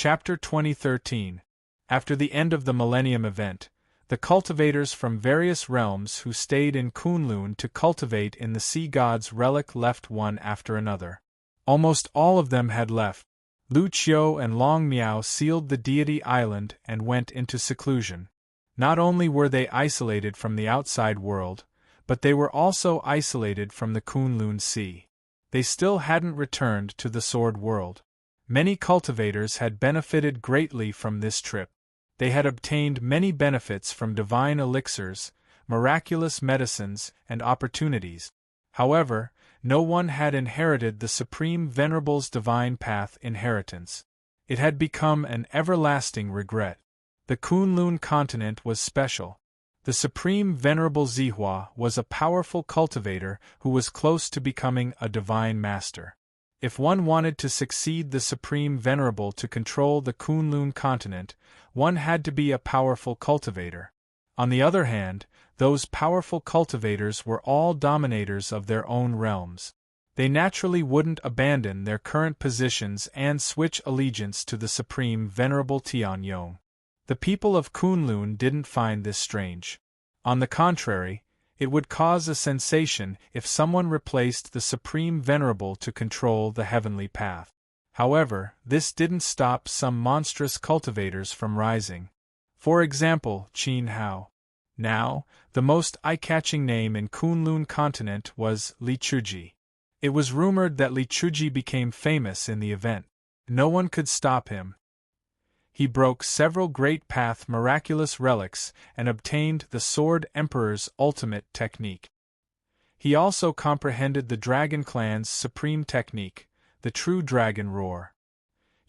Chapter 2013. After the end of the Millennium event, the cultivators from various realms who stayed in Kunlun to cultivate in the sea god's relic left one after another. Almost all of them had left. Lu Qiu and Long Miao sealed the deity island and went into seclusion. Not only were they isolated from the outside world, but they were also isolated from the Kunlun Sea. They still hadn't returned to the Sword World. Many cultivators had benefited greatly from this trip. They had obtained many benefits from divine elixirs, miraculous medicines, and opportunities. However, no one had inherited the Supreme Venerable's divine path inheritance. It had become an everlasting regret. The Kunlun continent was special. The Supreme Venerable Zihua was a powerful cultivator who was close to becoming a divine master. If one wanted to succeed the Supreme Venerable to control the Kunlun continent, one had to be a powerful cultivator. On the other hand, those powerful cultivators were all dominators of their own realms. They naturally wouldn't abandon their current positions and switch allegiance to the Supreme Venerable Tianyong. The people of Kunlun didn't find this strange. On the contrary, it would cause a sensation if someone replaced the Supreme Venerable to control the heavenly path. However, this didn't stop some monstrous cultivators from rising. For example, Qin Hao. Now, the most eye-catching name in Kunlun continent was Li Chuji. It was rumored that Li Chuji became famous in the event. No one could stop him. He broke several great path miraculous relics and obtained the Sword Emperor's ultimate technique. He also comprehended the Dragon Clan's supreme technique, the True Dragon Roar.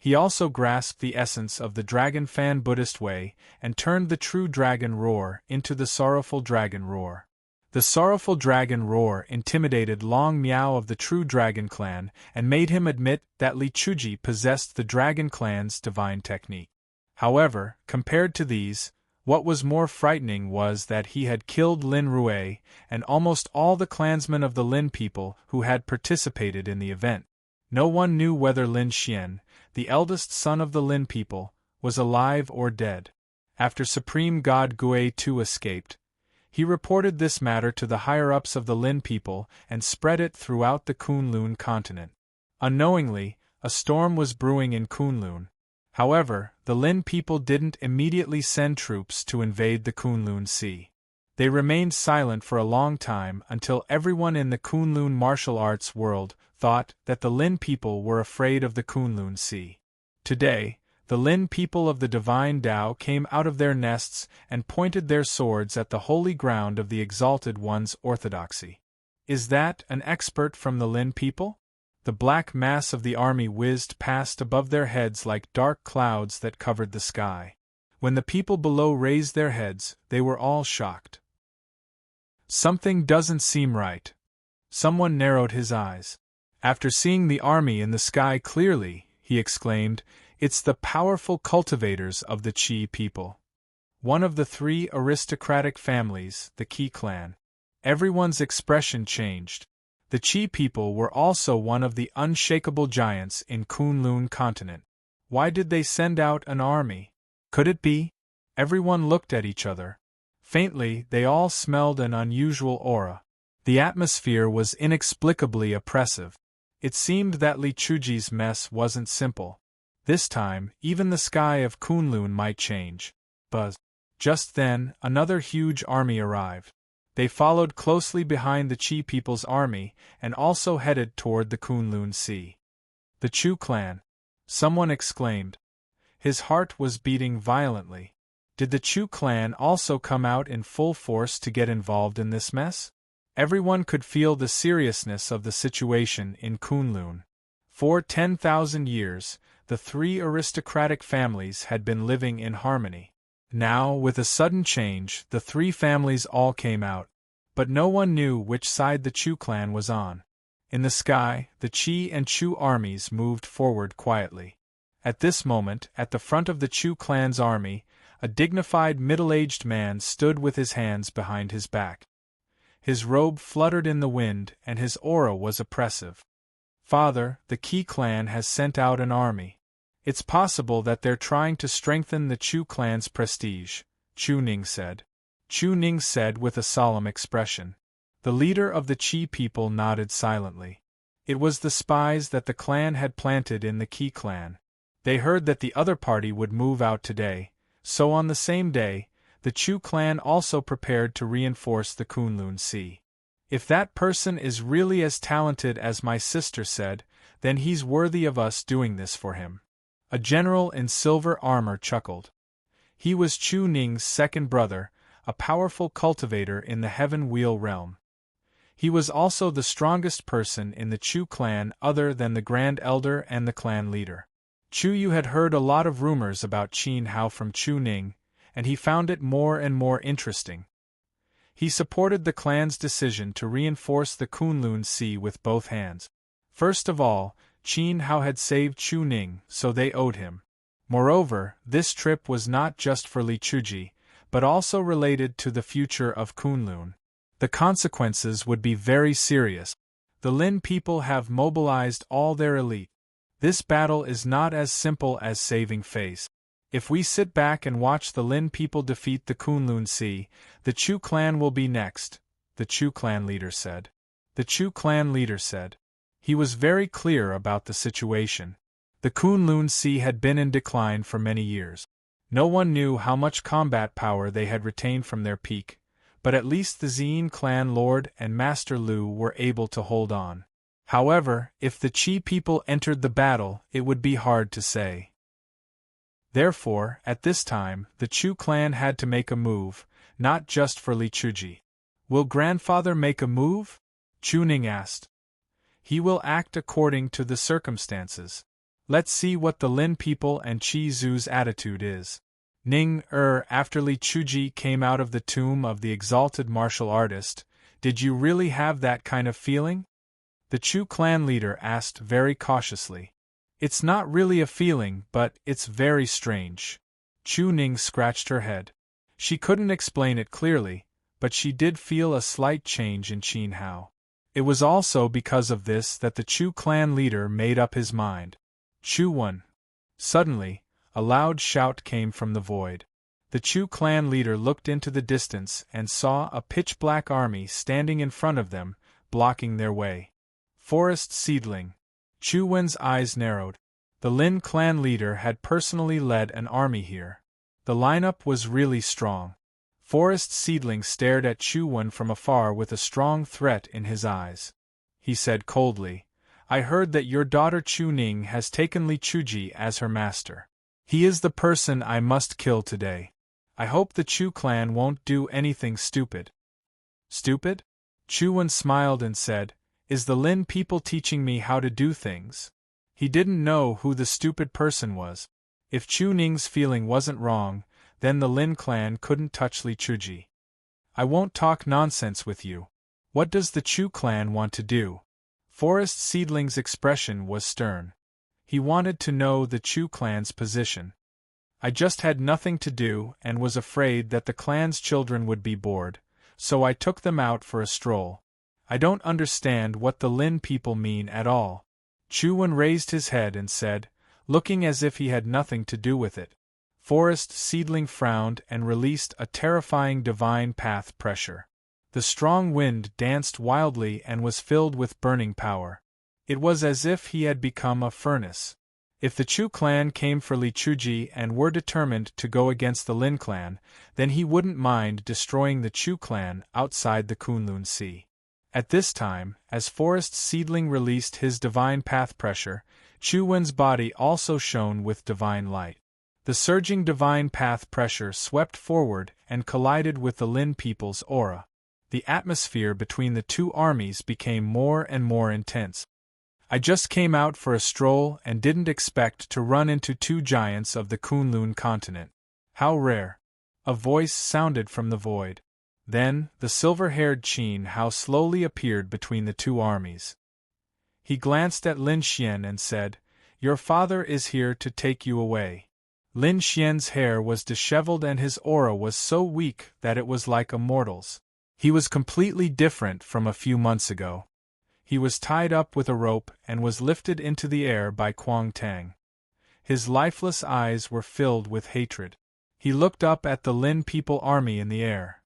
He also grasped the essence of the Dragon Fan Buddhist way and turned the True Dragon Roar into the Sorrowful Dragon Roar. The Sorrowful Dragon Roar intimidated Long Miao of the True Dragon Clan and made him admit that Li Chuji possessed the Dragon Clan's divine technique. However, compared to these, what was more frightening was that he had killed Lin Rue and almost all the clansmen of the Lin people who had participated in the event. No one knew whether Lin Xian, the eldest son of the Lin people, was alive or dead. After Supreme God Gui Tu escaped, he reported this matter to the higher-ups of the Lin people and spread it throughout the Kunlun continent. Unknowingly, a storm was brewing in Kunlun. However, the Lin people didn't immediately send troops to invade the Kunlun Sea. They remained silent for a long time until everyone in the Kunlun martial arts world thought that the Lin people were afraid of the Kunlun Sea. Today, the Lin people of the Divine Tao came out of their nests and pointed their swords at the holy ground of the Exalted One's orthodoxy. Is that an expert from the Lin people? The black mass of the army whizzed past above their heads like dark clouds that covered the sky. When the people below raised their heads, they were all shocked. Something doesn't seem right. Someone narrowed his eyes. After seeing the army in the sky clearly, he exclaimed, "It's the powerful cultivators of the Qi people." One of the three aristocratic families, the Qi clan. Everyone's expression changed. The Qi people were also one of the unshakable giants in Kunlun continent. Why did they send out an army? Could it be? Everyone looked at each other. Faintly, they all smelled an unusual aura. The atmosphere was inexplicably oppressive. It seemed that Li Chuji's mess wasn't simple. This time, even the sky of Kunlun might change. Buzz. Just then, another huge army arrived. They followed closely behind the Qi people's army and also headed toward the Kunlun Sea. The Chu clan. Someone exclaimed. His heart was beating violently. Did the Chu clan also come out in full force to get involved in this mess? Everyone could feel the seriousness of the situation in Kunlun. For 10,000 years, the three aristocratic families had been living in harmony. Now, with a sudden change, the three families all came out. But no one knew which side the Chu clan was on. In the sky, the Qi and Chu armies moved forward quietly. At this moment, at the front of the Chu clan's army, a dignified middle-aged man stood with his hands behind his back. His robe fluttered in the wind and his aura was oppressive. "Father, the Qi clan has sent out an army. It's possible that they're trying to strengthen the Chu clan's prestige, Chu Ning said. Chu Ning said with a solemn expression. The leader of the Qi people nodded silently. It was the spies that the clan had planted in the Qi clan. They heard that the other party would move out today, so on the same day, the Chu clan also prepared to reinforce the Kunlun Sea. If that person is really as talented as my sister said, then he's worthy of us doing this for him. A general in silver armor chuckled. He was Chu Ning's second brother, a powerful cultivator in the Heaven Wheel realm. He was also the strongest person in the Chu clan other than the Grand Elder and the clan leader. Chu Yu had heard a lot of rumors about Qin Hao from Chu Ning, and he found it more and more interesting. He supported the clan's decision to reinforce the Kunlun Sea with both hands. First of all, Qin Hao had saved Chu Ning, so they owed him. Moreover, this trip was not just for Li Chuji, but also related to the future of Kunlun. The consequences would be very serious. The Lin people have mobilized all their elite. This battle is not as simple as saving face. If we sit back and watch the Lin people defeat the Kunlun Sea, the Chu clan will be next, the Chu clan leader said. The Chu clan leader said. He was very clear about the situation. The Kunlun Sea had been in decline for many years. No one knew how much combat power they had retained from their peak, but at least the Zine clan lord and Master Lu were able to hold on. However, if the Qi people entered the battle, it would be hard to say. Therefore, at this time, the Chu clan had to make a move, not just for Li Chuji. Will grandfather make a move? Chu Ning asked. He will act according to the circumstances. Let's see what the Lin people and Qi Zu's attitude is. Ning, after Li Chuji came out of the tomb of the exalted martial artist, did you really have that kind of feeling? The Chu clan leader asked very cautiously. It's not really a feeling, but it's very strange. Chu Ning scratched her head. She couldn't explain it clearly, but she did feel a slight change in Qin Hao. It was also because of this that the Chu clan leader made up his mind. Chu Wen. Suddenly, a loud shout came from the void. The Chu clan leader looked into the distance and saw a pitch-black army standing in front of them, blocking their way. Forest Seedling. Chu Wen's eyes narrowed. The Lin clan leader had personally led an army here. The lineup was really strong. Forest Seedling stared at Chu Wen from afar with a strong threat in his eyes. He said coldly, I heard that your daughter Chu Ning has taken Li Chuji as her master. He is the person I must kill today. I hope the Chu clan won't do anything stupid. Stupid? Chu Wen smiled and said, Is the Lin people teaching me how to do things? He didn't know who the stupid person was. If Chu Ning's feeling wasn't wrong, then the Lin clan couldn't touch Li Chuji. I won't talk nonsense with you. What does the Chu clan want to do? Forest Seedling's expression was stern. He wanted to know the Chu clan's position. I just had nothing to do and was afraid that the clan's children would be bored, so I took them out for a stroll. I don't understand what the Lin people mean at all. Chu Wen raised his head and said, looking as if he had nothing to do with it. Forest Seedling frowned and released a terrifying divine path pressure. The strong wind danced wildly and was filled with burning power. It was as if he had become a furnace. If the Chu clan came for Li Chuji and were determined to go against the Lin clan, then he wouldn't mind destroying the Chu clan outside the Kunlun Sea. At this time, as Forest Seedling released his divine path pressure, Chu Wen's body also shone with divine light. The surging divine path pressure swept forward and collided with the Lin people's aura. The atmosphere between the two armies became more and more intense. I just came out for a stroll and didn't expect to run into two giants of the Kunlun continent. How rare. A voice sounded from the void. Then, the silver-haired Qin Hao slowly appeared between the two armies. He glanced at Lin Xian and said, Your father is here to take you away. Lin Xian's hair was disheveled and his aura was so weak that it was like a mortal's. He was completely different from a few months ago. He was tied up with a rope and was lifted into the air by Kuang Tang. His lifeless eyes were filled with hatred. He looked up at the Lin people army in the air.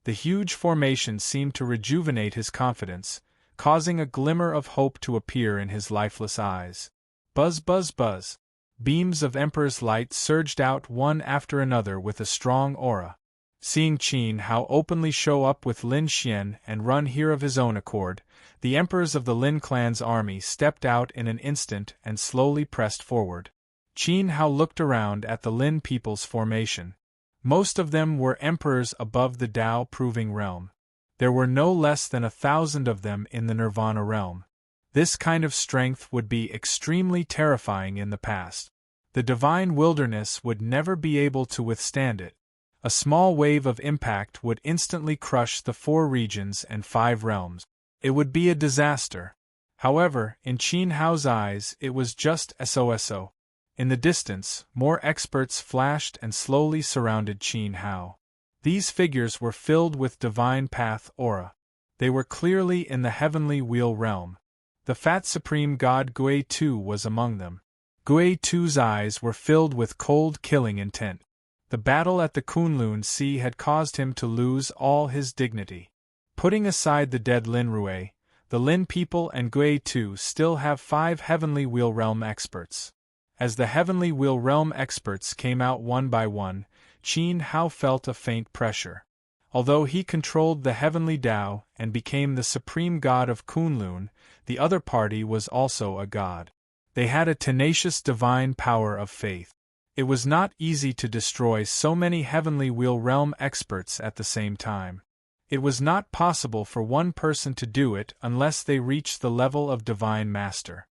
The huge formation seemed to rejuvenate his confidence, causing a glimmer of hope to appear in his lifeless eyes. Buzz, buzz, buzz. Beams of Emperor's light surged out one after another with a strong aura. Seeing Qin Hao openly show up with Lin Xian and run here of his own accord, the emperors of the Lin clan's army stepped out in an instant and slowly pressed forward. Qin Hao looked around at the Lin people's formation. Most of them were emperors above the Tao-proving realm. There were no less than 1,000 of them in the Nirvana realm. This kind of strength would be extremely terrifying in the past. The divine wilderness would never be able to withstand it. A small wave of impact would instantly crush the 4 regions and 5 realms. It would be a disaster. However, in Qin Hao's eyes it was just so. In the distance, more experts flashed and slowly surrounded Qin Hao. These figures were filled with divine path aura. They were clearly in the heavenly wheel realm. The fat supreme god Gui Tu was among them. Gui Tu's eyes were filled with cold killing intent. The battle at the Kunlun Sea had caused him to lose all his dignity. Putting aside the dead Lin Rui, the Lin people and Gui Tu still have 5 heavenly wheel realm experts. As the heavenly wheel realm experts came out one by one, Qin Hao felt a faint pressure. Although he controlled the heavenly Tao and became the supreme god of Kunlun, the other party was also a god. They had a tenacious divine power of faith. It was not easy to destroy so many heavenly wheel realm experts at the same time. It was not possible for one person to do it unless they reached the level of divine master.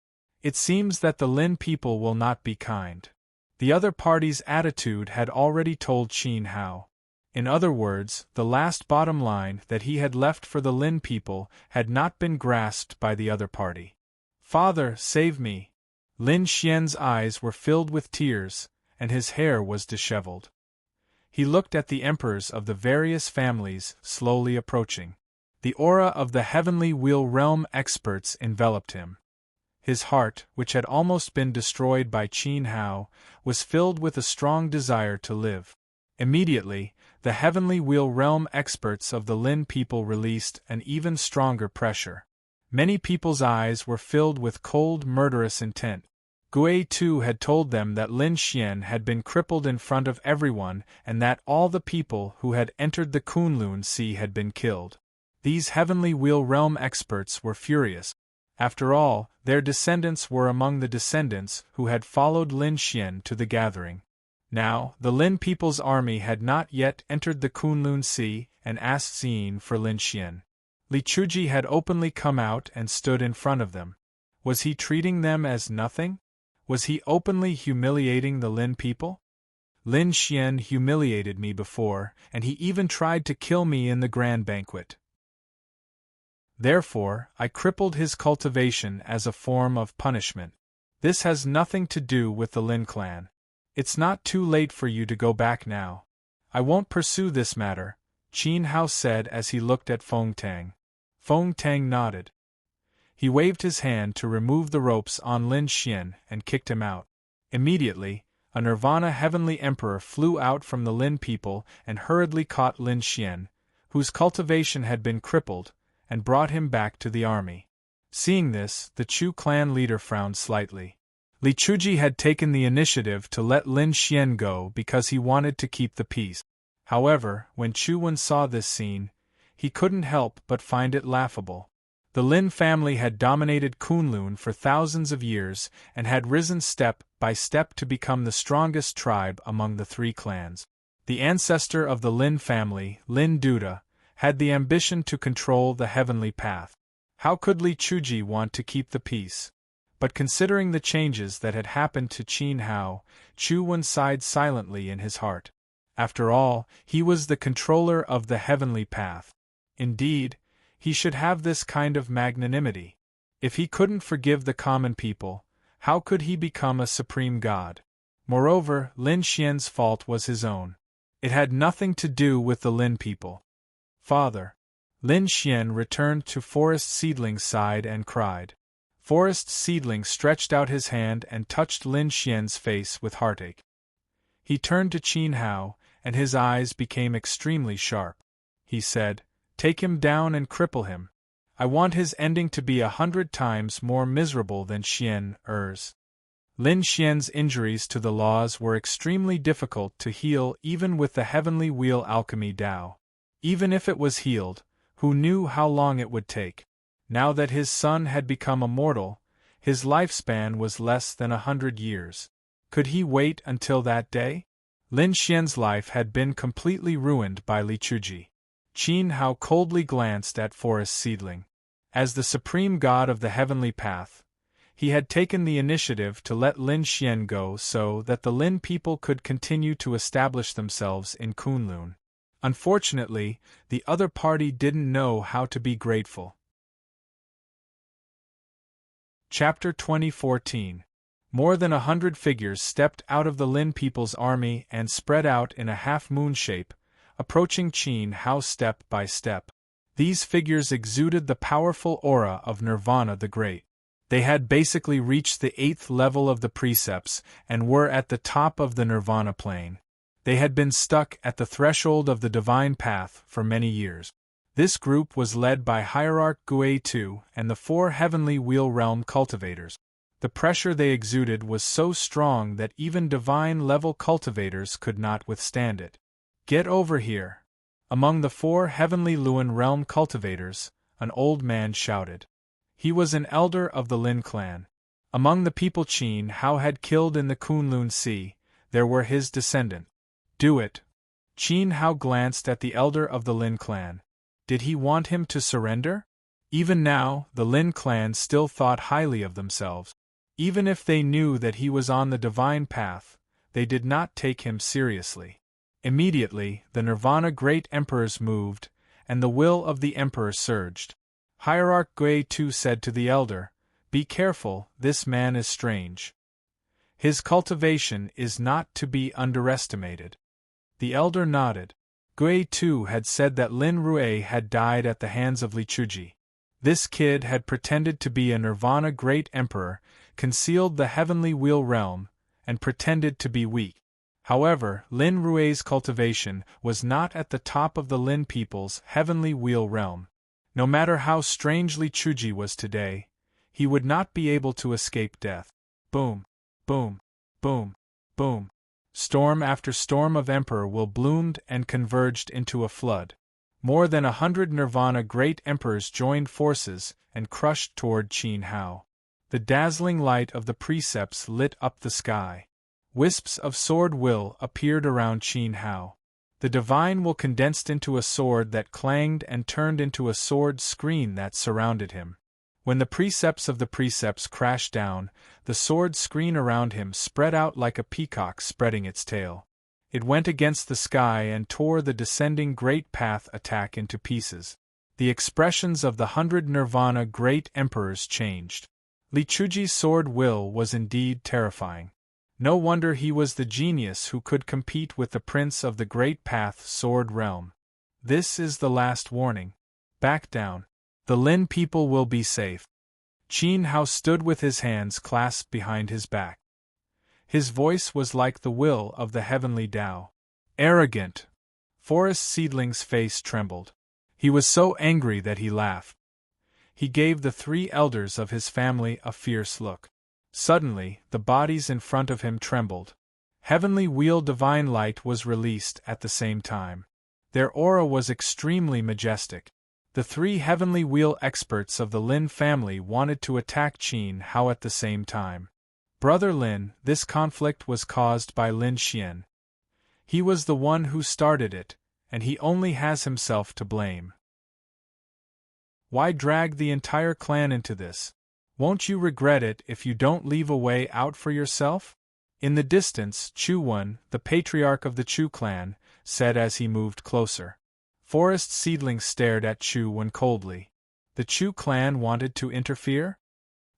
It seems that the Lin people will not be kind. The other party's attitude had already told Qin Hao. In other words, the last bottom line that he had left for the Lin people had not been grasped by the other party. "Father, save me!" Lin Xian's eyes were filled with tears, and his hair was disheveled. He looked at the emperors of the various families slowly approaching. The aura of the heavenly wheel realm experts enveloped him. His heart, which had almost been destroyed by Qin Hao, was filled with a strong desire to live. Immediately, the heavenly wheel realm experts of the Lin people released an even stronger pressure. Many people's eyes were filled with cold, murderous intent. Gui Tu had told them that Lin Xian had been crippled in front of everyone and that all the people who had entered the Kunlun Sea had been killed. These heavenly wheel realm experts were furious. After all, their descendants were among the descendants who had followed Lin Xian to the gathering. Now, the Lin people's army had not yet entered the Kunlun Sea and asked Xin for Lin Xian. Li Chuji had openly come out and stood in front of them. Was he treating them as nothing? Was he openly humiliating the Lin people? Lin Xian humiliated me before, and he even tried to kill me in the grand banquet. Therefore, I crippled his cultivation as a form of punishment. This has nothing to do with the Lin clan. It's not too late for you to go back now. I won't pursue this matter, Qin Hao said as he looked at Feng Tang. Feng Tang nodded. He waved his hand to remove the ropes on Lin Xian and kicked him out. Immediately, a Nirvana heavenly emperor flew out from the Lin people and hurriedly caught Lin Xian, whose cultivation had been crippled, and brought him back to the army. Seeing this, the Chu clan leader frowned slightly. Li Chuji had taken the initiative to let Lin Xian go because he wanted to keep the peace. However, when Chu Wen saw this scene, he couldn't help but find it laughable. The Lin family had dominated Kunlun for thousands of years and had risen step by step to become the strongest tribe among the 3 clans. The ancestor of the Lin family, Lin Duda, had the ambition to control the heavenly path. How could Li Chuji want to keep the peace? But considering the changes that had happened to Qin Hao, Chu Wen sighed silently in his heart. After all, he was the controller of the heavenly path. Indeed, he should have this kind of magnanimity. If he couldn't forgive the common people, how could he become a supreme god? Moreover, Lin Xian's fault was his own. It had nothing to do with the Lin people. "Father." Lin Xian returned to Forest Seedling's side and cried. Forest Seedling stretched out his hand and touched Lin Xian's face with heartache. He turned to Qin Hao, and his eyes became extremely sharp. He said, "Take him down and cripple him. I want his ending to be 100 times more miserable than Xian Er's." Lin Xian's injuries to the laws were extremely difficult to heal even with the heavenly wheel alchemy Dao. Even if it was healed, who knew how long it would take? Now that his son had become immortal, his lifespan was less than 100 years. Could he wait until that day? Lin Xian's life had been completely ruined by Li Chuji. Qin Hao coldly glanced at Forest Seedling. As the supreme god of the heavenly path, he had taken the initiative to let Lin Xian go so that the Lin people could continue to establish themselves in Kunlun. Unfortunately, the other party didn't know how to be grateful. Chapter 2014. More than 100 figures stepped out of the Lin people's army and spread out in a half-moon shape, approaching Qin Hao step by step. These figures exuded the powerful aura of Nirvana the Great. They had basically reached the 8th level of the precepts and were at the top of the Nirvana plane. They had been stuck at the threshold of the divine path for many years. This group was led by Hierarch Gui Tu and the 4 heavenly wheel realm cultivators. The pressure they exuded was so strong that even divine-level cultivators could not withstand it. "Get over here!" Among the 4 heavenly Luan realm cultivators, an old man shouted. He was an elder of the Lin clan. Among the people Qin Hao had killed in the Kunlun Sea, there were his descendants. "Do it!" Qin Hao glanced at the elder of the Lin clan. Did he want him to surrender? Even now, the Lin clan still thought highly of themselves. Even if they knew that he was on the divine path, they did not take him seriously. Immediately, the Nirvana Great Emperors moved, and the will of the Emperor surged. Hierarch Gui Tu said to the elder, "Be careful, this man is strange. His cultivation is not to be underestimated." The elder nodded. Gui Tu had said that Lin Rui had died at the hands of Li Chuji. This kid had pretended to be a Nirvana Great Emperor, concealed the heavenly wheel realm, and pretended to be weak. However, Lin Rui's cultivation was not at the top of the Lin people's heavenly wheel realm. No matter how strange Li Chuji was today, he would not be able to escape death. Boom, boom, boom, boom. Storm after storm of Emperor will bloomed and converged into a flood. More than 100 Nirvana Great Emperors joined forces and crushed toward Qin Hao. The dazzling light of the precepts lit up the sky. Wisps of sword will appeared around Qin Hao. The divine will condensed into a sword that clanged and turned into a sword screen that surrounded him. When the precepts of the precepts crashed down, the sword screen around him spread out like a peacock spreading its tail. It went against the sky and tore the descending Great Path attack into pieces. The expressions of the 100 Nirvana Great Emperors changed. Li Chuji's sword will was indeed terrifying. No wonder he was the genius who could compete with the Prince of the Great Path Sword Realm. This is the last warning. Back down. The Lin people will be safe. Qin Hao stood with his hands clasped behind his back. His voice was like the will of the heavenly Tao. Arrogant! Forest Seedling's face trembled. He was so angry that he laughed. He gave the 3 elders of his family a fierce look. Suddenly, the bodies in front of him trembled. Heavenly Wheel Divine Light was released at the same time. Their aura was extremely majestic. The 3 Heavenly Wheel experts of the Lin family wanted to attack Qin Hao at the same time. Brother Lin, this conflict was caused by Lin Xian. He was the one who started it, and he only has himself to blame. Why drag the entire clan into this? Won't you regret it if you don't leave a way out for yourself? In the distance, Chu Wen, the patriarch of the Chu clan, said as he moved closer. Forest Seedling stared at Chu Wen coldly. The Chu clan wanted to interfere?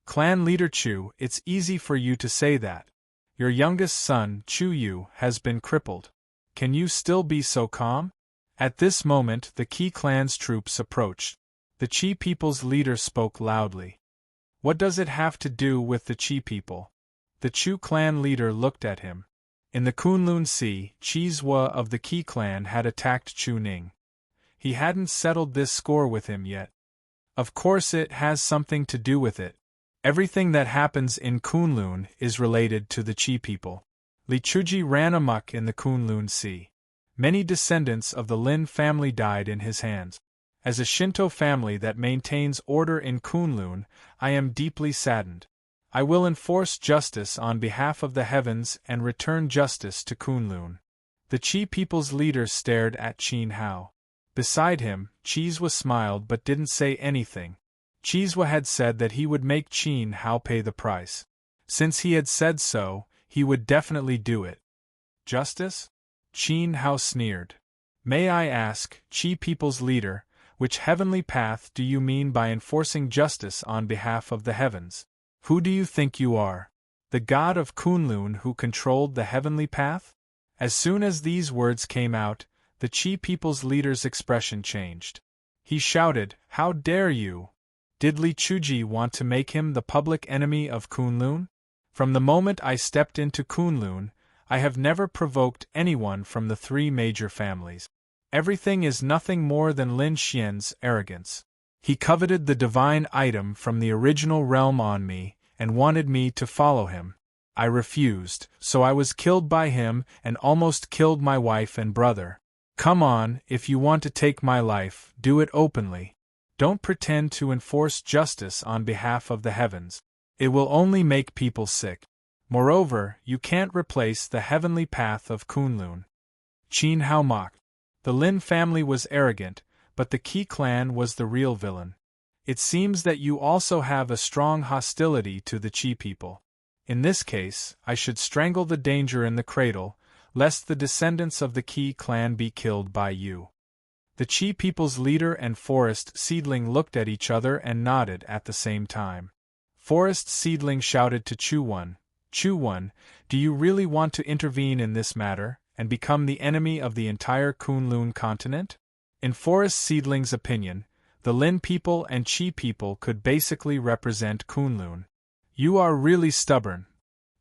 Clan leader Chu, it's easy for you to say that. Your youngest son, Chu Yu, has been crippled. Can you still be so calm? At this moment, the Qi clan's troops approached. The Qi people's leader spoke loudly. What does it have to do with the Chi people? The Chu clan leader looked at him. In the Kunlun Sea, Chizwa of the Qi clan had attacked Chu Ning. He hadn't settled this score with him yet. Of course it has something to do with it. Everything that happens in Kunlun is related to the Qi people. Li Chuji ran amok in the Kunlun Sea. Many descendants of the Lin family died in his hands. As a Shinto family that maintains order in Kunlun, I am deeply saddened. I will enforce justice on behalf of the heavens and return justice to Kunlun. The Qi people's leader stared at Qin Hao. Beside him, Chizwa smiled but didn't say anything. Chizwa had said that he would make Qin Hao pay the price. Since he had said so, he would definitely do it. Justice? Qin Hao sneered. May I ask, Qi people's leader, which heavenly path do you mean by enforcing justice on behalf of the heavens? Who do you think you are? The god of Kunlun who controlled the heavenly path? As soon as these words came out, the Qi people's leader's expression changed. He shouted, "How dare you! Did Li Chuji want to make him the public enemy of Kunlun? From the moment I stepped into Kunlun, I have never provoked anyone from the three major families. Everything is nothing more than Lin Xian's arrogance. He coveted the divine item from the original realm on me, and wanted me to follow him. I refused, so I was killed by him and almost killed my wife and brother. Come on, if you want to take my life, do it openly. Don't pretend to enforce justice on behalf of the heavens. It will only make people sick. Moreover, you can't replace the heavenly path of Kunlun." Qin Hao mocked. The Lin family was arrogant, but the Qi clan was the real villain. It seems that you also have a strong hostility to the Qi people. In this case, I should strangle the danger in the cradle, lest the descendants of the Qi clan be killed by you. The Qi people's leader and Forest Seedling looked at each other and nodded at the same time. Forest Seedling shouted to Chuwan, "Chuwan, do you really want to intervene in this matter, and become the enemy of the entire Kunlun continent?" In Forest Seedling's opinion, the Lin people and Qi people could basically represent Kunlun. "You are really stubborn."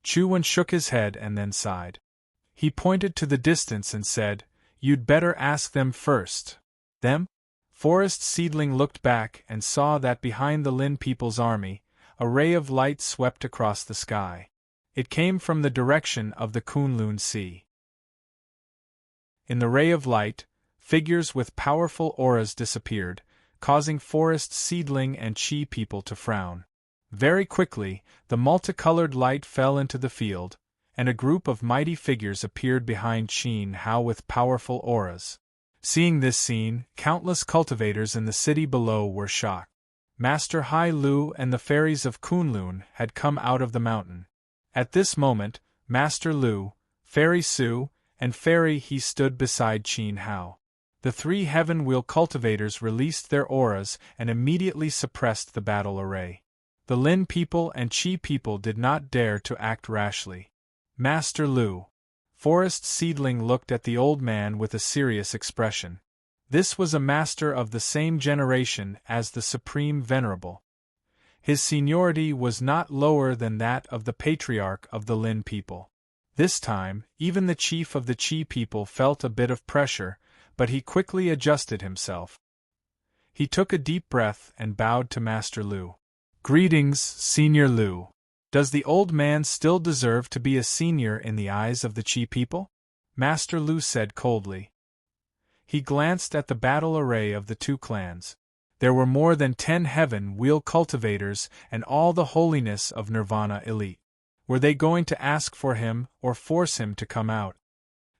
Chuwan shook his head and then sighed. He pointed to the distance and said, "You'd better ask them first." Them? Forest Seedling looked back and saw that behind the Lin people's army, a ray of light swept across the sky. It came from the direction of the Kunlun Sea. In the ray of light, figures with powerful auras disappeared, causing Forest Seedling and Qi people to frown. Very quickly, the multicolored light fell into the field, and a group of mighty figures appeared behind Qin Hao with powerful auras. Seeing this scene, countless cultivators in the city below were shocked. Master Hai Lu and the fairies of Kunlun had come out of the mountain. At this moment, Master Lu, Fairy Su, and Fairy He stood beside Qin Hao. The three Heaven Wheel cultivators released their auras and immediately suppressed the battle array. The Lin people and Qi people did not dare to act rashly. Master Lu. Forest Seedling looked at the old man with a serious expression. This was a master of the same generation as the Supreme Venerable. His seniority was not lower than that of the patriarch of the Lin people. This time, even the chief of the Qi people felt a bit of pressure, but he quickly adjusted himself. He took a deep breath and bowed to Master Lu. "Greetings, Senior Lu. Does the old man still deserve to be a senior in the eyes of the Qi people?" Master Lu said coldly. He glanced at the battle array of the two clans. There were more than 10 Heaven Wheel cultivators and all the holiness of Nirvana elite. Were they going to ask for him or force him to come out?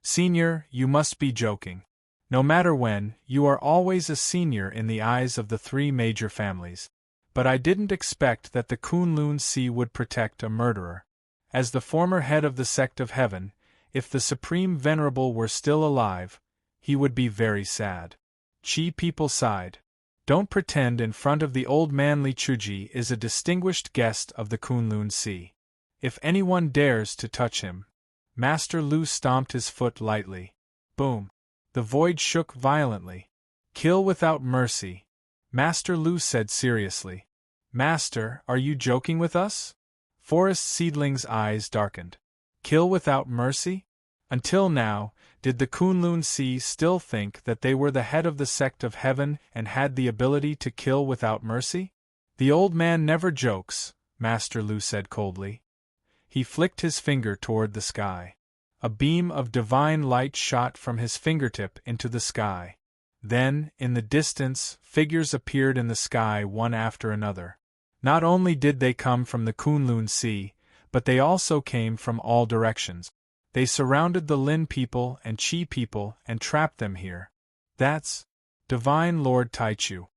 "Senior, you must be joking. No matter when, you are always a senior in the eyes of the three major families. But I didn't expect that the Kunlun Sea would protect a murderer. As the former head of the sect of heaven, if the Supreme Venerable were still alive, he would be very sad." Qi people sighed. "Don't pretend in front of the old man. Li Chuji is a distinguished guest of the Kunlun Sea. If anyone dares to touch him..." Master Lu stomped his foot lightly. Boom! The void shook violently. "Kill without mercy," Master Lu said seriously. Master, are you joking with us? Forest Seedling's eyes darkened. Kill without mercy? Until now, did the Kunlun Sea still think that they were the head of the sect of heaven and had the ability to kill without mercy? The old man never jokes, Master Lu said coldly. He flicked his finger toward the sky. A beam of divine light shot from his fingertip into the sky. Then, in the distance, figures appeared in the sky one after another. Not only did they come from the Kunlun Sea, but they also came from all directions. They surrounded the Lin people and Qi people and trapped them here. That's Divine Lord Taichu.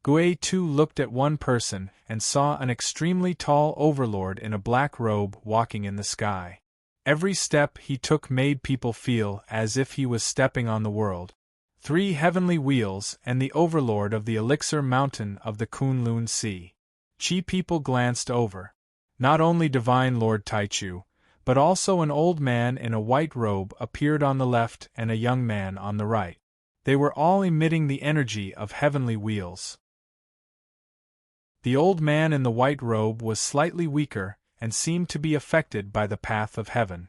Gui Tu looked at one person and saw an extremely tall overlord in a black robe walking in the sky. Every step he took made people feel as if he was stepping on the world. 3 heavenly wheels and the overlord of the Elixir mountain of the Kunlun Sea. Qi people glanced over. Not only Divine Lord Taichu, but also an old man in a white robe appeared on the left and a young man on the right. They were all emitting the energy of heavenly wheels. The old man in the white robe was slightly weaker and seemed to be affected by the path of heaven.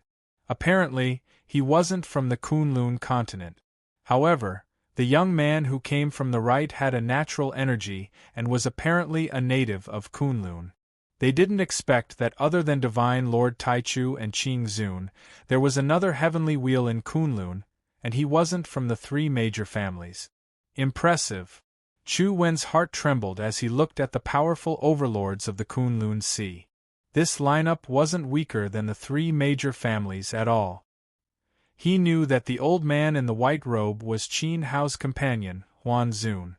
Apparently, he wasn't from the Kunlun continent. However, the young man who came from the right had a natural energy and was apparently a native of Kunlun. They didn't expect that other than Divine Lord Taichu and Qing Zun, there was another heavenly wheel in Kunlun, and he wasn't from the 3 major families. Impressive. Chu Wen's heart trembled as he looked at the powerful overlords of the Kunlun Sea. This lineup wasn't weaker than the 3 major families at all. He knew that the old man in the white robe was Qin Hao's companion, Huan Zun.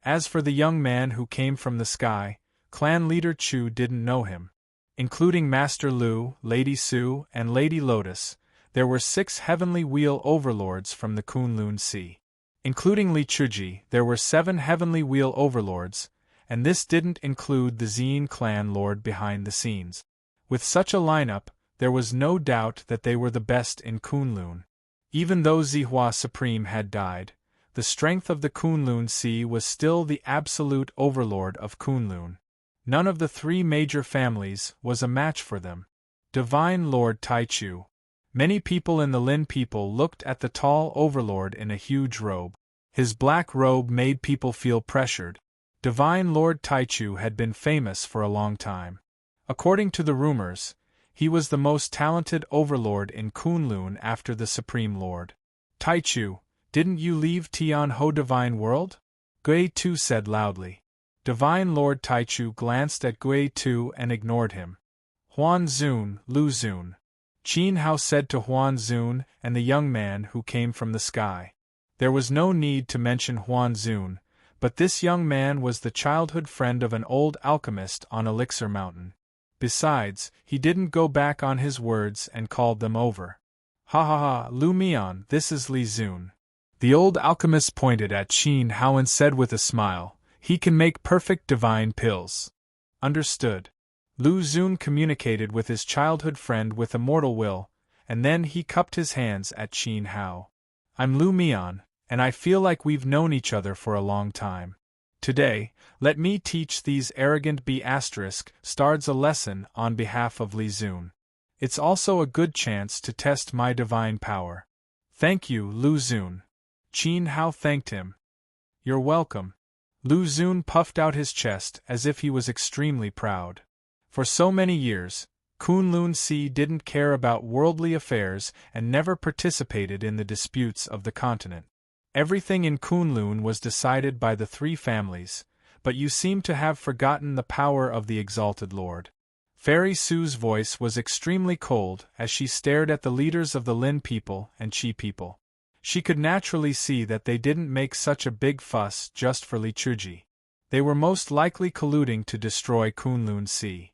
As for the young man who came from the sky, clan leader Chu didn't know him. Including Master Lu, Lady Su, and Lady Lotus, there were 6 heavenly wheel overlords from the Kunlun Sea. Including Li Chuji, there were 7 heavenly wheel overlords, and this didn't include the Xin clan lord behind the scenes. With such a lineup, there was no doubt that they were the best in Kunlun. Even though Zihua Supreme had died, the strength of the Kunlun Sea was still the absolute overlord of Kunlun. None of the 3 major families was a match for them. Divine Lord Taichu. Many people in the Lin people looked at the tall overlord in a huge robe. His black robe made people feel pressured. Divine Lord Taichu had been famous for a long time. According to the rumors, he was the most talented overlord in Kunlun after the Supreme Lord. Taichu, didn't you leave Tianho Divine World? Gui Tu said loudly. Divine Lord Taichu glanced at Gui Tu and ignored him. Huan Zun, Lu Zun. Qin Hao said to Huan Zun and the young man who came from the sky. There was no need to mention Huan Zun, but this young man was the childhood friend of an old alchemist on Elixir Mountain. Besides, he didn't go back on his words and called them over. Ha ha ha, Lu Mian, this is Li Zun. The old alchemist pointed at Qin Hao and said with a smile, he can make perfect divine pills. Understood. Lu Zun communicated with his childhood friend with a mortal will, and then he cupped his hands at Qin Hao. I'm Lu Mian, and I feel like we've known each other for a long time. Today, let me teach these arrogant B***stards a lesson on behalf of Li Zun. It's also a good chance to test my divine power. Thank you, Lu Zun. Qin Hao thanked him. You're welcome. Lu Zun puffed out his chest as if he was extremely proud. For so many years, Kunlun Sea didn't care about worldly affairs and never participated in the disputes of the continent. Everything in Kunlun was decided by the 3 families, but you seem to have forgotten the power of the Exalted Lord. Fairy Sue's voice was extremely cold as she stared at the leaders of the Lin people and Qi people. She could naturally see that they didn't make such a big fuss just for Li Chuji. They were most likely colluding to destroy Kunlun Sea.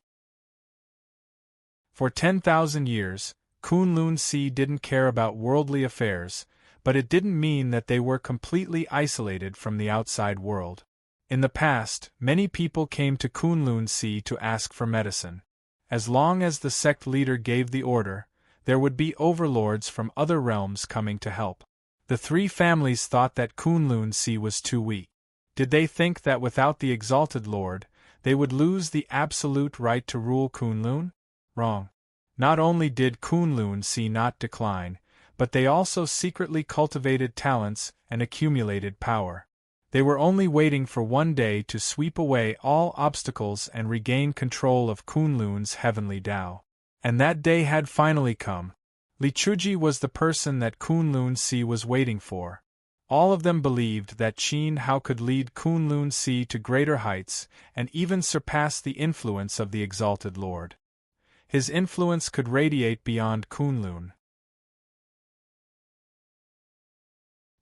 For 10,000 years, Kunlun Sea didn't care about worldly affairs, but it didn't mean that they were completely isolated from the outside world. In the past, many people came to Kunlun Sea to ask for medicine. As long as the sect leader gave the order, there would be overlords from other realms coming to help. The 3 families thought that Kunlun Sea was too weak. Did they think that without the Exalted Lord, they would lose the absolute right to rule Kunlun? Wrong. Not only did Kunlun see not decline, but they also secretly cultivated talents and accumulated power. They were only waiting for one day to sweep away all obstacles and regain control of Kunlun's heavenly Tao. And that day had finally come. Li Chuji was the person that Kunlun Si was waiting for. All of them believed that Qin Hao could lead Kunlun Si to greater heights and even surpass the influence of the exalted Lord. His influence could radiate beyond Kunlun.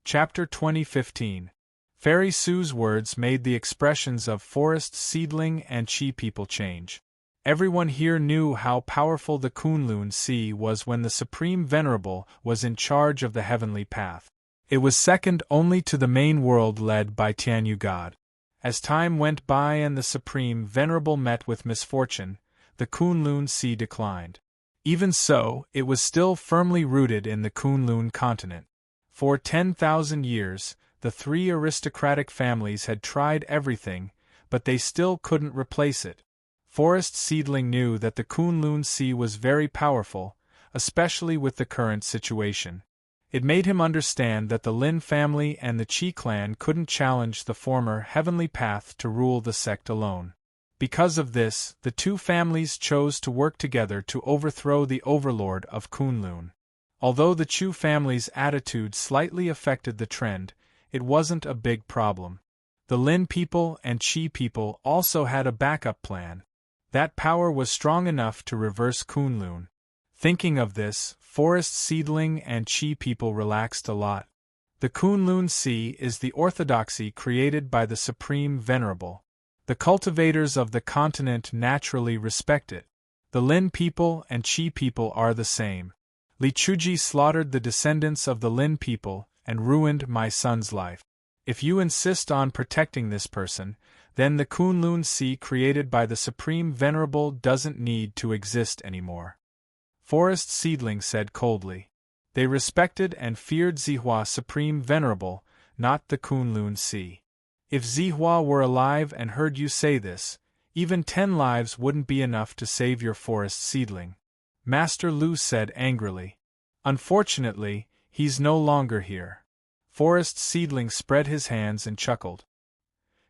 Chapter 2015. Fairy Su's words made the expressions of forest seedling and Qi people change. Everyone here knew how powerful the Kunlun Si was when the Supreme Venerable was in charge of the heavenly path. It was second only to the main world led by Tianyu God. As time went by and the Supreme Venerable met with misfortune, the Kunlun Si declined. Even so, it was still firmly rooted in the Kunlun continent. For 10,000 years, the three aristocratic families had tried everything, but they still couldn't replace it. Forest Seedling knew that the Kunlun Si was very powerful, especially with the current situation. It made him understand that the Lin family and the Qi clan couldn't challenge the former heavenly path to rule the sect alone. Because of this, the two families chose to work together to overthrow the overlord of Kunlun. Although the Chu family's attitude slightly affected the trend, it wasn't a big problem. The Lin people and Qi people also had a backup plan. That power was strong enough to reverse Kunlun. Thinking of this, Forest Seedling and Qi people relaxed a lot. The Kunlun Si is the orthodoxy created by the Supreme Venerable. The cultivators of the continent naturally respect it. The Lin people and Qi people are the same. Li Chuji slaughtered the descendants of the Lin people and ruined my son's life. If you insist on protecting this person, then the Kunlun Si created by the Supreme Venerable doesn't need to exist anymore. Forest Seedling said coldly. They respected and feared Zihua Supreme Venerable, not the Kunlun Si. If Zihua were alive and heard you say this, even 10 lives wouldn't be enough to save your Forest Seedling. Master Lu said angrily. Unfortunately, he's no longer here. Forest Seedling spread his hands and chuckled.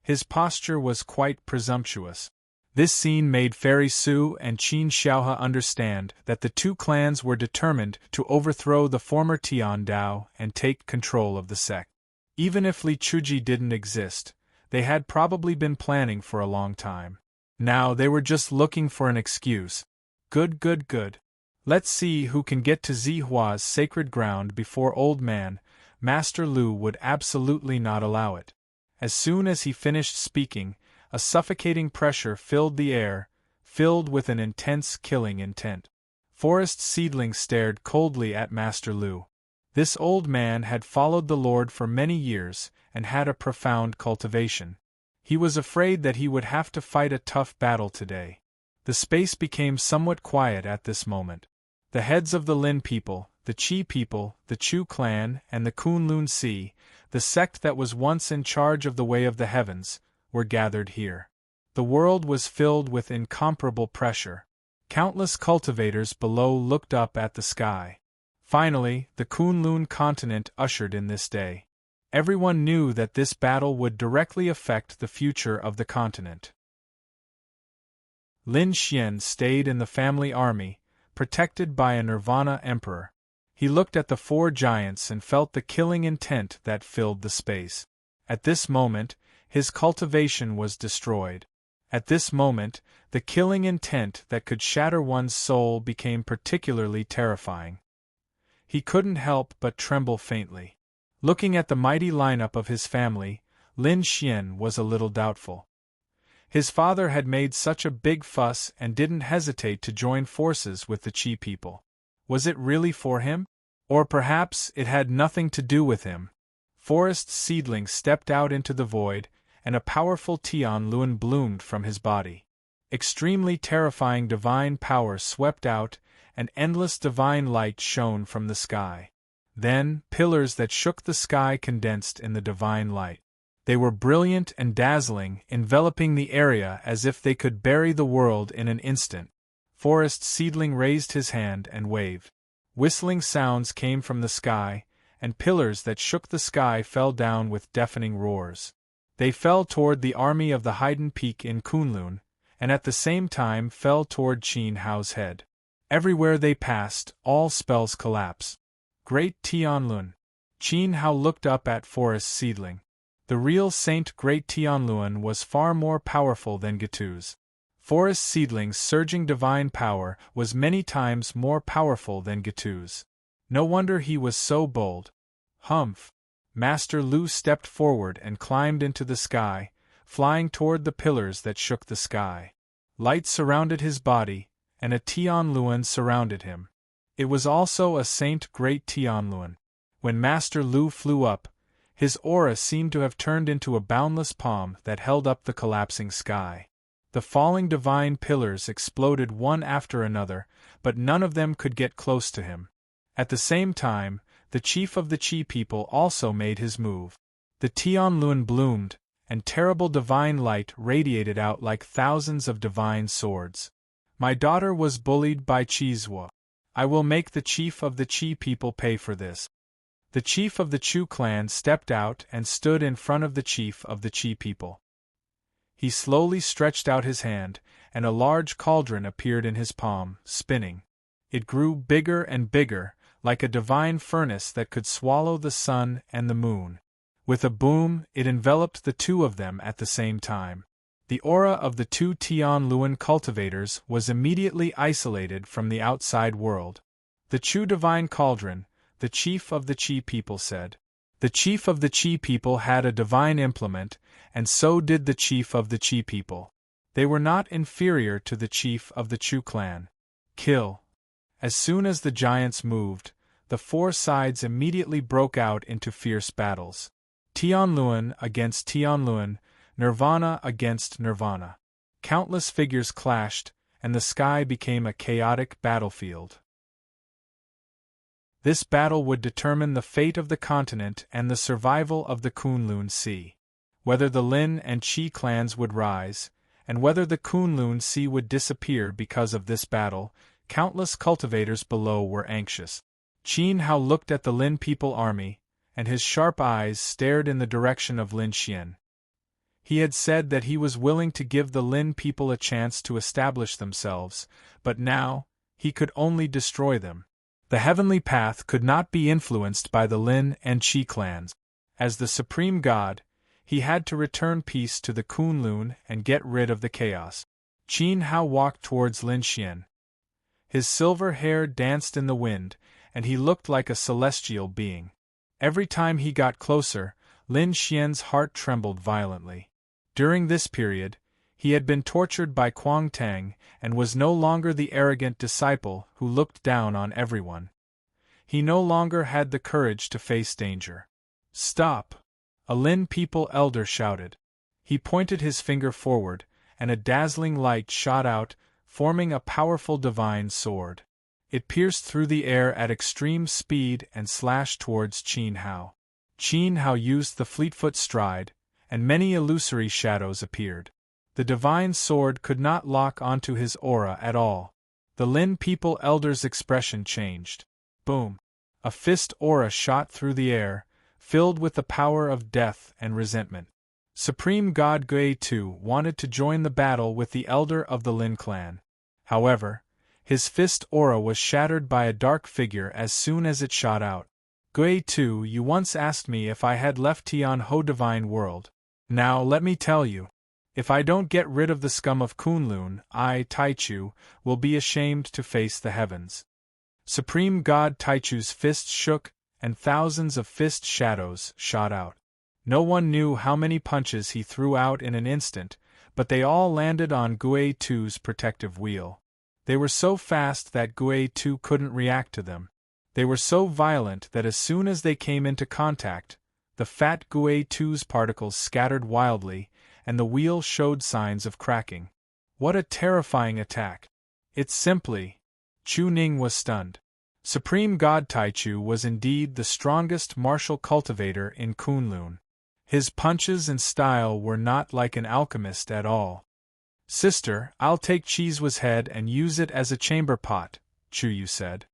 His posture was quite presumptuous. This scene made Fairy Su and Qin Xiaohe understand that the two clans were determined to overthrow the former Tian Dao and take control of the sect. Even if Li Chuji didn't exist, they had probably been planning for a long time. Now they were just looking for an excuse. Good. Let's see who can get to Zihua's sacred ground before old man. Master Lu would absolutely not allow it. As soon as he finished speaking, a suffocating pressure filled the air, filled with an intense killing intent. Forest Seedling stared coldly at Master Lu. This old man had followed the Lord for many years and had a profound cultivation. He was afraid that he would have to fight a tough battle today. The space became somewhat quiet at this moment. The heads of the Lin people, the Qi people, the Chu clan, and the Kunlun Si, the sect that was once in charge of the Way of the Heavens, were gathered here. The world was filled with incomparable pressure. Countless cultivators below looked up at the sky. Finally, the Kunlun continent ushered in this day. Everyone knew that this battle would directly affect the future of the continent. Lin Xian stayed in the family army, protected by a Nirvana emperor. He looked at the 4 giants and felt the killing intent that filled the space. At this moment, his cultivation was destroyed. At this moment, the killing intent that could shatter one's soul became particularly terrifying. He couldn't help but tremble faintly. Looking at the mighty lineup of his family, Lin Xian was a little doubtful. His father had made such a big fuss and didn't hesitate to join forces with the Qi people. Was it really for him? Or perhaps it had nothing to do with him. Forest Seedling stepped out into the void, and a powerful Tian Luan bloomed from his body. Extremely terrifying divine power swept out, and endless divine light shone from the sky. Then, pillars that shook the sky condensed in the divine light. They were brilliant and dazzling, enveloping the area as if they could bury the world in an instant. Forest Seedling raised his hand and waved. Whistling sounds came from the sky, and pillars that shook the sky fell down with deafening roars. They fell toward the army of the hidden peak in Kunlun, and at the same time fell toward Qin Hao's head. Everywhere they passed, all spells collapsed. Great Tianlun. Qin Hao looked up at Forest Seedling. The real Saint Great Tianlun was far more powerful than Gatu's. Forest Seedling's surging divine power was many times more powerful than Gatu's. No wonder he was so bold. Humph! Master Lu stepped forward and climbed into the sky, flying toward the pillars that shook the sky. Light surrounded his body, and a Tianluan surrounded him. It was also a Saint Great Tianluan. When Master Lu flew up, his aura seemed to have turned into a boundless palm that held up the collapsing sky. The falling divine pillars exploded one after another, but none of them could get close to him. At the same time, the chief of the Qi people also made his move. The Tianlun bloomed, and terrible divine light radiated out like thousands of divine swords. My daughter was bullied by Qizhua. I will make the chief of the Qi people pay for this. The chief of the Chu clan stepped out and stood in front of the chief of the Qi people. He slowly stretched out his hand, and a large cauldron appeared in his palm, spinning. It grew bigger and bigger, like a divine furnace that could swallow the sun and the moon. With a boom, it enveloped the two of them at the same time. The aura of the two Tianluan cultivators was immediately isolated from the outside world. The Chu divine cauldron, the chief of the Qi people said. The chief of the Qi people had a divine implement, and so did the chief of the Qi people. They were not inferior to the chief of the Chu clan. Kill. As soon as the giants moved, the four sides immediately broke out into fierce battles. Tianluan against Tianluan, Nirvana against Nirvana. Countless figures clashed, and the sky became a chaotic battlefield. This battle would determine the fate of the continent and the survival of the Kunlun Sea. Whether the Lin and Qi clans would rise, and whether the Kunlun Sea would disappear because of this battle, countless cultivators below were anxious. Qin Hao looked at the Lin people army, and his sharp eyes stared in the direction of Lin Xian. He had said that he was willing to give the Lin people a chance to establish themselves, but now, he could only destroy them. The heavenly path could not be influenced by the Lin and Qi clans. As the supreme god, he had to return peace to the Kunlun and get rid of the chaos. Qin Hao walked towards Lin Xian. His silver hair danced in the wind, and he looked like a celestial being. Every time he got closer, Lin Xian's heart trembled violently. During this period, he had been tortured by Kuang Tang and was no longer the arrogant disciple who looked down on everyone. He no longer had the courage to face danger. "Stop!" a Lin people elder shouted. He pointed his finger forward, and a dazzling light shot out, forming a powerful divine sword. It pierced through the air at extreme speed and slashed towards Qin Hao. Qin Hao used the fleetfoot stride, and many illusory shadows appeared. The divine sword could not lock onto his aura at all. The Lin people elder's expression changed. Boom! A fist aura shot through the air, filled with the power of death and resentment. Supreme God Gui Tu wanted to join the battle with the elder of the Lin clan. However, his fist aura was shattered by a dark figure as soon as it shot out. "Gui Tu, you once asked me if I had left Tian Ho Divine World. Now let me tell you. If I don't get rid of the scum of Kunlun, I, Taichu, will be ashamed to face the heavens." Supreme God Taichu's fist shook, and thousands of fist shadows shot out. No one knew how many punches he threw out in an instant, but they all landed on Gui Tu's protective wheel. They were so fast that Gui Tu couldn't react to them. They were so violent that as soon as they came into contact, the fat Gui Tu's particles scattered wildly, and the wheel showed signs of cracking. What a terrifying attack! It's simply... Chu Ning was stunned. Supreme God Taichu was indeed the strongest martial cultivator in Kunlun. His punches and style were not like an alchemist at all. "Sister, I'll take Chizu's head and use it as a chamber pot," Chuyu said.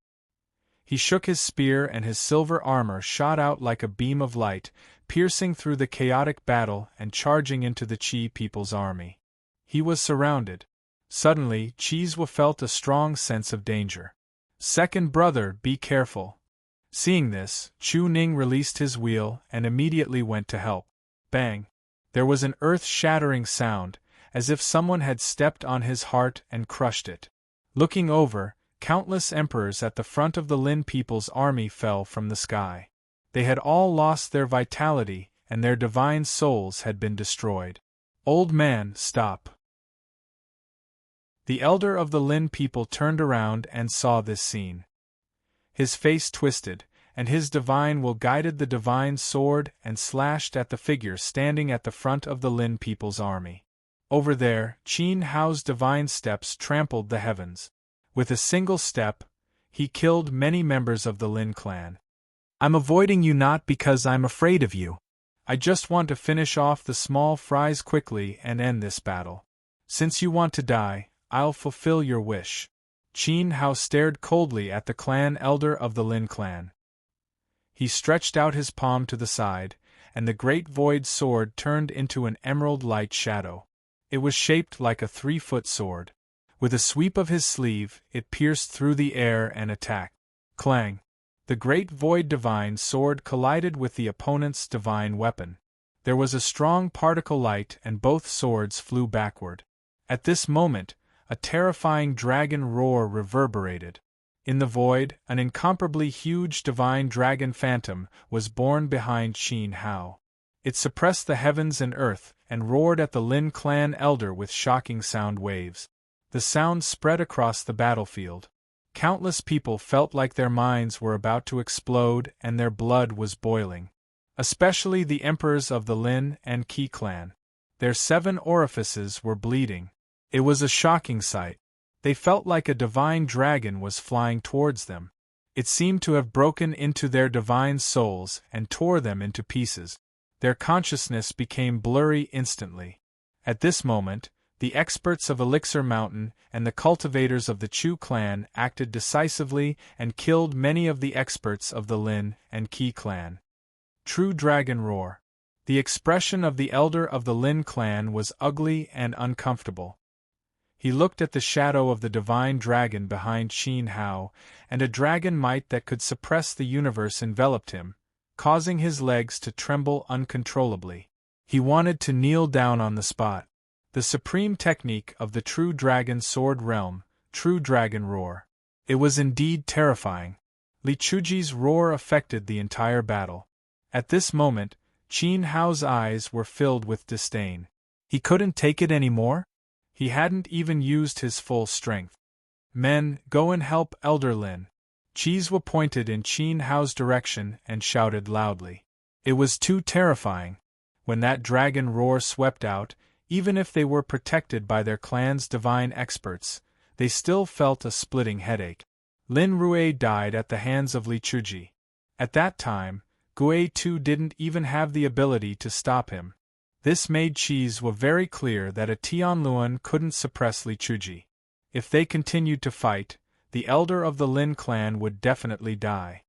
He shook his spear and his silver armor shot out like a beam of light, piercing through the chaotic battle and charging into the Chi people's army. He was surrounded. Suddenly, Chizu felt a strong sense of danger. "Second brother, be careful." Seeing this, Chu Ning released his wheel and immediately went to help. Bang! There was an earth-shattering sound, as if someone had stepped on his heart and crushed it. Looking over, countless emperors at the front of the Lin people's army fell from the sky. They had all lost their vitality, and their divine souls had been destroyed. "Old man, stop." The elder of the Lin people turned around and saw this scene. His face twisted, and his divine will guided the divine sword and slashed at the figure standing at the front of the Lin people's army. Over there, Qin Hao's divine steps trampled the heavens. With a single step, he killed many members of the Lin clan. "I'm avoiding you not because I'm afraid of you. I just want to finish off the small fries quickly and end this battle. Since you want to die, I'll fulfill your wish." Qin Hao stared coldly at the clan elder of the Lin clan. He stretched out his palm to the side, and the great void sword turned into an emerald light shadow. It was shaped like a 3-foot sword. With a sweep of his sleeve, it pierced through the air and attacked. Clang! The great void divine sword collided with the opponent's divine weapon. There was a strong particle light and both swords flew backward. At this moment, a terrifying dragon roar reverberated. In the void, an incomparably huge divine dragon phantom was born behind Qin Hao. It suppressed the heavens and earth, and roared at the Lin clan elder with shocking sound waves. The sound spread across the battlefield. Countless people felt like their minds were about to explode and their blood was boiling. Especially the emperors of the Lin and Qi clan. Their 7 orifices were bleeding. It was a shocking sight. They felt like a divine dragon was flying towards them. It seemed to have broken into their divine souls and tore them into pieces. Their consciousness became blurry instantly. At this moment, the experts of Elixir Mountain and the cultivators of the Chu clan acted decisively and killed many of the experts of the Lin and Qi clan. True Dragon Roar. The expression of the elder of the Lin clan was ugly and uncomfortable. He looked at the shadow of the divine dragon behind Qin Hao, and a dragon might that could suppress the universe enveloped him, causing his legs to tremble uncontrollably. He wanted to kneel down on the spot. The supreme technique of the true dragon sword realm, True Dragon Roar. It was indeed terrifying. Li Chuji's roar affected the entire battle. At this moment, Qin Hao's eyes were filled with disdain. He couldn't take it anymore? He hadn't even used his full strength. "Men, go and help Elder Lin." Chizu pointed in Qin Hao's direction and shouted loudly. It was too terrifying. When that dragon roar swept out, even if they were protected by their clan's divine experts, they still felt a splitting headache. Lin Rui died at the hands of Li Chuji. At that time, Gui Tu didn't even have the ability to stop him. This made Chizu very clear that a Tianluan couldn't suppress Li Chuji. If they continued to fight, the elder of the Lin clan would definitely die.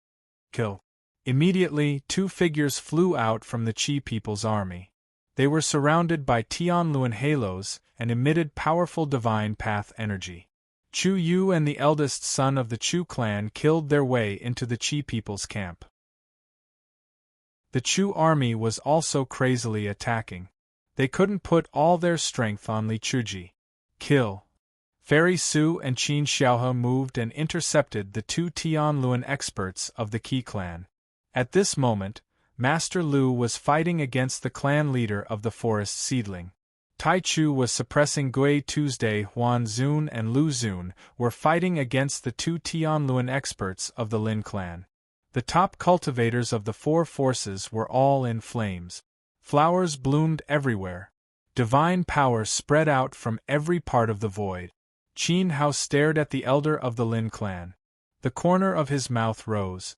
Kill. Immediately, 2 figures flew out from the Qi people's army. They were surrounded by Tianluan halos and emitted powerful divine path energy. Chu Yu and the eldest son of the Chu clan killed their way into the Qi people's camp. The Chu army was also crazily attacking. They couldn't put all their strength on Li Chuji. Kill. Fairy Su and Qin Xiaohe moved and intercepted the 2 Tianluan experts of the Qi clan. At this moment, Master Lu was fighting against the clan leader of the forest seedling. Tai Chu was suppressing Gui Tuesday. Huan Zun and Lu Zun were fighting against the 2 Tianluan experts of the Lin clan. The top cultivators of the 4 forces were all in flames. Flowers bloomed everywhere. Divine power spread out from every part of the void. Qin Hao stared at the elder of the Lin clan. The corner of his mouth rose.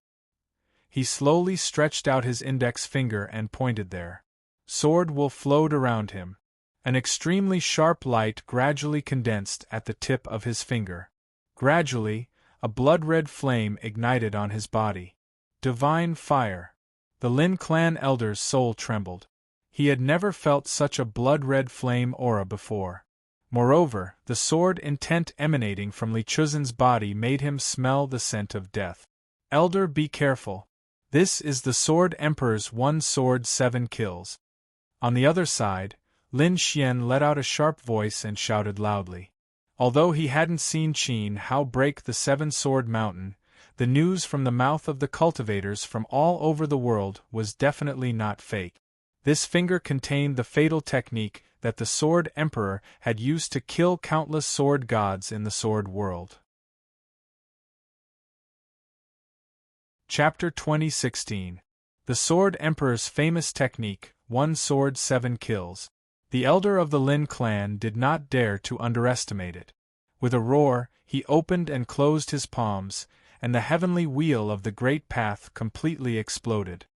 He slowly stretched out his index finger and pointed there. Sword will float around him. An extremely sharp light gradually condensed at the tip of his finger. Gradually, a blood-red flame ignited on his body. Divine fire. The Lin clan elder's soul trembled. He had never felt such a blood-red flame aura before. Moreover, the sword intent emanating from Li Chuzin's body made him smell the scent of death. Elder, be careful. This is the Sword Emperor's one sword 7 kills. On the other side, Lin Xian let out a sharp voice and shouted loudly. Although he hadn't seen Qin Hao break the 7-sword mountain, the news from the mouth of the cultivators from all over the world was definitely not fake. This finger contained the fatal technique that the Sword Emperor had used to kill countless sword gods in the sword world. Chapter 2016. The Sword Emperor's famous technique, 1 sword 7 kills. The elder of the Lin clan did not dare to underestimate it. With a roar, he opened and closed his palms, and the heavenly wheel of the great path completely exploded.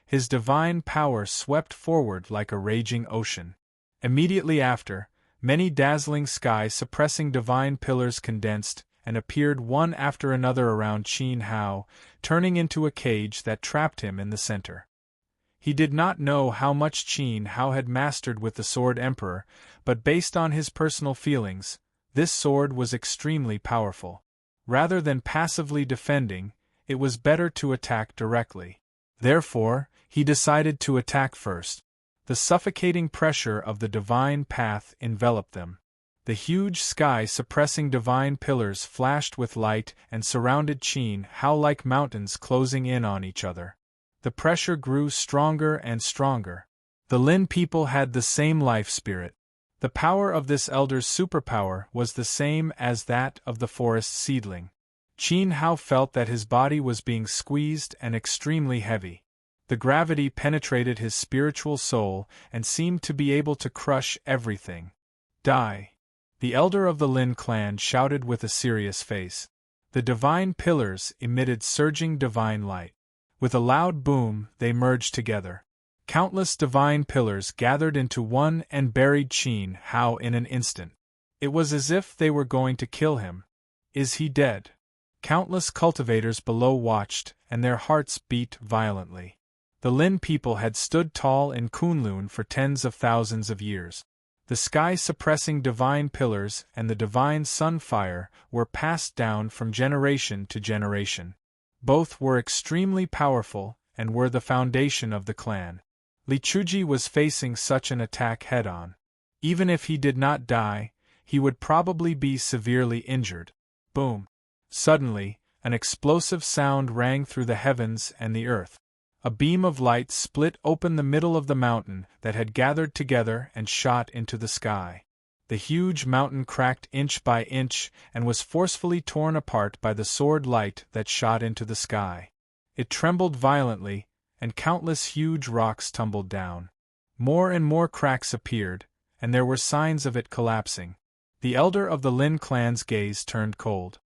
His divine power swept forward like a raging ocean. Immediately after, many dazzling sky-suppressing divine pillars condensed and appeared one after another around Qin Hao, turning into a cage that trapped him in the center. He did not know how much Qin Hao had mastered with the Sword Emperor, but based on his personal feelings, this sword was extremely powerful. Rather than passively defending, it was better to attack directly. Therefore, he decided to attack first. The suffocating pressure of the divine path enveloped them. The huge sky-suppressing divine pillars flashed with light and surrounded Qin Hao like mountains closing in on each other. The pressure grew stronger and stronger. The Lin people had the same life spirit. The power of this elder's superpower was the same as that of the forest seedling. Qin Hao felt that his body was being squeezed and extremely heavy. The gravity penetrated his spiritual soul and seemed to be able to crush everything. Die! The elder of the Lin clan shouted with a serious face. The divine pillars emitted surging divine light. With a loud boom, they merged together. Countless divine pillars gathered into one and buried Qin Hao in an instant. It was as if they were going to kill him. Is he dead? Countless cultivators below watched, and their hearts beat violently. The Lin people had stood tall in Kunlun for tens of thousands of years. The sky-suppressing divine pillars and the divine sunfire were passed down from generation to generation. Both were extremely powerful and were the foundation of the clan. Li Chuji was facing such an attack head-on. Even if he did not die, he would probably be severely injured. Boom! Suddenly, an explosive sound rang through the heavens and the earth. A beam of light split open the middle of the mountain that had gathered together and shot into the sky. The huge mountain cracked inch by inch and was forcefully torn apart by the sword light that shot into the sky. It trembled violently, and countless huge rocks tumbled down. More and more cracks appeared, and there were signs of it collapsing. The elder of the Lin clan's gaze turned cold.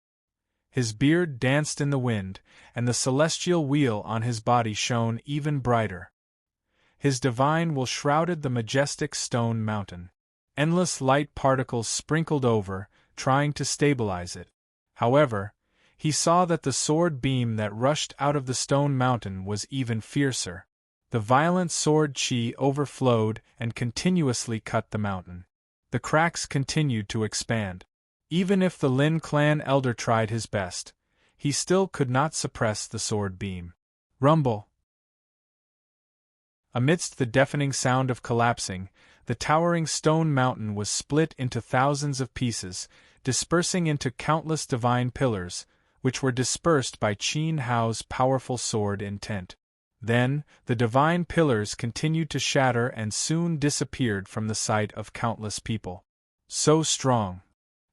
His beard danced in the wind, and the celestial wheel on his body shone even brighter. His divine will shrouded the majestic stone mountain. Endless light particles sprinkled over, trying to stabilize it. However, he saw that the sword beam that rushed out of the stone mountain was even fiercer. The violent sword chi overflowed and continuously cut the mountain. The cracks continued to expand. Even if the Lin clan elder tried his best, he still could not suppress the sword beam. Rumble! Amidst the deafening sound of collapsing, the towering stone mountain was split into thousands of pieces, dispersing into countless divine pillars, which were dispersed by Qin Hao's powerful sword intent. Then, the divine pillars continued to shatter and soon disappeared from the sight of countless people. So strong!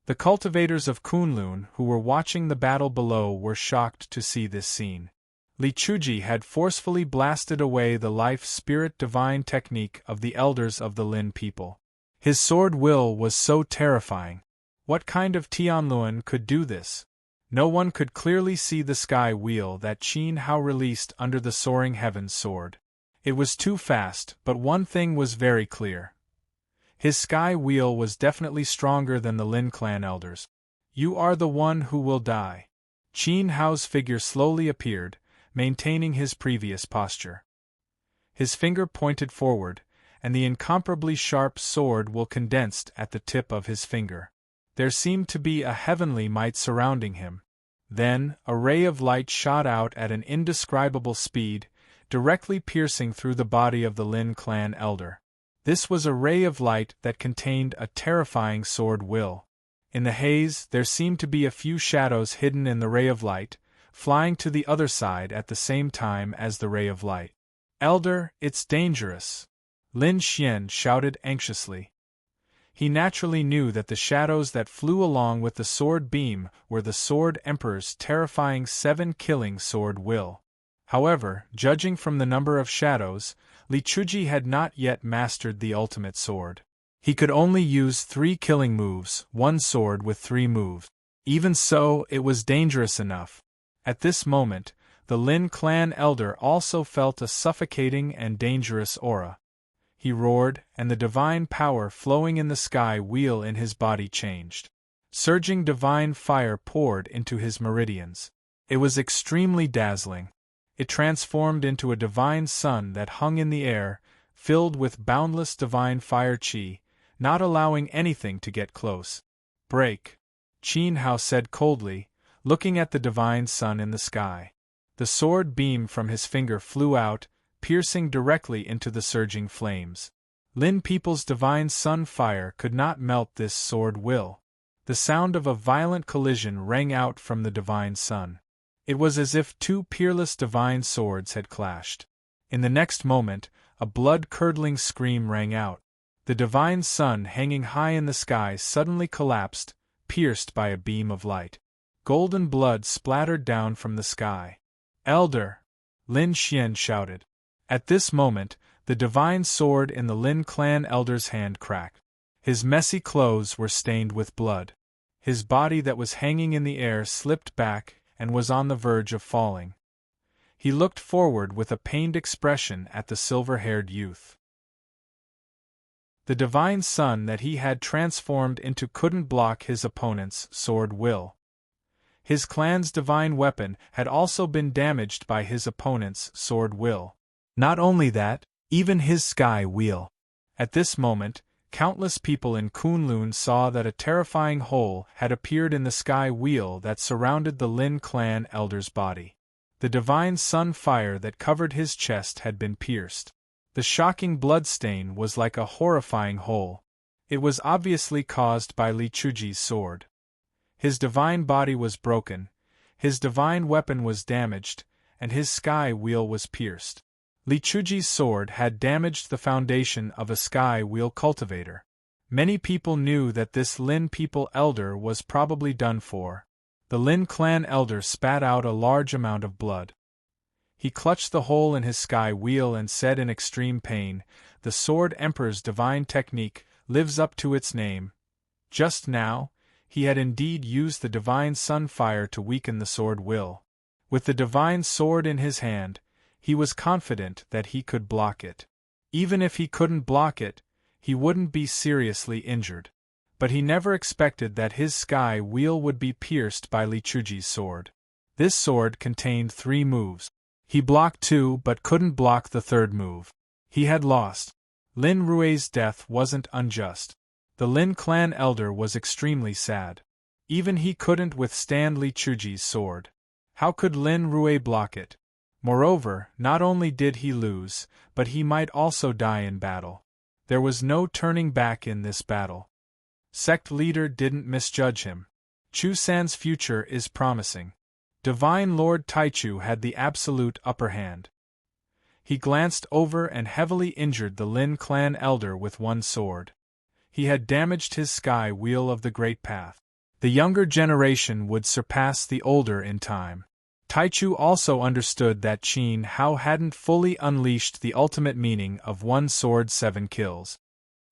The cultivators of Kunlun who were watching the battle below were shocked to see this scene. Li Chuji had forcefully blasted away the life-spirit divine technique of the elders of the Lin people. His sword will was so terrifying. What kind of Tianluan could do this? No one could clearly see the sky wheel that Qin Hao released under the soaring heavens sword. It was too fast, but one thing was very clear. His sky wheel was definitely stronger than the Lin clan elders. You are the one who will die. Qin Hao's figure slowly appeared, maintaining his previous posture. His finger pointed forward, and the incomparably sharp sword will condensed at the tip of his finger. There seemed to be a heavenly might surrounding him. Then, a ray of light shot out at an indescribable speed, directly piercing through the body of the Lin clan elder. This was a ray of light that contained a terrifying sword will. In the haze, there seemed to be a few shadows hidden in the ray of light, flying to the other side at the same time as the ray of light. Elder, it's dangerous! Lin Xian shouted anxiously. He naturally knew that the shadows that flew along with the sword beam were the Sword Emperor's terrifying 7-killing sword will. However, judging from the number of shadows, Li Chuji had not yet mastered the ultimate sword. He could only use 3 killing moves, one sword with 3 moves. Even so, it was dangerous enough. At this moment, the Lin clan elder also felt a suffocating and dangerous aura. He roared, and the divine power flowing in the sky wheel in his body changed. Surging divine fire poured into his meridians. It was extremely dazzling. It transformed into a divine sun that hung in the air, filled with boundless divine fire qi, not allowing anything to get close. Break, Qin Hao said coldly, looking at the divine sun in the sky. The sword beam from his finger flew out, piercing directly into the surging flames. Lin people's divine sun fire could not melt this sword will. The sound of a violent collision rang out from the divine sun. It was as if 2 peerless divine swords had clashed. In the next moment, a blood-curdling scream rang out. The divine sun hanging high in the sky suddenly collapsed, pierced by a beam of light. Golden blood splattered down from the sky. Elder! Lin Xian shouted. At this moment, the divine sword in the Lin clan elder's hand cracked. His messy clothes were stained with blood. His body that was hanging in the air slipped back and was on the verge of falling. He looked forward with a pained expression at the silver-haired youth. The divine sun that he had transformed into couldn't block his opponent's sword will. His clan's divine weapon had also been damaged by his opponent's sword will. Not only that, even his sky wheel. At this moment, countless people in Kunlun saw that a terrifying hole had appeared in the sky wheel that surrounded the Lin clan elder's body. The divine sun fire that covered his chest had been pierced. The shocking bloodstain was like a horrifying hole. It was obviously caused by Li Chuji's sword. His divine body was broken, his divine weapon was damaged, and his sky wheel was pierced. Li Chuji's sword had damaged the foundation of a sky wheel cultivator. Many people knew that this Lin people elder was probably done for. The Lin clan elder spat out a large amount of blood. He clutched the hole in his sky wheel and said in extreme pain, "The Sword Emperor's divine technique lives up to its name." Just now, he had indeed used the divine sun fire to weaken the sword will. With the divine sword in his hand, he was confident that he could block it. Even if he couldn't block it, he wouldn't be seriously injured. But he never expected that his sky wheel would be pierced by Li Chuji's sword. This sword contained 3 moves. He blocked 2 but couldn't block the 3rd move. He had lost. Lin Rui's death wasn't unjust. The Lin clan elder was extremely sad. Even he couldn't withstand Li Chuji's sword. How could Lin Rui block it? Moreover, not only did he lose, but he might also die in battle. There was no turning back in this battle. Sect leader didn't misjudge him. Chu San's future is promising. Divine Lord Taichu had the absolute upper hand. He glanced over and heavily injured the Lin clan elder with one sword. He had damaged his sky wheel of the Great Path. The younger generation would surpass the older in time. Taichu also understood that Qin Hao hadn't fully unleashed the ultimate meaning of one sword 7 kills.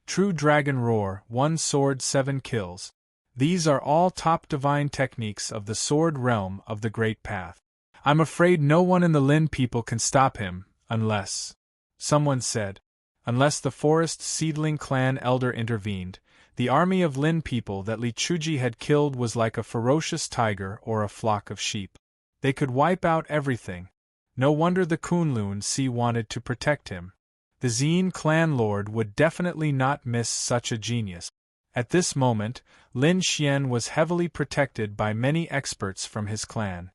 True Dragon Roar, one sword 7 kills. These are all top divine techniques of the sword realm of the Great Path. I'm afraid no one in the Lin people can stop him, unless... someone said. Unless the forest seedling clan elder intervened, the army of Lin people that Li Chuji had killed was like a ferocious tiger or a flock of sheep. They could wipe out everything. No wonder the Kunlun Sea wanted to protect him. The Zine clan lord would definitely not miss such a genius. At this moment, Lin Xian was heavily protected by many experts from his clan.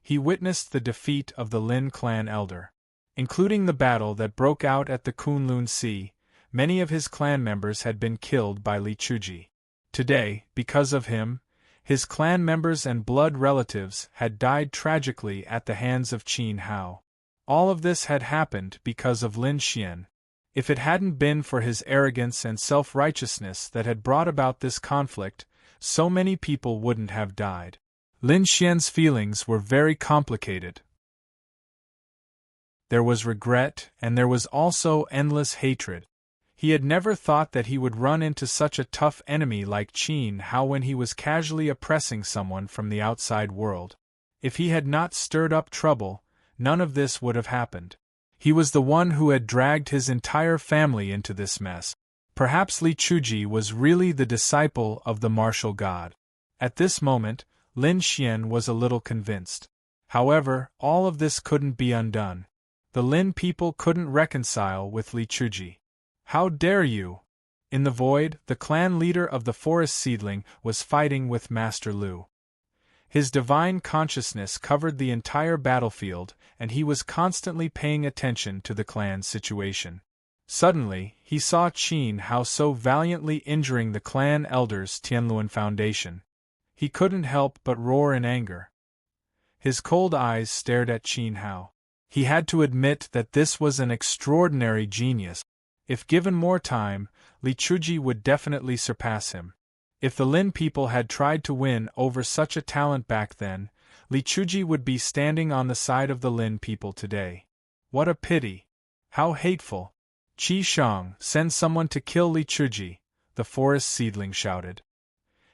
He witnessed the defeat of the Lin clan elder. Including the battle that broke out at the Kunlun Sea, many of his clan members had been killed by Li Chuji. Today, because of him, his clan members and blood relatives had died tragically at the hands of Qin Hao. All of this had happened because of Lin Xian. If it hadn't been for his arrogance and self-righteousness that had brought about this conflict, so many people wouldn't have died. Lin Xian's feelings were very complicated. There was regret, and there was also endless hatred. He had never thought that he would run into such a tough enemy like Qin Hao when he was casually oppressing someone from the outside world. If he had not stirred up trouble, none of this would have happened. He was the one who had dragged his entire family into this mess. Perhaps Li Chuji was really the disciple of the martial god. At this moment, Lin Xian was a little convinced. However, all of this couldn't be undone. The Lin people couldn't reconcile with Li Chuji. How dare you! In the void, the clan leader of the forest seedling was fighting with Master Lu. His divine consciousness covered the entire battlefield, and he was constantly paying attention to the clan's situation. Suddenly, he saw Qin Hao so valiantly injuring the clan elders' Tianluan Foundation. He couldn't help but roar in anger. His cold eyes stared at Qin Hao. He had to admit that this was an extraordinary genius. If given more time, Li Chuji would definitely surpass him. If the Lin people had tried to win over such a talent back then, Li Chuji would be standing on the side of the Lin people today. What a pity! How hateful! Qi Shang, send someone to kill Li Chuji, the forest seedling shouted.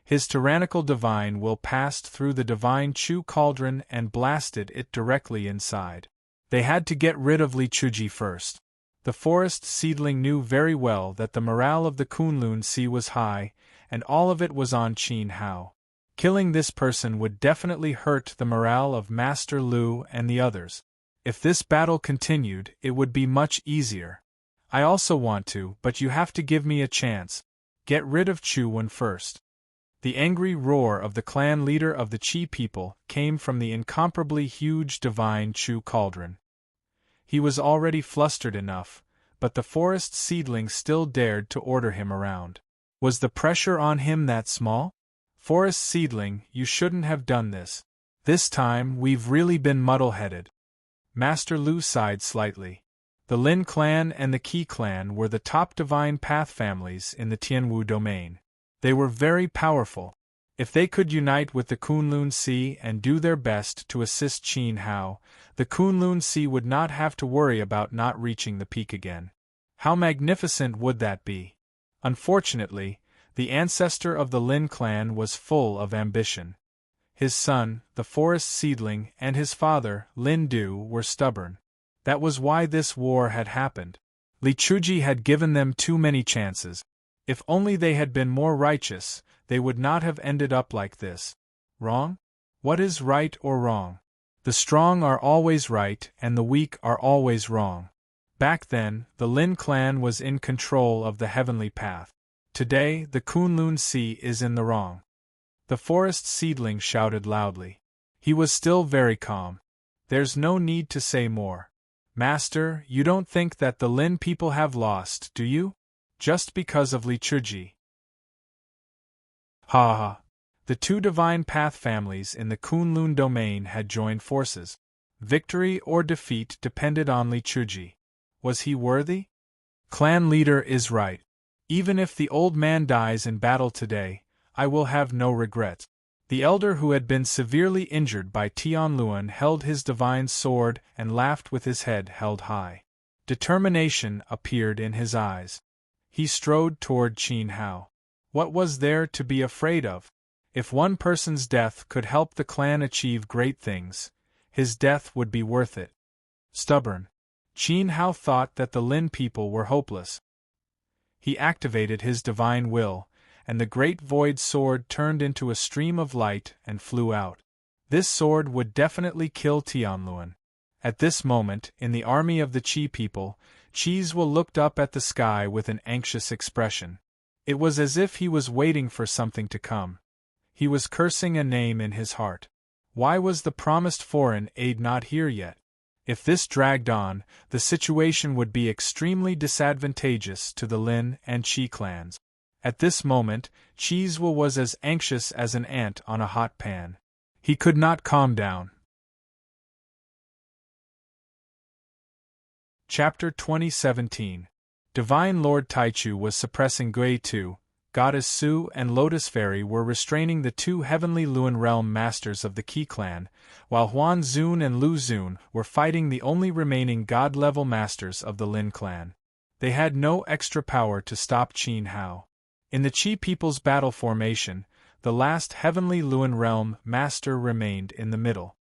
His tyrannical divine will passed through the divine Chu cauldron and blasted it directly inside. They had to get rid of Li Chuji first. The forest seedling knew very well that the morale of the Kunlun Sea was high, and all of it was on Qin Hao. Killing this person would definitely hurt the morale of Master Lu and the others. If this battle continued, it would be much easier. I also want to, but you have to give me a chance. Get rid of Chu Wen first. The angry roar of the clan leader of the Qi people came from the incomparably huge divine Chu cauldron. He was already flustered enough, but the forest seedling still dared to order him around. Was the pressure on him that small? Forest seedling, you shouldn't have done this. This time we've really been muddle-headed. Master Lu sighed slightly. The Lin clan and the Qi clan were the top divine path families in the Tianwu domain. They were very powerful. If they could unite with the Kunlun Sea and do their best to assist Qin Hao, the Kunlun Sea would not have to worry about not reaching the peak again. How magnificent would that be? Unfortunately, the ancestor of the Lin clan was full of ambition. His son, the forest seedling, and his father, Lin Du, were stubborn. That was why this war had happened. Li Chuji had given them too many chances. If only they had been more righteous, they would not have ended up like this. Wrong? What is right or wrong? The strong are always right and the weak are always wrong. Back then, the Lin clan was in control of the heavenly path. Today, the Kunlun Sea is in the wrong. The forest seedling shouted loudly. He was still very calm. There's no need to say more. Master, you don't think that the Lin people have lost, do you? Just because of Li Chuji. Ha ha. The two divine path families in the Kunlun domain had joined forces. Victory or defeat depended on Li Chuji. Was he worthy? Clan leader is right. Even if the old man dies in battle today, I will have no regrets. The elder who had been severely injured by Tianluan held his divine sword and laughed with his head held high. Determination appeared in his eyes. He strode toward Qin Hao. What was there to be afraid of? If one person's death could help the clan achieve great things, his death would be worth it. Stubborn. Qin Hao thought that the Lin people were hopeless. He activated his divine will, and the great void sword turned into a stream of light and flew out. This sword would definitely kill Tianluan. At this moment, in the army of the Qi people, Qizhou looked up at the sky with an anxious expression. It was as if he was waiting for something to come. He was cursing a name in his heart. Why was the promised foreign aid not here yet? If this dragged on, the situation would be extremely disadvantageous to the Lin and Qi clans. At this moment, Qizhou was as anxious as an ant on a hot pan. He could not calm down. Chapter 2017. Divine Lord Taichu was suppressing Gui Tu, Goddess Su and Lotus Fairy were restraining the two heavenly Luan realm masters of the Qi clan, while Huan Zun and Lu Zun were fighting the only remaining god-level masters of the Lin clan. They had no extra power to stop Qin Hao. In the Qi people's battle formation, the last heavenly Luan realm master remained in the middle.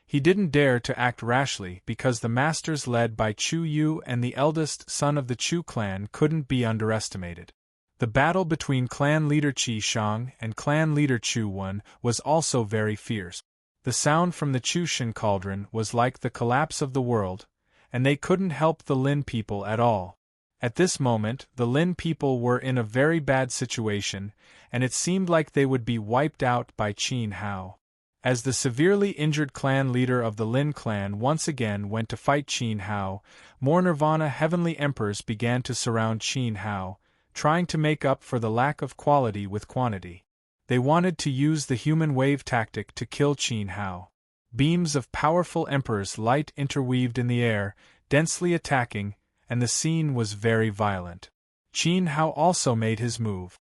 He didn't dare to act rashly because the masters led by Chu Yu and the eldest son of the Chu clan couldn't be underestimated. The battle between clan leader Qi Shang and clan leader Chu Wen was also very fierce. The sound from the Chu Shen cauldron was like the collapse of the world, and they couldn't help the Lin people at all. At this moment, the Lin people were in a very bad situation, and it seemed like they would be wiped out by Qin Hao. As the severely injured clan leader of the Lin clan once again went to fight Qin Hao, more Nirvana heavenly emperors began to surround Qin Hao, trying to make up for the lack of quality with quantity. They wanted to use the human wave tactic to kill Qin Hao. Beams of powerful emperors' light interweaved in the air, densely attacking, and the scene was very violent. Qin Hao also made his move.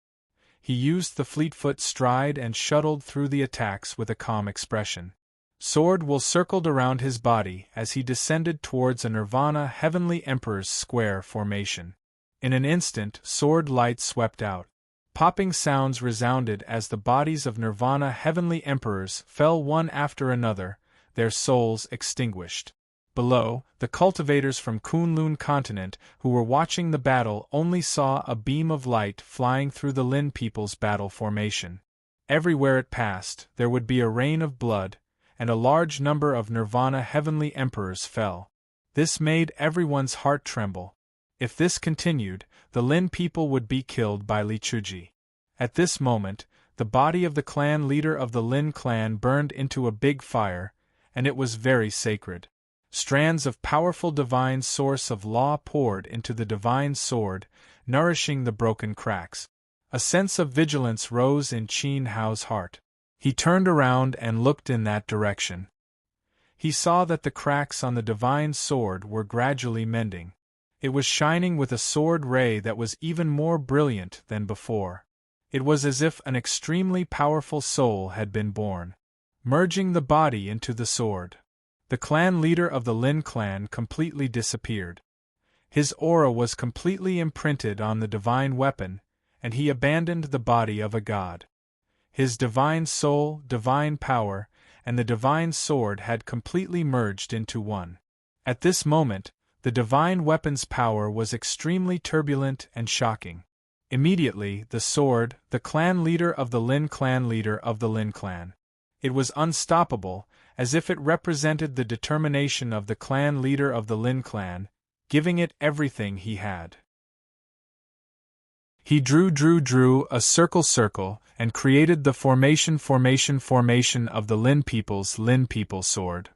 He used the fleet-foot stride and shuttled through the attacks with a calm expression. Sword will circled around his body as he descended towards a Nirvana Heavenly Emperor's square formation. In an instant, sword light swept out. Popping sounds resounded as the bodies of Nirvana Heavenly Emperors fell one after another, their souls extinguished. Below, the cultivators from Kunlun continent who were watching the battle only saw a beam of light flying through the Lin people's battle formation. Everywhere it passed, there would be a rain of blood, and a large number of Nirvana Heavenly Emperors fell. This made everyone's heart tremble. If this continued, the Lin people would be killed by Li Chuji. At this moment, the body of the clan leader of the Lin clan burned into a big fire, and it was very sacred. Strands of powerful divine source of law poured into the divine sword, nourishing the broken cracks. A sense of vigilance rose in Qin Hao's heart. He turned around and looked in that direction. He saw that the cracks on the divine sword were gradually mending. It was shining with a sword ray that was even more brilliant than before. It was as if an extremely powerful soul had been born, merging the body into the sword. The clan leader of the Lin clan completely disappeared. His aura was completely imprinted on the divine weapon, and he abandoned the body of a god. His divine soul, divine power, and the divine sword had completely merged into one. At this moment, the divine weapon's power was extremely turbulent and shocking. Immediately, the sword, the clan leader of the Lin clan. It was unstoppable, as if it represented the determination of the clan leader of the Lin clan, giving it everything he had. He drew a circle, and created the formation of the Lin people sword.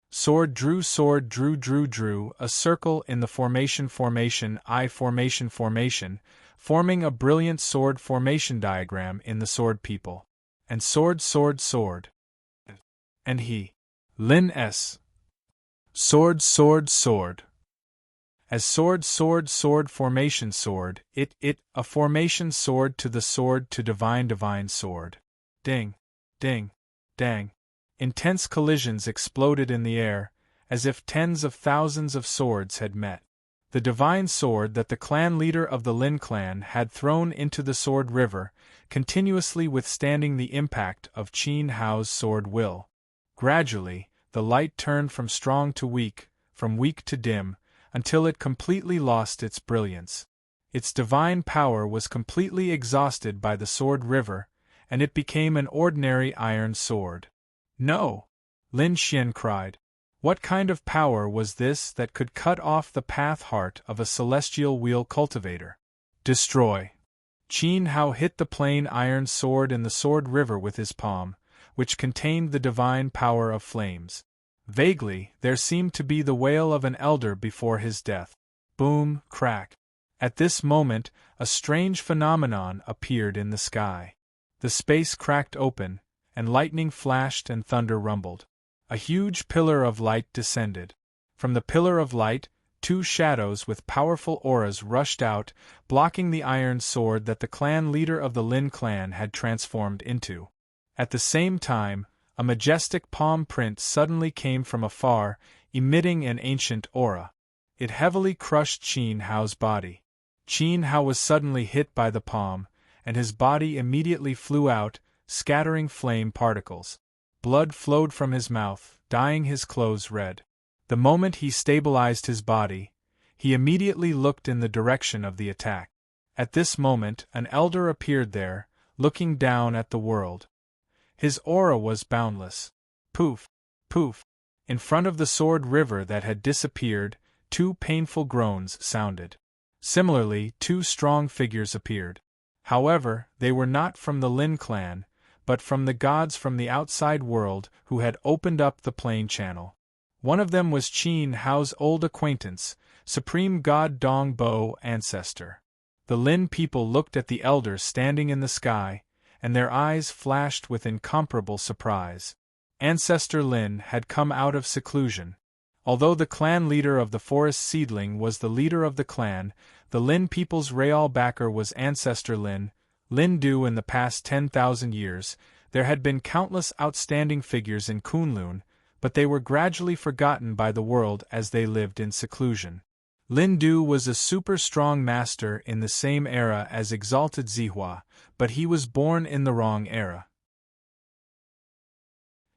Sword drew a circle in the formation, forming a brilliant sword formation diagram in the sword people. And sword. And he. Lin S. Sword. As sword formation sword, a formation sword to the sword to divine sword. Ding, ding, dang. Intense collisions exploded in the air, as if tens of thousands of swords had met. The divine sword that the clan leader of the Lin clan had thrown into the sword river, continuously withstanding the impact of Qin Hao's sword will. Gradually, the light turned from strong to weak, from weak to dim, until it completely lost its brilliance. Its divine power was completely exhausted by the sword river, and it became an ordinary iron sword. No! Lin Xian cried. What kind of power was this that could cut off the path heart of a celestial wheel cultivator? Destroy! Qin Hao hit the plain iron sword in the sword river with his palm, which contained the divine power of flames. Vaguely, there seemed to be the wail of an elder before his death. Boom, crack. At this moment, a strange phenomenon appeared in the sky. The space cracked open, and lightning flashed and thunder rumbled. A huge pillar of light descended. From the pillar of light, two shadows with powerful auras rushed out, blocking the iron sword that the clan leader of the Lin clan had transformed into. At the same time, a majestic palm print suddenly came from afar, emitting an ancient aura. It heavily crushed Qin Hao's body. Qin Hao was suddenly hit by the palm, and his body immediately flew out, scattering flame particles. Blood flowed from his mouth, dyeing his clothes red. The moment he stabilized his body, he immediately looked in the direction of the attack. At this moment, an elder appeared there, looking down at the world. His aura was boundless. Poof! Poof! In front of the sword river that had disappeared, two painful groans sounded. Similarly, two strong figures appeared. However, they were not from the Lin clan, but from the gods from the outside world who had opened up the plain channel. One of them was Qin Hao's old acquaintance, Supreme God Dong Bo Ancestor. The Lin people looked at the elder standing in the sky, and their eyes flashed with incomparable surprise. Ancestor Lin had come out of seclusion. Although the clan leader of the forest seedling was the leader of the clan, the Lin people's real backer was Ancestor Lin. Lin Du. In the past 10,000 years, there had been countless outstanding figures in Kunlun, but they were gradually forgotten by the world as they lived in seclusion. Lin Du was a super-strong master in the same era as Exalted Zihua, but he was born in the wrong era.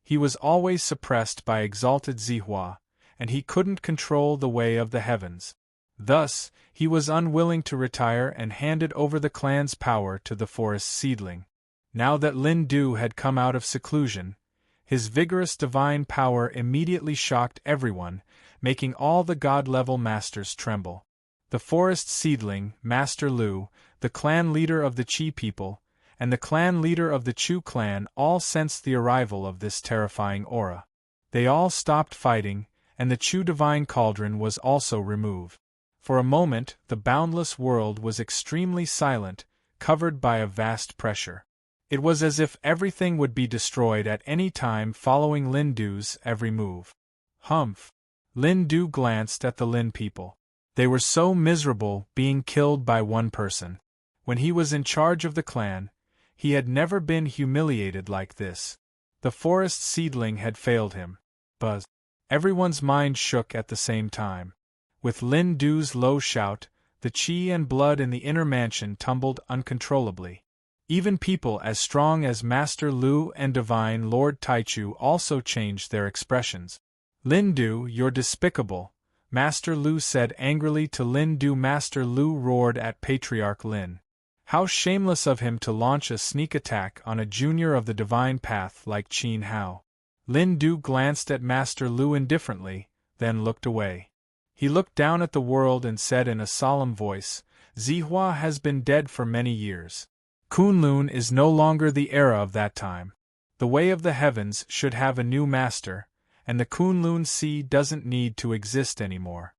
He was always suppressed by Exalted Zihua, and he couldn't control the way of the heavens. Thus, he was unwilling to retire and handed over the clan's power to the forest seedling. Now that Lin Du had come out of seclusion, his vigorous divine power immediately shocked everyone, making all the god-level masters tremble. The forest seedling, Master Lu, the clan leader of the Qi people, and the clan leader of the Chu clan all sensed the arrival of this terrifying aura. They all stopped fighting, and the Chu divine cauldron was also removed. For a moment, the boundless world was extremely silent, covered by a vast pressure. It was as if everything would be destroyed at any time following Lin Du's every move. Humph! Lin Du glanced at the Lin people. They were so miserable being killed by one person. When he was in charge of the clan, he had never been humiliated like this. The forest seedling had failed him. Buzz! Everyone's mind shook at the same time. With Lin Du's low shout, the qi and blood in the inner mansion tumbled uncontrollably. Even people as strong as Master Lu and Divine Lord Taichu also changed their expressions. Lin Du, you're despicable, Master Lu said angrily to Lin Du. Master Lu roared at Patriarch Lin. How shameless of him to launch a sneak attack on a junior of the divine path like Qin Hao. Lin Du glanced at Master Lu indifferently, then looked away. He looked down at the world and said in a solemn voice, Zihua has been dead for many years. Kunlun is no longer the era of that time. The way of the heavens should have a new master, and the Kunlun Sea doesn't need to exist anymore.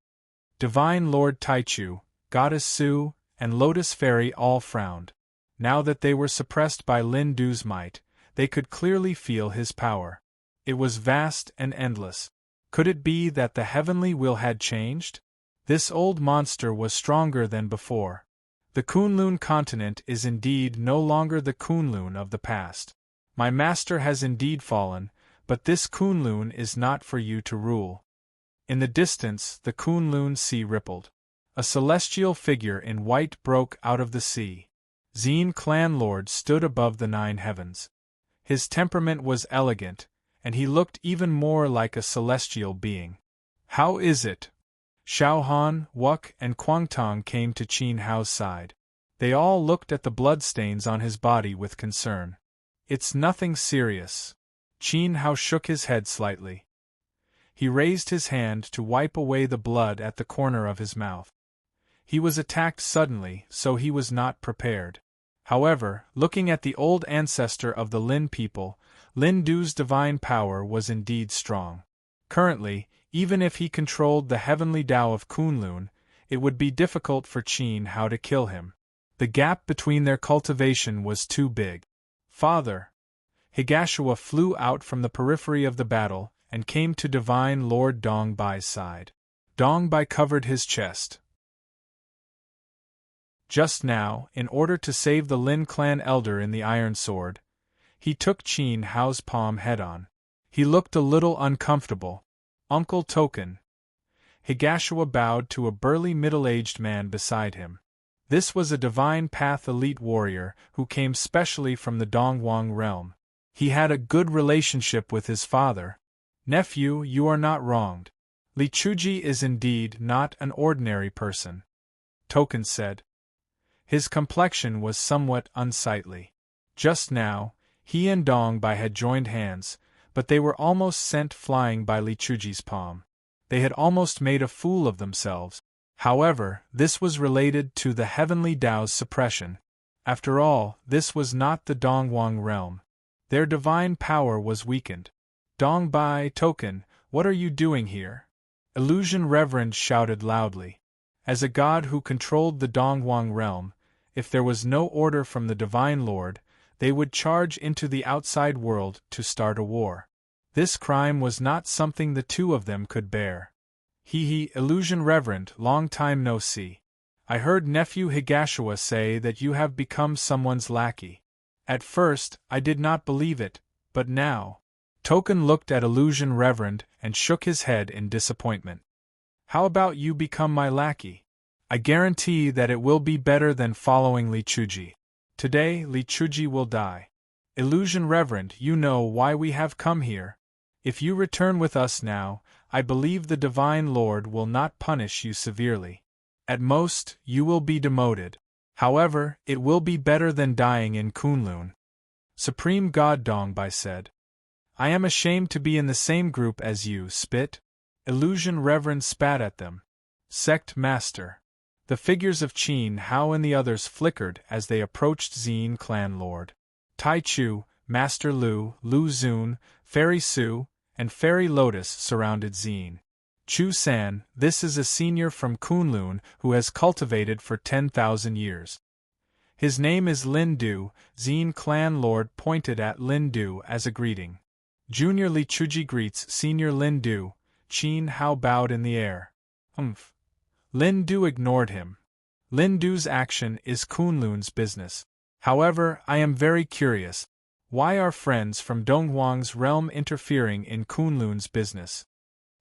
Divine Lord Taichu, Goddess Su, and Lotus Fairy all frowned. Now that they were suppressed by Lin Du's might, they could clearly feel his power. It was vast and endless. Could it be that the heavenly will had changed? This old monster was stronger than before. The Kunlun continent is indeed no longer the Kunlun of the past. My master has indeed fallen, but this Kunlun is not for you to rule. In the distance, the Kunlun Sea rippled. A celestial figure in white broke out of the sea. Zine Clan Lord stood above the 9 heavens. His temperament was elegant, and he looked even more like a celestial being. How is it? Xiao Han, Wuk, and Guangtong came to Qin Hao's side. They all looked at the bloodstains on his body with concern. It's nothing serious. Qin Hao shook his head slightly. He raised his hand to wipe away the blood at the corner of his mouth. He was attacked suddenly, so he was not prepared. However, looking at the old ancestor of the Lin people, Lin Du's divine power was indeed strong. Currently, even if he controlled the heavenly Tao of Kunlun, it would be difficult for Qin Hao to kill him. The gap between their cultivation was too big. Father! Higashua flew out from the periphery of the battle and came to Divine Lord Dong Bai's side. Dong Bai covered his chest. Just now, in order to save the Lin clan elder in the Iron Sword, he took Qin Hao's palm head-on. He looked a little uncomfortable. Uncle Token. Higashua bowed to a burly middle-aged man beside him. This was a Divine Path elite warrior who came specially from the Dongwang realm. He had a good relationship with his father. Nephew, you are not wronged. Li Chuji is indeed not an ordinary person, Token said. His complexion was somewhat unsightly. Just now, he and Dong Bai had joined hands, but they were almost sent flying by Li Chuji's palm. They had almost made a fool of themselves. However, this was related to the heavenly Tao's suppression. After all, this was not the Dongwang realm. Their divine power was weakened. Dong Bai, Token, what are you doing here? Illusion Reverend shouted loudly. As a god who controlled the Dongwang realm, if there was no order from the Divine Lord, they would charge into the outside world to start a war. This crime was not something the two of them could bear. Illusion Reverend, long time no see. I heard nephew Higashua say that you have become someone's lackey. At first, I did not believe it, but now. Token looked at Illusion Reverend and shook his head in disappointment. How about you become my lackey? I guarantee that it will be better than following Li Chuji. Today, Li Chuji will die. Illusion Reverend, you know why we have come here. If you return with us now, I believe the Divine Lord will not punish you severely. At most, you will be demoted. However, it will be better than dying in Kunlun. Supreme God Dong Bai said. I am ashamed to be in the same group as you, Spit. Illusion Reverend spat at them. Sect Master. The figures of Qin Hao and the others flickered as they approached Xin Clan Lord. Tai Chu, Master Lu, Lu Zun, Fairy Su, and Fairy Lotus surrounded Xin. Chu San, this is a senior from Kunlun who has cultivated for 10,000 years. His name is Lin Du. Xin Clan Lord pointed at Lin Du as a greeting. Junior Li Chuji greets Senior Lin Du. Qin Hao bowed in the air. Lin Du ignored him. Lin Du's action is Kunlun's business. However, I am very curious. Why are friends from Dongwang's realm interfering in Kunlun's business?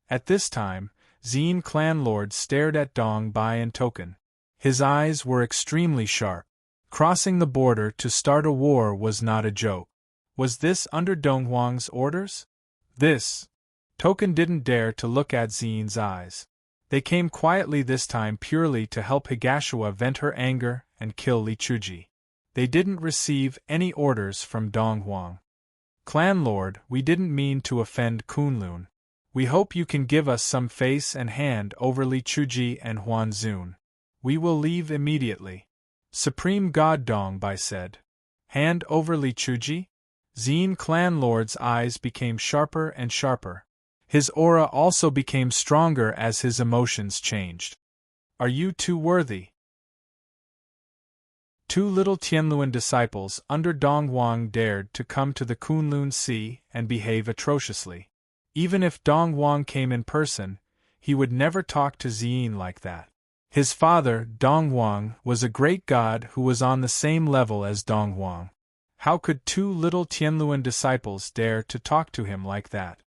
At this time, Xin Clan Lord stared at Dong Bai and Token. His eyes were extremely sharp. Crossing the border to start a war was not a joke. Was this under Dongwang's orders? Token didn't dare to look at Xin's eyes. They came quietly this time purely to help Higashua vent her anger and kill Li Chuji. They didn't receive any orders from Dongwang. Clan Lord, we didn't mean to offend Kunlun. We hope you can give us some face and hand over Li Chuji and Huan Zun. We will leave immediately. Supreme God Dong Bai said. Hand over Li Chuji? Xin Clan Lord's eyes became sharper and sharper. His aura also became stronger as his emotions changed. Are you too worthy? Two little Tianluan disciples under Dongwang dared to come to the Kunlun Sea and behave atrociously. Even if Dongwang came in person, he would never talk to Xin like that. His father, Dongwang, was a great god who was on the same level as Dongwang. How could two little Tianluan disciples dare to talk to him like that?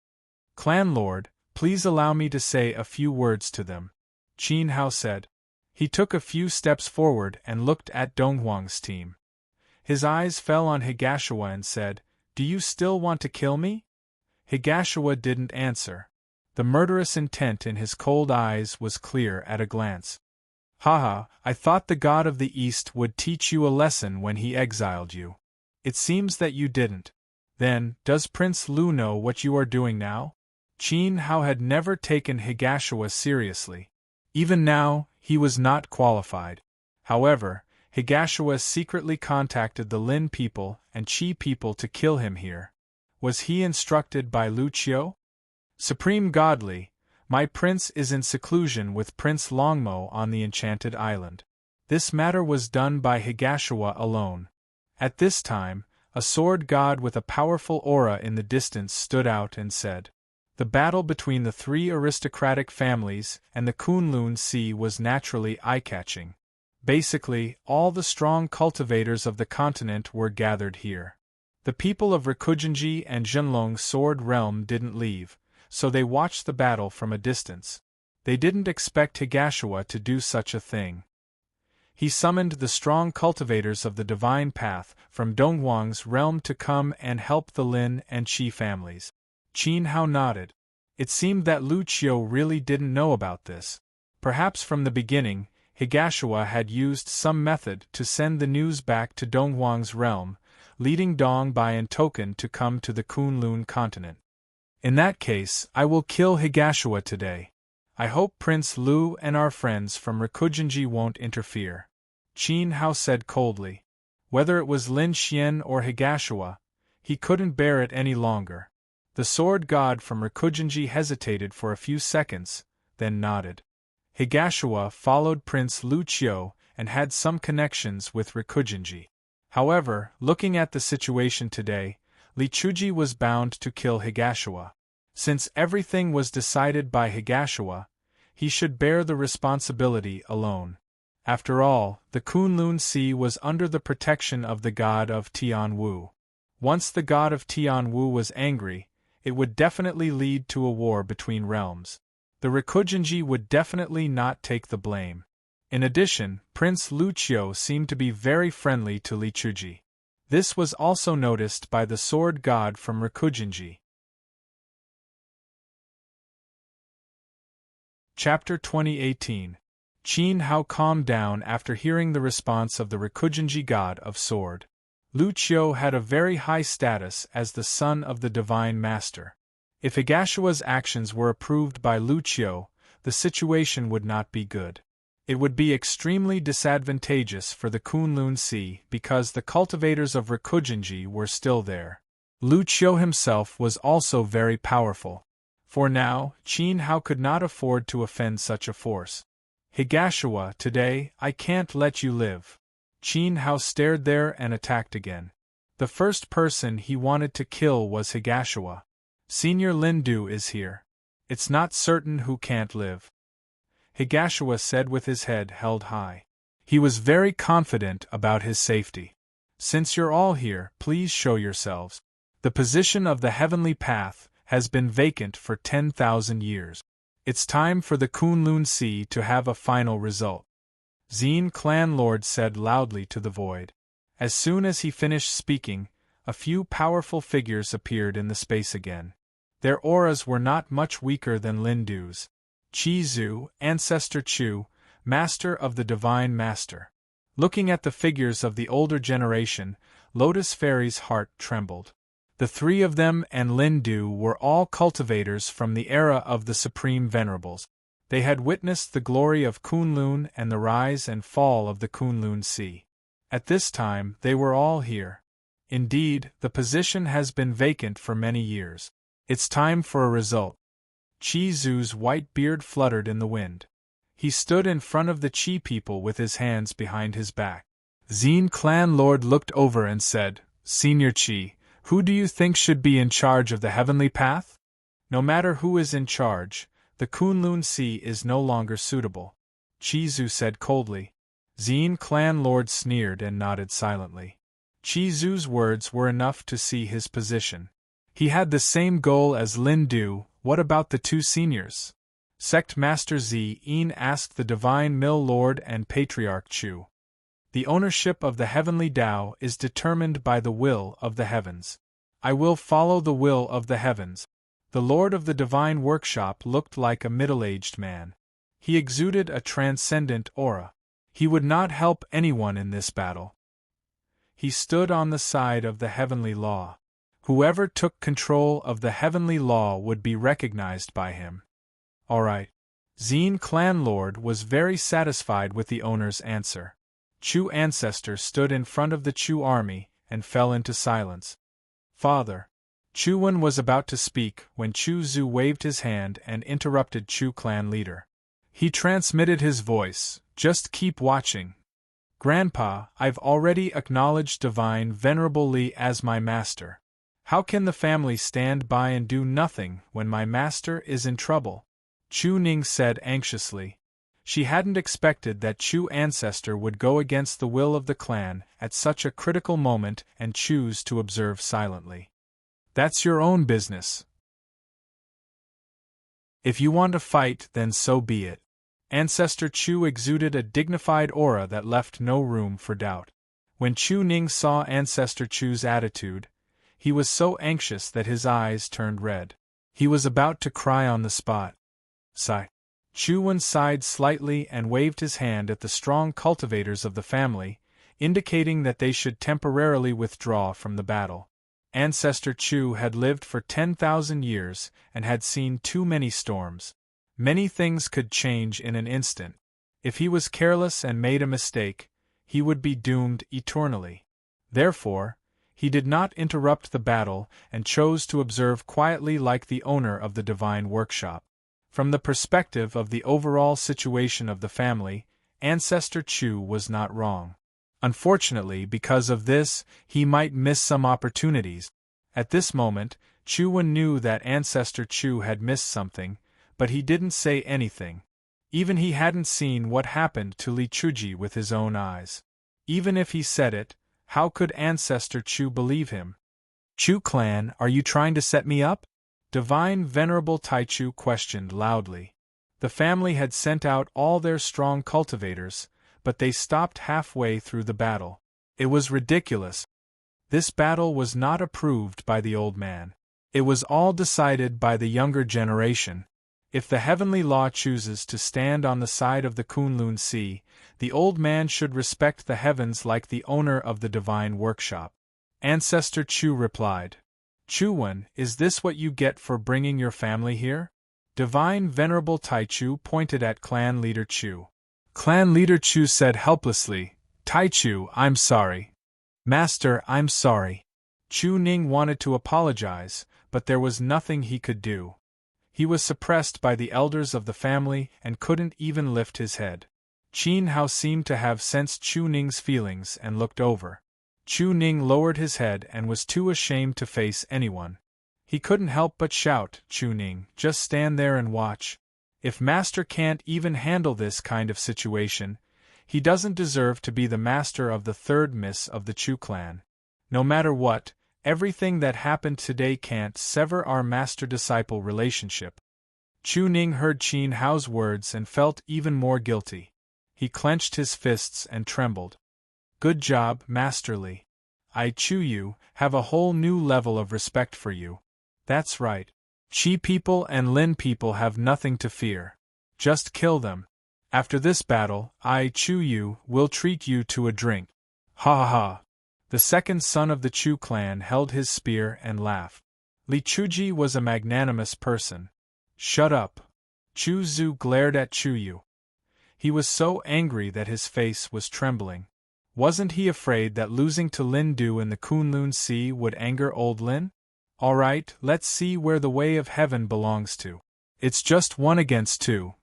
Clan Lord, please allow me to say a few words to them, Qin Hao said. He took a few steps forward and looked at Dongwang's team. His eyes fell on Higashua and said, Do you still want to kill me? Higashua didn't answer. The murderous intent in his cold eyes was clear at a glance. Haha, I thought the god of the East would teach you a lesson when he exiled you. It seems that you didn't. Then, does Prince Lu know what you are doing now? Qin Hao had never taken Higashua seriously. Even now, he was not qualified. However, Higashua secretly contacted the Lin people and Qi people to kill him here. Was he instructed by Lu Qiu? Supreme Godly, my prince is in seclusion with Prince Longmo on the Enchanted Island. This matter was done by Higashua alone. At this time, a sword god with a powerful aura in the distance stood out and said, "The battle between the three aristocratic families and the Kunlun Sea was naturally eye-catching. Basically, all the strong cultivators of the continent were gathered here. The people of Rikugenji and Zhenlong's sword realm didn't leave, so they watched the battle from a distance. They didn't expect Higashua to do such a thing. He summoned the strong cultivators of the divine path from Donghuang's realm to come and help the Lin and Qi families." Qin Hao nodded. It seemed that Lu Qiu really didn't know about this. Perhaps from the beginning, Higashua had used some method to send the news back to Donghuang's realm, leading Dong Bai and Token to come to the Kunlun continent. In that case, I will kill Higashua today. I hope Prince Lu and our friends from Rikugenji won't interfere. Qin Hao said coldly. Whether it was Lin Xian or Higashua, he couldn't bear it any longer. The sword god from Rikugenji hesitated for a few seconds, then nodded. Higashua followed Prince Lu Qiu and had some connections with Rikugenji. However, looking at the situation today, Li Chuji was bound to kill Higashua. Since everything was decided by Higashua, he should bear the responsibility alone. After all, the Kunlun Sea was under the protection of the god of Tianwu. Once the god of Tianwu was angry, it would definitely lead to a war between realms. The Rikugenji would definitely not take the blame. In addition, Prince Lu Qiu seemed to be very friendly to Li Chuji. This was also noticed by the sword god from Rikugenji. Chapter 2018. Qin Hao calmed down after hearing the response of the Rikugenji god of sword. Lu Qiu had a very high status as the son of the Divine Master. If Higashua's actions were approved by Lu Qiu, the situation would not be good. It would be extremely disadvantageous for the Kunlun Sea because the cultivators of Rikugenji were still there. Lu Qiu himself was also very powerful. For now, Qin Hao could not afford to offend such a force. Higashua, today, I can't let you live. Qin Hao stared there and attacked again. The first person he wanted to kill was Higashua. Senior Lindu is here. It's not certain who can't live. Higashua said with his head held high. He was very confident about his safety. Since you're all here, please show yourselves. The position of the heavenly path has been vacant for 10,000 years. It's time for the Kunlun Sea to have a final result. Zine Clan Lord said loudly to the void. As soon as he finished speaking, a few powerful figures appeared in the space again. Their auras were not much weaker than Lindu's. Qi Zu, Ancestor Chu, Master of the Divine Master. Looking at the figures of the older generation, Lotus Fairy's heart trembled. The three of them and Lindu were all cultivators from the era of the Supreme Venerables. They had witnessed the glory of Kunlun and the rise and fall of the Kunlun Sea. At this time, they were all here. Indeed, the position has been vacant for many years. It's time for a result. Qi Zu's white beard fluttered in the wind. He stood in front of the Qi people with his hands behind his back. Zine Clan Lord looked over and said, "Senior Qi, who do you think should be in charge of the heavenly path?" "No matter who is in charge, the Kunlun Sea is no longer suitable," Qi Zu said coldly. Zine Clan Lord sneered and nodded silently. Qi Zu's words were enough to see his position. He had the same goal as Lindu. What about the two seniors? Sect Master Yin asked the Divine Mill Lord and Patriarch Chu. The ownership of the heavenly Tao is determined by the will of the heavens. I will follow the will of the heavens. The lord of the divine workshop looked like a middle-aged man. He exuded a transcendent aura. He would not help anyone in this battle. He stood on the side of the heavenly law. Whoever took control of the heavenly law would be recognized by him. All right. Zine clan lord was very satisfied with the owner's answer. Chu ancestor stood in front of the Chu army and fell into silence. Father. Chuwen was about to speak when Chu Zu waved his hand and interrupted Chu clan leader. He transmitted his voice, just keep watching. Grandpa, I've already acknowledged Divine Venerable Li as my master. How can the family stand by and do nothing when my master is in trouble? Chu Ning said anxiously. She hadn't expected that Chu ancestor would go against the will of the clan at such a critical moment and choose to observe silently. That's your own business. If you want to fight, then so be it. Ancestor Chu exuded a dignified aura that left no room for doubt. When Chu Ning saw Ancestor Chu's attitude, he was so anxious that his eyes turned red. He was about to cry on the spot. Sigh. Chu Wen sighed slightly and waved his hand at the strong cultivators of the family, indicating that they should temporarily withdraw from the battle. Ancestor Chu had lived for 10,000 years and had seen too many storms. Many things could change in an instant. If he was careless and made a mistake, he would be doomed eternally. Therefore, he did not interrupt the battle and chose to observe quietly like the owner of the divine workshop. From the perspective of the overall situation of the family, Ancestor Chu was not wrong. Unfortunately, because of this, he might miss some opportunities. At this moment, Chu Wen knew that Ancestor Chu had missed something, but he didn't say anything. Even he hadn't seen what happened to Li Chuji with his own eyes. Even if he said it, how could Ancestor Chu believe him? Chu clan, are you trying to set me up? Divine Venerable Taichu questioned loudly. The family had sent out all their strong cultivators, but they stopped halfway through the battle. It was ridiculous. This battle was not approved by the old man. It was all decided by the younger generation. If the heavenly law chooses to stand on the side of the Kunlun Sea, the old man should respect the heavens like the owner of the divine workshop. Ancestor Chu replied. Chuwen, is this what you get for bringing your family here? Divine Venerable Taichu pointed at clan leader Chu. Clan leader Chu said helplessly, Taichu, I'm sorry. Master, I'm sorry. Chu Ning wanted to apologize, but there was nothing he could do. He was suppressed by the elders of the family and couldn't even lift his head. Qin Hao seemed to have sensed Chu Ning's feelings and looked over. Chu Ning lowered his head and was too ashamed to face anyone. He couldn't help but shout, Chu Ning, just stand there and watch. If Master can't even handle this kind of situation, he doesn't deserve to be the master of the third miss of the Chu clan. No matter what, everything that happened today can't sever our master-disciple relationship. Chu Ning heard Qin Hao's words and felt even more guilty. He clenched his fists and trembled. Good job, Master Li. I, Chu Yu, have a whole new level of respect for you. That's right. Qi people and Lin people have nothing to fear. Just kill them. After this battle, I, Chu Yu, will treat you to a drink. Ha ha ha. The second son of the Chu clan held his spear and laughed. Li Chuji was a magnanimous person. Shut up. Chu Zu glared at Chu Yu. He was so angry that his face was trembling. Wasn't he afraid that losing to Lin Du in the Kunlun Sea would anger old Lin? All right, let's see where the way of heaven belongs to. It's just 1 against 2.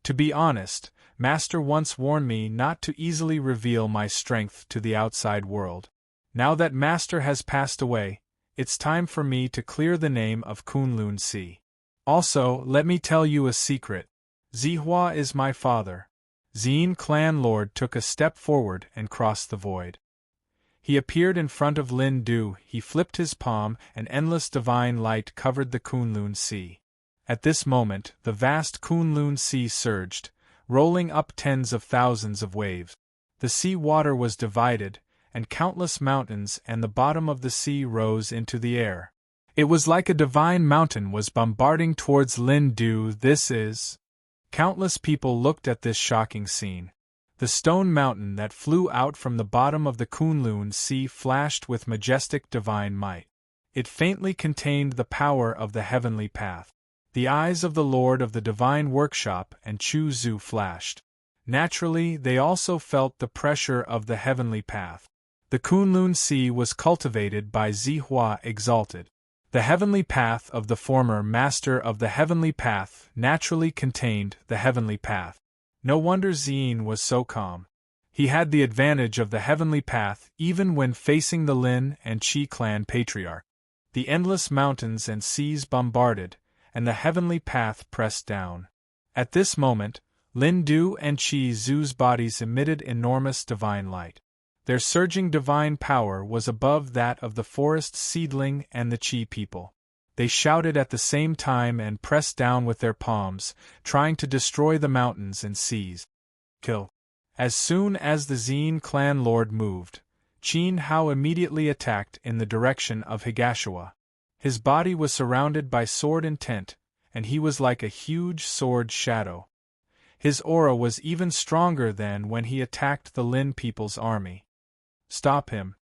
To be honest, Master once warned me not to easily reveal my strength to the outside world. Now that Master has passed away, it's time for me to clear the name of Kunlun Sea. Also, let me tell you a secret. Zihua is my father. Zine clan lord took a step forward and crossed the void. He appeared in front of Lin Du, he flipped his palm, and endless divine light covered the Kunlun Sea. At this moment, the vast Kunlun Sea surged, rolling up tens of thousands of waves. The sea water was divided, and countless mountains and the bottom of the sea rose into the air. It was like a divine mountain was bombarding towards Lin Du. This is. Countless people looked at this shocking scene. The stone mountain that flew out from the bottom of the Kunlun Sea flashed with majestic divine might. It faintly contained the power of the heavenly path. The eyes of the Lord of the Divine Workshop and Chu Zu flashed. Naturally, they also felt the pressure of the heavenly path. The Kunlun Sea was cultivated by Zihua exalted. The heavenly path of the former master of the heavenly path naturally contained the heavenly path. No wonder Zien was so calm. He had the advantage of the heavenly path even when facing the Lin and Qi clan patriarch. The endless mountains and seas bombarded, and the heavenly path pressed down. At this moment, Lin Du and Qi Zu's bodies emitted enormous divine light. Their surging divine power was above that of the forest seedling and the Qi people. They shouted at the same time and pressed down with their palms, trying to destroy the mountains and seas. Kill. As soon as the Zien clan lord moved, Qin Hao immediately attacked in the direction of Higashiwa. His body was surrounded by sword intent, and he was like a huge sword shadow. His aura was even stronger than when he attacked the Lin people's army. Stop him!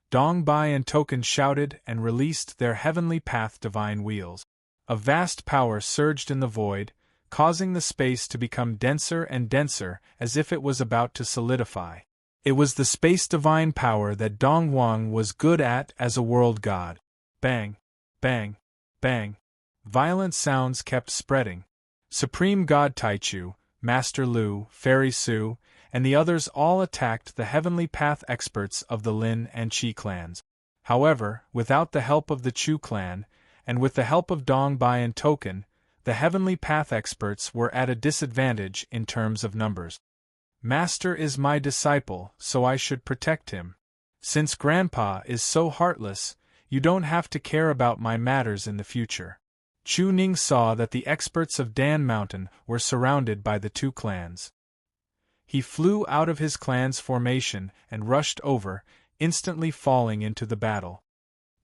Dong Bai and Token shouted and released their heavenly path divine wheels. A vast power surged in the void, causing the space to become denser and denser as if it was about to solidify. It was the space divine power that Dong Wang was good at as a world god. Bang! Bang! Bang! Violent sounds kept spreading. Supreme God Taichu, Master Lu, Fairy Su, and the others all attacked the heavenly path experts of the Lin and Qi clans. However, without the help of the Chu clan, and with the help of Dong Bai and Token, the heavenly path experts were at a disadvantage in terms of numbers. Master is my disciple, so I should protect him. Since Grandpa is so heartless, you don't have to care about my matters in the future. Chu Ning saw that the experts of Dan Mountain were surrounded by the two clans. He flew out of his clan's formation and rushed over, instantly falling into the battle.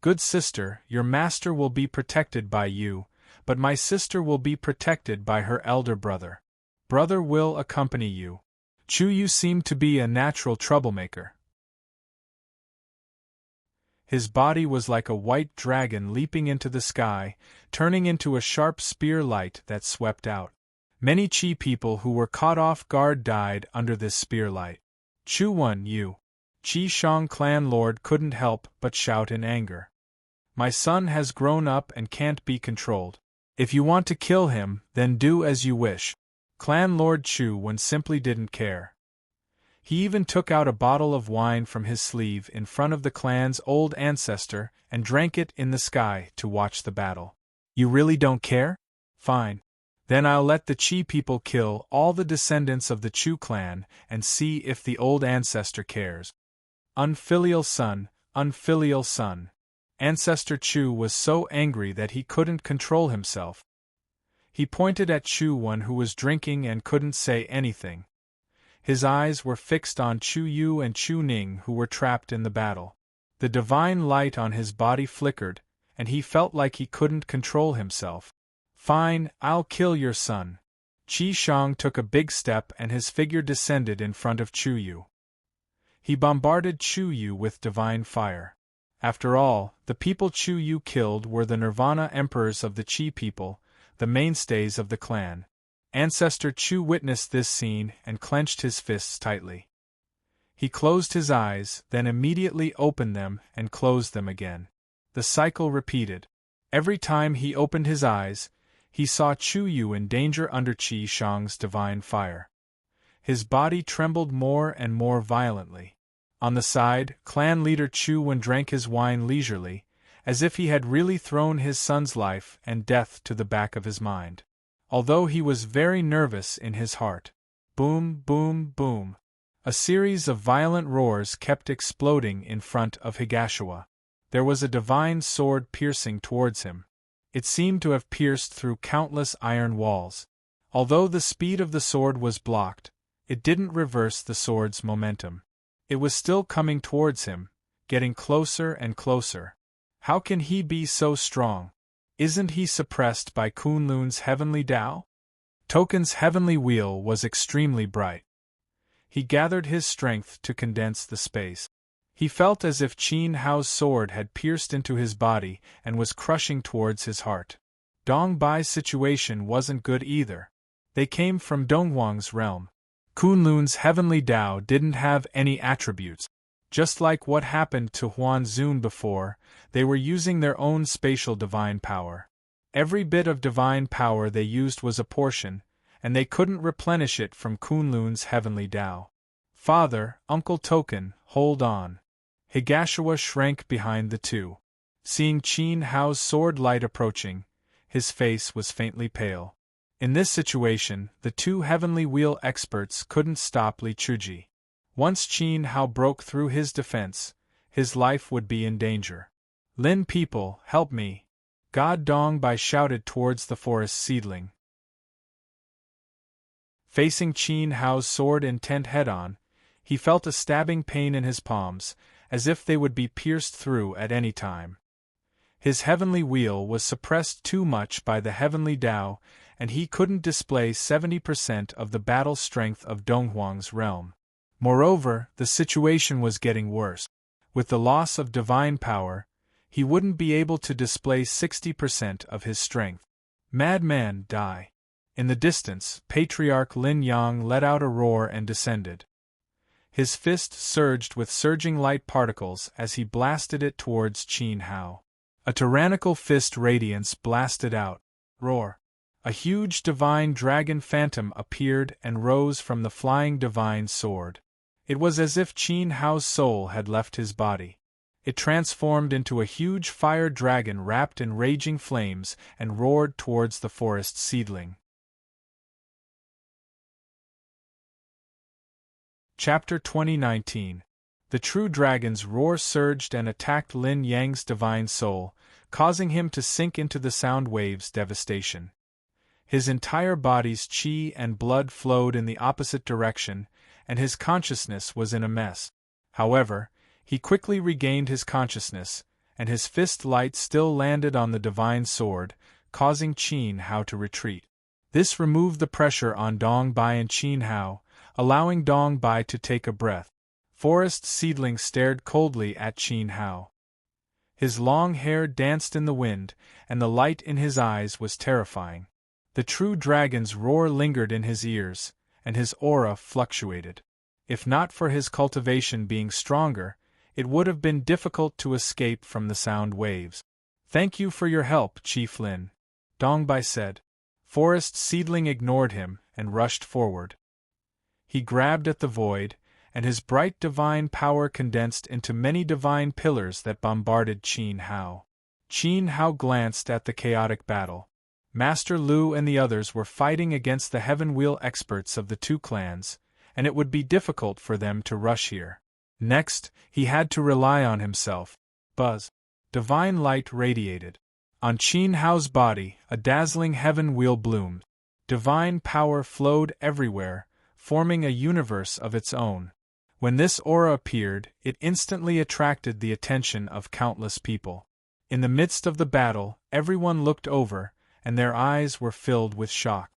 Good sister, your master will be protected by you, but my sister will be protected by her elder brother. Brother will accompany you. Chu Yu seemed to be a natural troublemaker. His body was like a white dragon leaping into the sky, turning into a sharp spear light that swept out. Many Qi people who were caught off guard died under this spear light. Chu Wan Yu, Qi Shang clan lord couldn't help but shout in anger. My son has grown up and can't be controlled. If you want to kill him, then do as you wish. Clan Lord Chu Wan simply didn't care. He even took out a bottle of wine from his sleeve in front of the clan's old ancestor and drank it in the sky to watch the battle. You really don't care? Fine. Then I'll let the Qi people kill all the descendants of the Chu clan and see if the old ancestor cares. Unfilial son, unfilial son. Ancestor Chu was so angry that he couldn't control himself. He pointed at Chu Wan who was drinking and couldn't say anything. His eyes were fixed on Chu Yu and Chu Ning who were trapped in the battle. The divine light on his body flickered, and he felt like he couldn't control himself. Fine, I'll kill your son. Qi Shang took a big step and his figure descended in front of Chu Yu. He bombarded Chu Yu with divine fire. After all, the people Chu Yu killed were the Nirvana emperors of the Qi people, the mainstays of the clan. Ancestor Chu witnessed this scene and clenched his fists tightly. He closed his eyes, then immediately opened them and closed them again. The cycle repeated. Every time he opened his eyes, he saw Chu Yu in danger under Qi Shang's divine fire. His body trembled more and more violently. On the side, clan leader Chu Wan drank his wine leisurely, as if he had really thrown his son's life and death to the back of his mind. Although he was very nervous in his heart. Boom, boom, boom. A series of violent roars kept exploding in front of Higashiwa. There was a divine sword piercing towards him. It seemed to have pierced through countless iron walls. Although the speed of the sword was blocked, it didn't reverse the sword's momentum. It was still coming towards him, getting closer and closer. How can he be so strong? Isn't he suppressed by Kunlun's heavenly Tao? Token's heavenly wheel was extremely bright. He gathered his strength to condense the space. He felt as if Qin Hao's sword had pierced into his body and was crushing towards his heart. Dong Bai's situation wasn't good either. They came from Donghuang's realm. Kunlun's heavenly Tao didn't have any attributes. Just like what happened to Huan Zun before, they were using their own spatial divine power. Every bit of divine power they used was a portion, and they couldn't replenish it from Kunlun's heavenly Tao. Father, Uncle Token, hold on. Higashiwa shrank behind the two. Seeing Qin Hao's sword light approaching, his face was faintly pale. In this situation, the two heavenly wheel experts couldn't stop Li Chuji. Once Qin Hao broke through his defense, his life would be in danger. Lin people, help me! God Dong Bai shouted towards the forest seedling. Facing Qin Hao's sword intent head-on, he felt a stabbing pain in his palms, as if they would be pierced through at any time. His heavenly wheel was suppressed too much by the heavenly Tao, and he couldn't display 70% of the battle strength of Donghuang's realm. Moreover, the situation was getting worse. With the loss of divine power, he wouldn't be able to display 60% of his strength. Madman, die! In the distance, Patriarch Lin Yang let out a roar and descended. His fist surged with surging light particles as he blasted it towards Qin Hao. A tyrannical fist radiance blasted out. Roar! A huge divine dragon phantom appeared and rose from the flying divine sword. It was as if Qin Hao's soul had left his body. It transformed into a huge fire dragon wrapped in raging flames and roared towards the forest seedling. Chapter 2019. The true dragon's roar surged and attacked Lin Yang's divine soul, causing him to sink into the sound waves' devastation. His entire body's qi and blood flowed in the opposite direction, and his consciousness was in a mess. However, he quickly regained his consciousness, and his fist light still landed on the divine sword, causing Qin Hao to retreat. This removed the pressure on Dong Bai and Qin Hao, allowing Dong Bai to take a breath. Forest Seedling stared coldly at Qin Hao. His long hair danced in the wind, and the light in his eyes was terrifying. The true dragon's roar lingered in his ears, and his aura fluctuated. If not for his cultivation being stronger, it would have been difficult to escape from the sound waves. "Thank you for your help, Chief Lin," Dong Bai said. Forest Seedling ignored him and rushed forward. He grabbed at the void, and his bright divine power condensed into many divine pillars that bombarded Qin Hao. Qin Hao glanced at the chaotic battle. Master Lu and the others were fighting against the Heaven Wheel experts of the two clans, and it would be difficult for them to rush here. Next, he had to rely on himself. Buzz. Divine light radiated. On Qin Hao's body, a dazzling Heaven Wheel bloomed. Divine power flowed everywhere, forming a universe of its own. When this aura appeared, it instantly attracted the attention of countless people. In the midst of the battle, everyone looked over, and their eyes were filled with shock.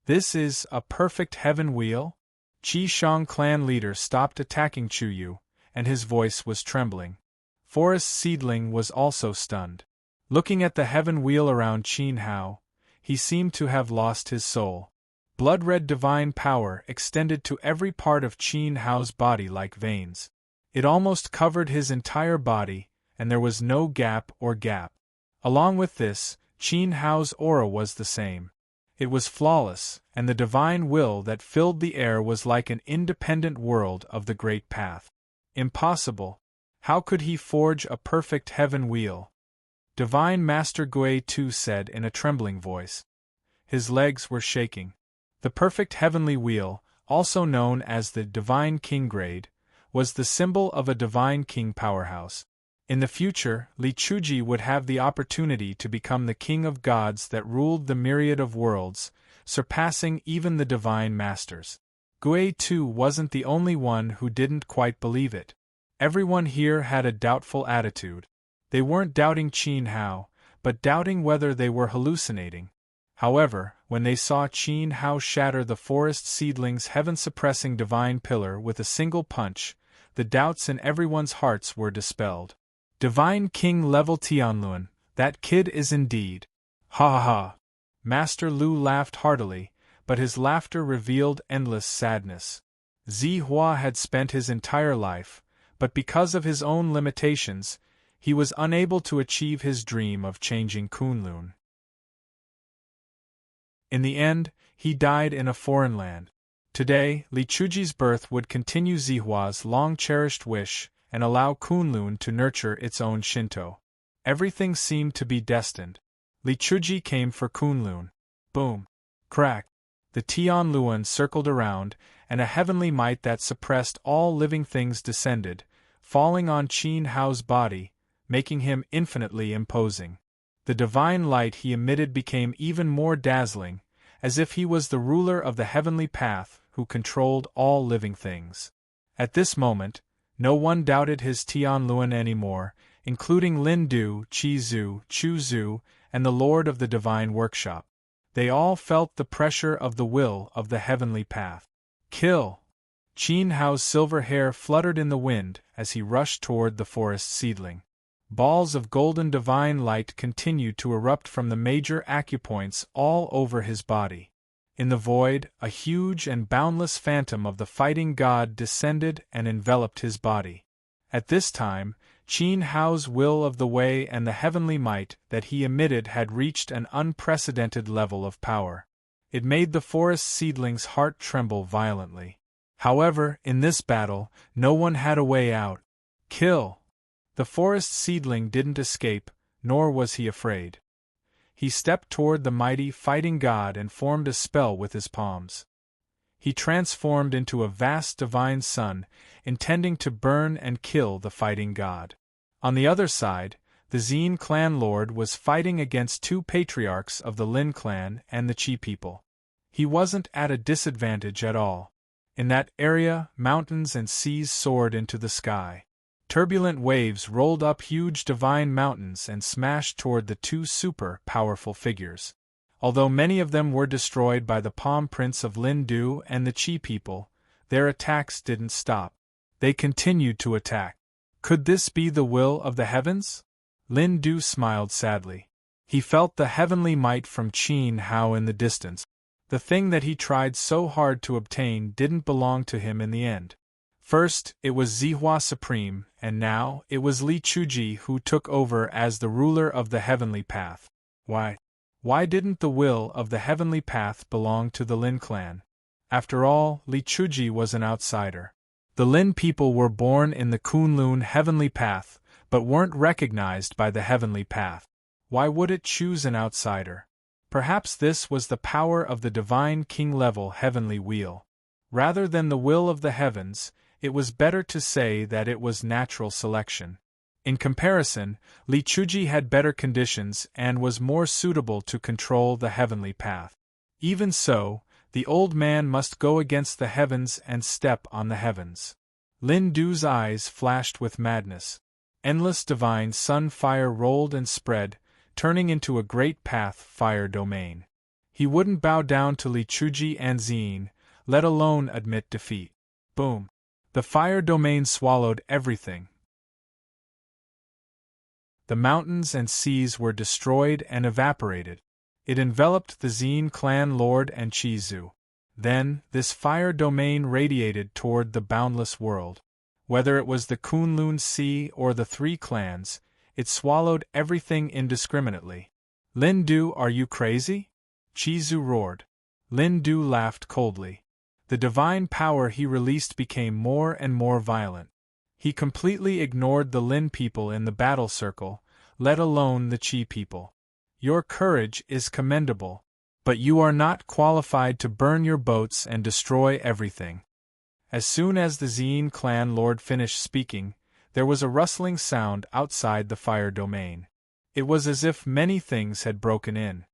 "This is a perfect Heaven Wheel?" Qi Shang clan leader stopped attacking Chu Yu, and his voice was trembling. Forest Seedling was also stunned. Looking at the Heaven Wheel around Qin Hao, he seemed to have lost his soul. Blood-red divine power extended to every part of Qin Hao's body like veins. It almost covered his entire body, and there was no gap or gap. Along with this, Qin Hao's aura was the same. It was flawless, and the divine will that filled the air was like an independent world of the Great Path. Impossible. How could he forge a perfect Heaven Wheel? Divine Master Gui Tu said in a trembling voice. His legs were shaking. The perfect heavenly wheel, also known as the Divine King grade, was the symbol of a Divine King powerhouse. In the future, Li Chuji would have the opportunity to become the king of gods that ruled the myriad of worlds, surpassing even the divine masters. Gui Tu wasn't the only one who didn't quite believe it. Everyone here had a doubtful attitude. They weren't doubting Qin Hao, but doubting whether they were hallucinating. However, when they saw Qin Hao shatter the forest seedling's heaven-suppressing divine pillar with a single punch, the doubts in everyone's hearts were dispelled. Divine King level Tianluan, that kid is indeed. Ha ha ha. Master Lu laughed heartily, but his laughter revealed endless sadness. Zihua had spent his entire life, but because of his own limitations, he was unable to achieve his dream of changing Kunlun. In the end, he died in a foreign land. Today, Li Chuji's birth would continue Zihua's long-cherished wish and allow Kunlun to nurture its own Shinto. Everything seemed to be destined. Li Chuji came for Kunlun. Boom. Crack. The Tianluan circled around, and a heavenly might that suppressed all living things descended, falling on Qin Hao's body, making him infinitely imposing. The divine light he emitted became even more dazzling, as if he was the ruler of the heavenly path who controlled all living things. At this moment, no one doubted his Tianluan anymore, including Lin Du, Qi Zhu, Chu Zhu, and the Lord of the Divine Workshop. They all felt the pressure of the will of the heavenly path. Kill! Qin Hao's silver hair fluttered in the wind as he rushed toward the forest seedling. Balls of golden divine light continued to erupt from the major acupoints all over his body. In the void, a huge and boundless phantom of the fighting god descended and enveloped his body. At this time, Qin Hao's will of the way and the heavenly might that he emitted had reached an unprecedented level of power. It made the forest seedling's heart tremble violently. However, in this battle, no one had a way out. Kill! The forest seedling didn't escape, nor was he afraid. He stepped toward the mighty fighting god and formed a spell with his palms. He transformed into a vast divine sun, intending to burn and kill the fighting god. On the other side, the Xin clan lord was fighting against two patriarchs of the Lin clan and the Qi people. He wasn't at a disadvantage at all. In that area, mountains and seas soared into the sky. Turbulent waves rolled up huge divine mountains and smashed toward the two super-powerful figures. Although many of them were destroyed by the palm prints of Lin Du and the Qi people, their attacks didn't stop. They continued to attack. Could this be the will of the heavens? Lin Du smiled sadly. He felt the heavenly might from Qin Hao in the distance. The thing that he tried so hard to obtain didn't belong to him in the end. First, it was Zihua Supreme, and now, it was Li Chuji who took over as the ruler of the heavenly path. Why? Why didn't the will of the heavenly path belong to the Lin clan? After all, Li Chuji was an outsider. The Lin people were born in the Kunlun heavenly path, but weren't recognized by the heavenly path. Why would it choose an outsider? Perhaps this was the power of the divine king-level heavenly wheel. Rather than the will of the heavens, it was better to say that it was natural selection. In comparison, Li Chuji had better conditions and was more suitable to control the heavenly path. Even so, the old man must go against the heavens and step on the heavens. Lin Du's eyes flashed with madness. Endless divine sun fire rolled and spread, turning into a great path fire domain. He wouldn't bow down to Li Chuji and Xin, let alone admit defeat. Boom. The fire domain swallowed everything. The mountains and seas were destroyed and evaporated. It enveloped the Xin clan lord and Qi Zhu. Then, this fire domain radiated toward the boundless world. Whether it was the Kunlun Sea or the three clans, it swallowed everything indiscriminately. Lin Du, are you crazy? Qi Zhu roared. Lin Du laughed coldly. The divine power he released became more and more violent. He completely ignored the Lin people in the battle circle, let alone the Qi people. Your courage is commendable, but you are not qualified to burn your boats and destroy everything. As soon as the Xin clan lord finished speaking, there was a rustling sound outside the fire domain. It was as if many things had broken in.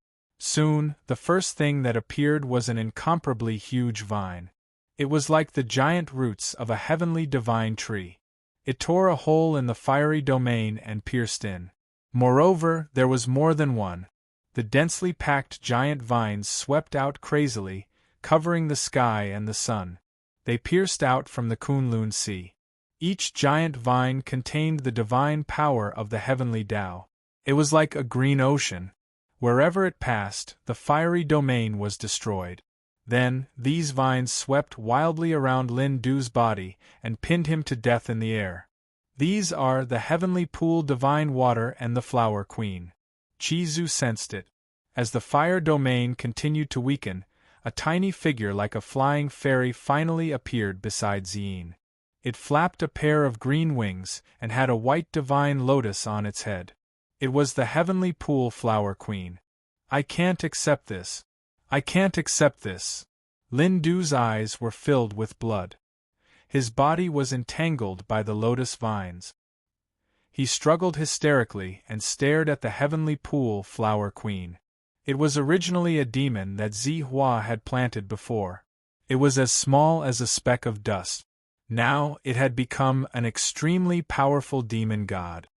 Soon, the first thing that appeared was an incomparably huge vine. It was like the giant roots of a heavenly divine tree. It tore a hole in the fiery domain and pierced in. Moreover, there was more than one. The densely packed giant vines swept out crazily, covering the sky and the sun. They pierced out from the Kunlun Sea. Each giant vine contained the divine power of the heavenly Tao. It was like a green ocean. Wherever it passed, the fiery domain was destroyed. Then, these vines swept wildly around Lin Du's body and pinned him to death in the air. These are the heavenly pool, divine water, and the flower queen. Chizu sensed it. As the fire domain continued to weaken, a tiny figure like a flying fairy finally appeared beside Ziyin. It flapped a pair of green wings and had a white divine lotus on its head. It was the heavenly pool flower queen. I can't accept this. I can't accept this. Lin Du's eyes were filled with blood. His body was entangled by the lotus vines. He struggled hysterically and stared at the heavenly pool flower queen. It was originally a demon that Zihua had planted before. It was as small as a speck of dust. Now it had become an extremely powerful demon god.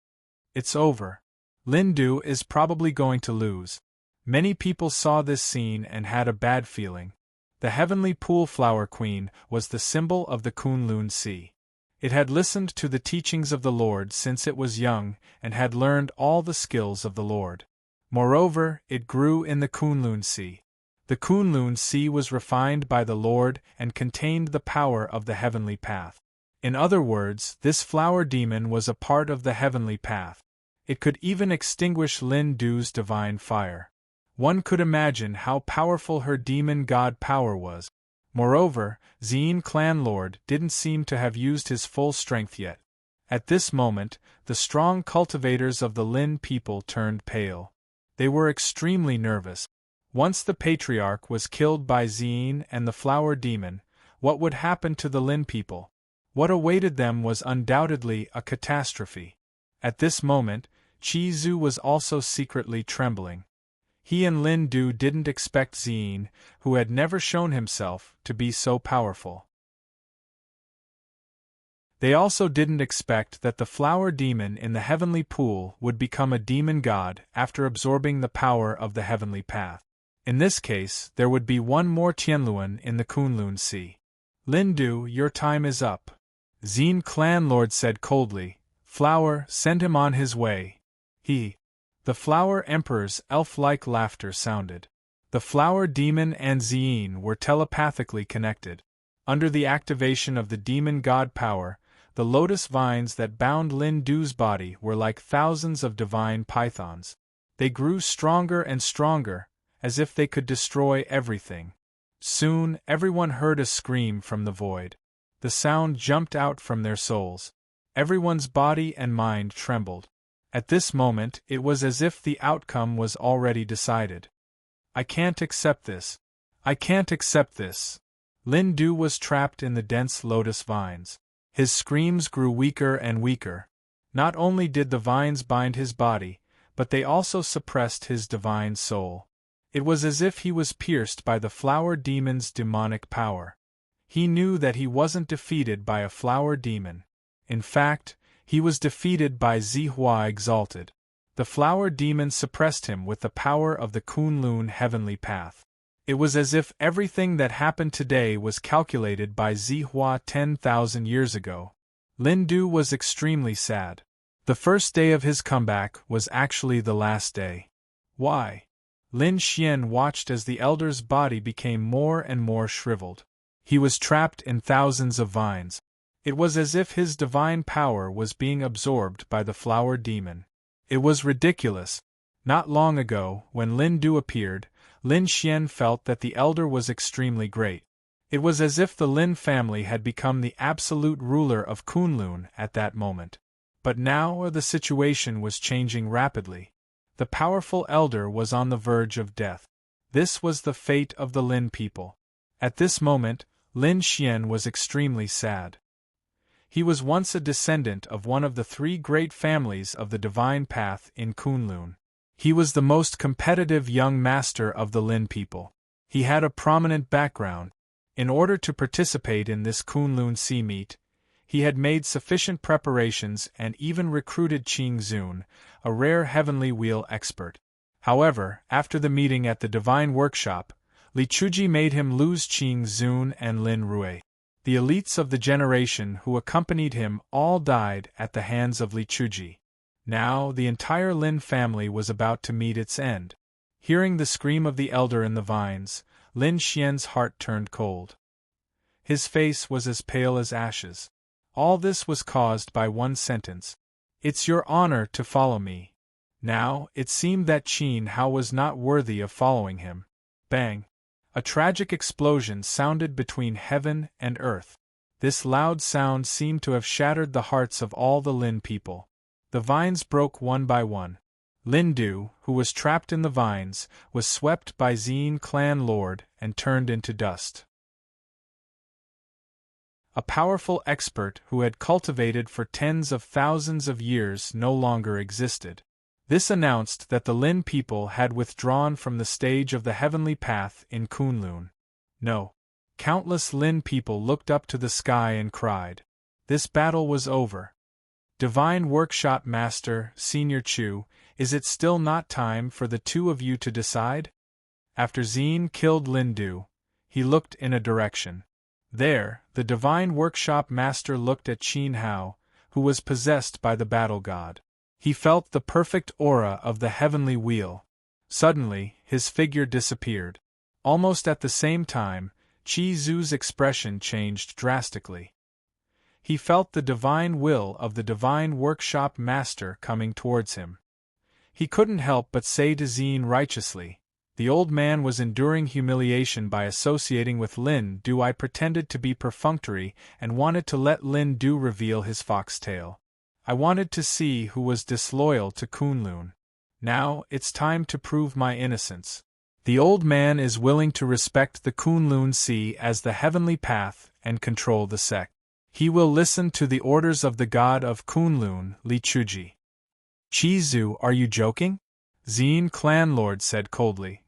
It's over. Lin Du is probably going to lose. Many people saw this scene and had a bad feeling. The heavenly pool flower queen was the symbol of the Kunlun Sea. It had listened to the teachings of the Lord since it was young and had learned all the skills of the Lord. Moreover, it grew in the Kunlun Sea. The Kunlun Sea was refined by the Lord and contained the power of the heavenly path. In other words, this flower demon was a part of the heavenly path. It could even extinguish Lin Du's divine fire. One could imagine how powerful her demon god power was. Moreover, Ziyin clan lord didn't seem to have used his full strength yet. At this moment, the strong cultivators of the Lin people turned pale. They were extremely nervous. Once the patriarch was killed by Ziyin and the flower demon, what would happen to the Lin people? What awaited them was undoubtedly a catastrophe. At this moment, Chizu was also secretly trembling. He and Lin Du didn't expect Ziyin, who had never shown himself, to be so powerful. They also didn't expect that the flower demon in the heavenly pool would become a demon god after absorbing the power of the heavenly path. In this case, there would be one more Tianluan in the Kunlun Sea. Lin Du, your time is up. Ziyin clan lord said coldly. Flower, send him on his way. The flower emperor's elf-like laughter sounded. The flower demon and Ziyin were telepathically connected. Under the activation of the demon god power, the lotus vines that bound Lin Du's body were like thousands of divine pythons. They grew stronger and stronger, as if they could destroy everything. Soon, everyone heard a scream from the void. The sound jumped out from their souls. Everyone's body and mind trembled. At this moment, it was as if the outcome was already decided. I can't accept this. I can't accept this. Lin Du was trapped in the dense lotus vines. His screams grew weaker and weaker. Not only did the vines bind his body, but they also suppressed his divine soul. It was as if he was pierced by the flower demon's demonic power. He knew that he wasn't defeated by a flower demon. In fact, he was defeated by Zihua Exalted. The flower demon suppressed him with the power of the Kunlun heavenly path. It was as if everything that happened today was calculated by Zihua 10,000 years ago. Lin Du was extremely sad. The first day of his comeback was actually the last day. Why? Lin Xian watched as the elder's body became more and more shriveled. He was trapped in thousands of vines. It was as if his divine power was being absorbed by the flower demon. It was ridiculous. Not long ago, when Lin Du appeared, Lin Xian felt that the elder was extremely great. It was as if the Lin family had become the absolute ruler of Kunlun at that moment. But now the situation was changing rapidly. The powerful elder was on the verge of death. This was the fate of the Lin people. At this moment, Lin Xian was extremely sad. He was once a descendant of one of the three great families of the divine path in Kunlun. He was the most competitive young master of the Lin people. He had a prominent background. In order to participate in this Kunlun Sea meet, He had made sufficient preparations and even recruited Qing Zun, a rare heavenly wheel expert. However, after the meeting at the Divine Workshop, Li Chuji made him lose Qing Zun and Lin Rui. The elites of the generation who accompanied him all died at the hands of Li Chuji. Now the entire Lin family was about to meet its end. Hearing the scream of the elder in the vines, Lin Xian's heart turned cold. His face was as pale as ashes. All this was caused by one sentence. "It's your honor to follow me." Now, it seemed that Qin Hao was not worthy of following him. Bang! A tragic explosion sounded between heaven and earth. This loud sound seemed to have shattered the hearts of all the Lin people. The vines broke one by one. Lin Du, who was trapped in the vines, was swept by Zine clan lord and turned into dust. A powerful expert who had cultivated for tens of thousands of years no longer existed. This announced that the Lin people had withdrawn from the stage of the heavenly path in Kunlun. No. Countless Lin people looked up to the sky and cried. This battle was over. Divine Workshop Master, Senior Chu, is it still not time for the two of you to decide? After Zine killed Lin Du, he looked in a direction. There, the Divine Workshop Master looked at Qin Hao, who was possessed by the battle god. He felt the perfect aura of the heavenly wheel. Suddenly, his figure disappeared. Almost at the same time, Qi Zu's expression changed drastically. He felt the divine will of the Divine Workshop Master coming towards him. He couldn't help but say to Zine righteously, "The old man was enduring humiliation by associating with Lin Du. I pretended to be perfunctory and wanted to let Lin Du reveal his foxtail. I wanted to see who was disloyal to Kunlun. Now, it's time to prove my innocence. The old man is willing to respect the Kunlun Sea as the heavenly path and control the sect. He will listen to the orders of the god of Kunlun, Li Chuji." "Qi Zu, are you joking?" Zine clanlord said coldly.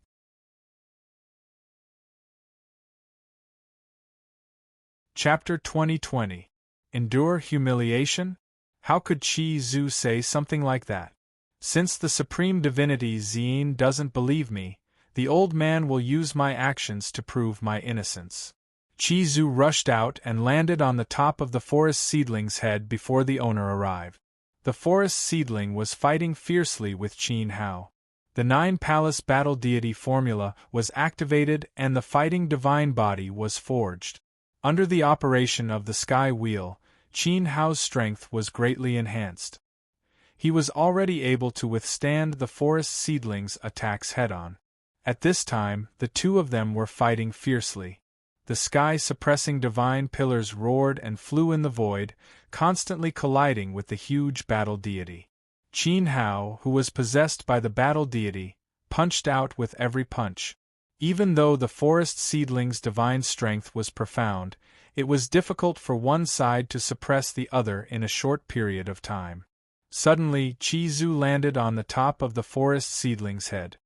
Chapter 2020. Endure humiliation? How could Qi Zu say something like that? Since the supreme divinity Zine doesn't believe me, the old man will use my actions to prove my innocence. Qi Zu rushed out and landed on the top of the forest seedling's head before the owner arrived. The forest seedling was fighting fiercely with Qin Hao. The 9-palace battle deity formula was activated and the fighting divine body was forged. Under the operation of the sky wheel, Qin Hao's strength was greatly enhanced. He was already able to withstand the forest seedling's attacks head-on. At this time, the two of them were fighting fiercely. The sky-suppressing divine pillars roared and flew in the void, constantly colliding with the huge battle deity. Qin Hao, who was possessed by the battle deity, punched out with every punch. Even though the forest seedling's divine strength was profound, it was difficult for one side to suppress the other in a short period of time. Suddenly, Qi Zu landed on the top of the forest seedling's head.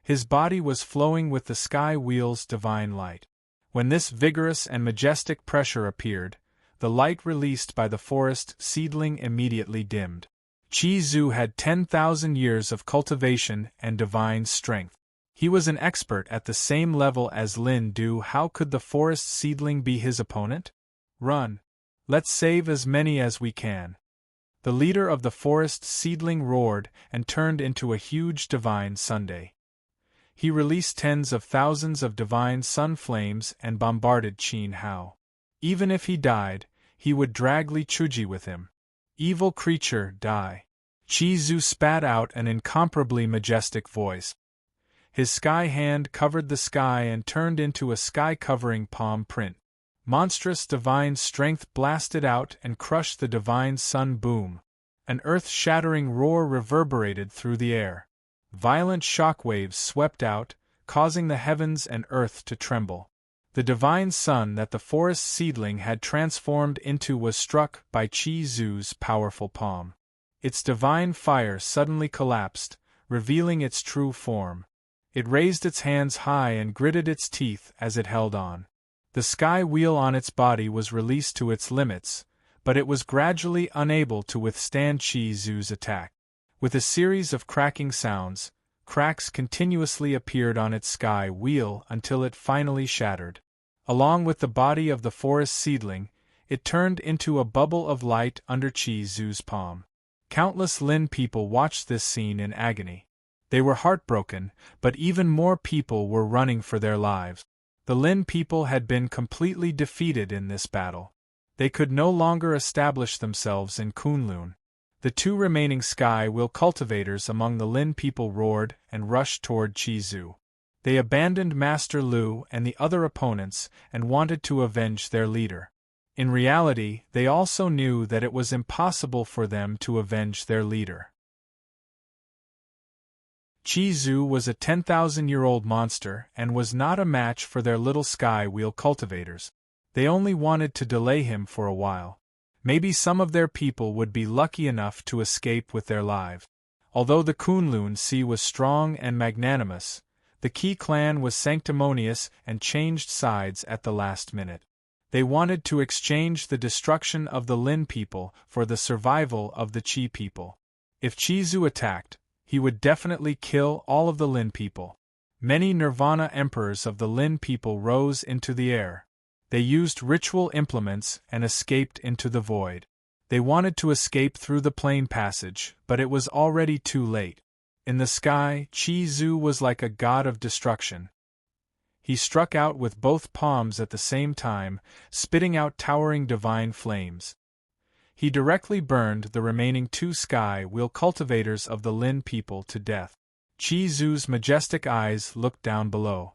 His body was flowing with the sky wheel's divine light. When this vigorous and majestic pressure appeared, the light released by the forest seedling immediately dimmed. Qi Zu had 10,000 years of cultivation and divine strength. He was an expert at the same level as Lin Du. How could the forest seedling be his opponent? "Run! Let's save as many as we can." The leader of the forest seedling roared and turned into a huge divine sundae. He released tens of thousands of divine sun flames and bombarded Qin Hao. Even if he died, he would drag Li Chuji with him. "Evil creature, die!" Qi Zu spat out an incomparably majestic voice. His sky hand covered the sky and turned into a sky-covering palm print. Monstrous divine strength blasted out and crushed the divine sun boom. An earth-shattering roar reverberated through the air. Violent shockwaves swept out, causing the heavens and earth to tremble. The divine sun that the forest seedling had transformed into was struck by Qi Zu's powerful palm. Its divine fire suddenly collapsed, revealing its true form. It raised its hands high and gritted its teeth as it held on. The sky wheel on its body was released to its limits, but it was gradually unable to withstand Qi Zu's attack. With a series of cracking sounds, cracks continuously appeared on its sky wheel until it finally shattered. Along with the body of the forest seedling, it turned into a bubble of light under Qi Zu's palm. Countless Lin people watched this scene in agony. They were heartbroken, but even more people were running for their lives. The Lin people had been completely defeated in this battle. They could no longer establish themselves in Kunlun. The two remaining sky wheel cultivators among the Lin people roared and rushed toward Qi Zu. They abandoned Master Lu and the other opponents and wanted to avenge their leader. In reality, they also knew that it was impossible for them to avenge their leader. Qi Zu was a 10,000-year-old monster and was not a match for their little sky wheel cultivators. They only wanted to delay him for a while. Maybe some of their people would be lucky enough to escape with their lives. Although the Kunlun Sea was strong and magnanimous, the Qi clan was sanctimonious and changed sides at the last minute. They wanted to exchange the destruction of the Lin people for the survival of the Qi people. If Qi Zu attacked, he would definitely kill all of the Lin people. Many Nirvana emperors of the Lin people rose into the air. They used ritual implements and escaped into the void. They wanted to escape through the plane passage, but it was already too late. In the sky, Qi Zu was like a god of destruction. He struck out with both palms at the same time, spitting out towering divine flames. He directly burned the remaining two sky wheel cultivators of the Lin people to death. Qi Zu's majestic eyes looked down below.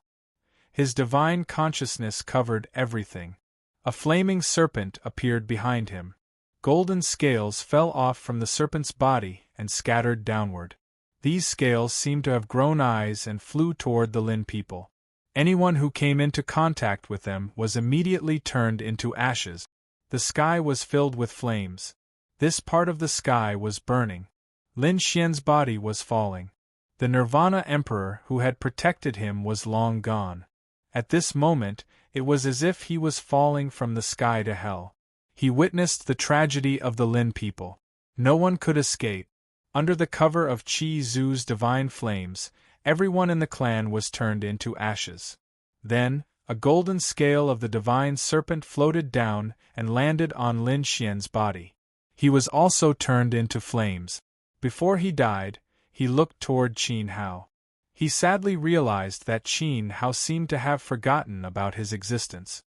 His divine consciousness covered everything. A flaming serpent appeared behind him. Golden scales fell off from the serpent's body and scattered downward. These scales seemed to have grown eyes and flew toward the Lin people. Anyone who came into contact with them was immediately turned into ashes. The sky was filled with flames. This part of the sky was burning. Lin Xian's body was falling. The Nirvana Emperor who had protected him was long gone. At this moment, it was as if he was falling from the sky to hell. He witnessed the tragedy of the Lin people. No one could escape. Under the cover of Qi Zu's divine flames, everyone in the clan was turned into ashes. Then, a golden scale of the divine serpent floated down and landed on Lin Xian's body. He was also turned into flames. Before he died, he looked toward Qin Hao. He sadly realized that Qin Hao seemed to have forgotten about his existence.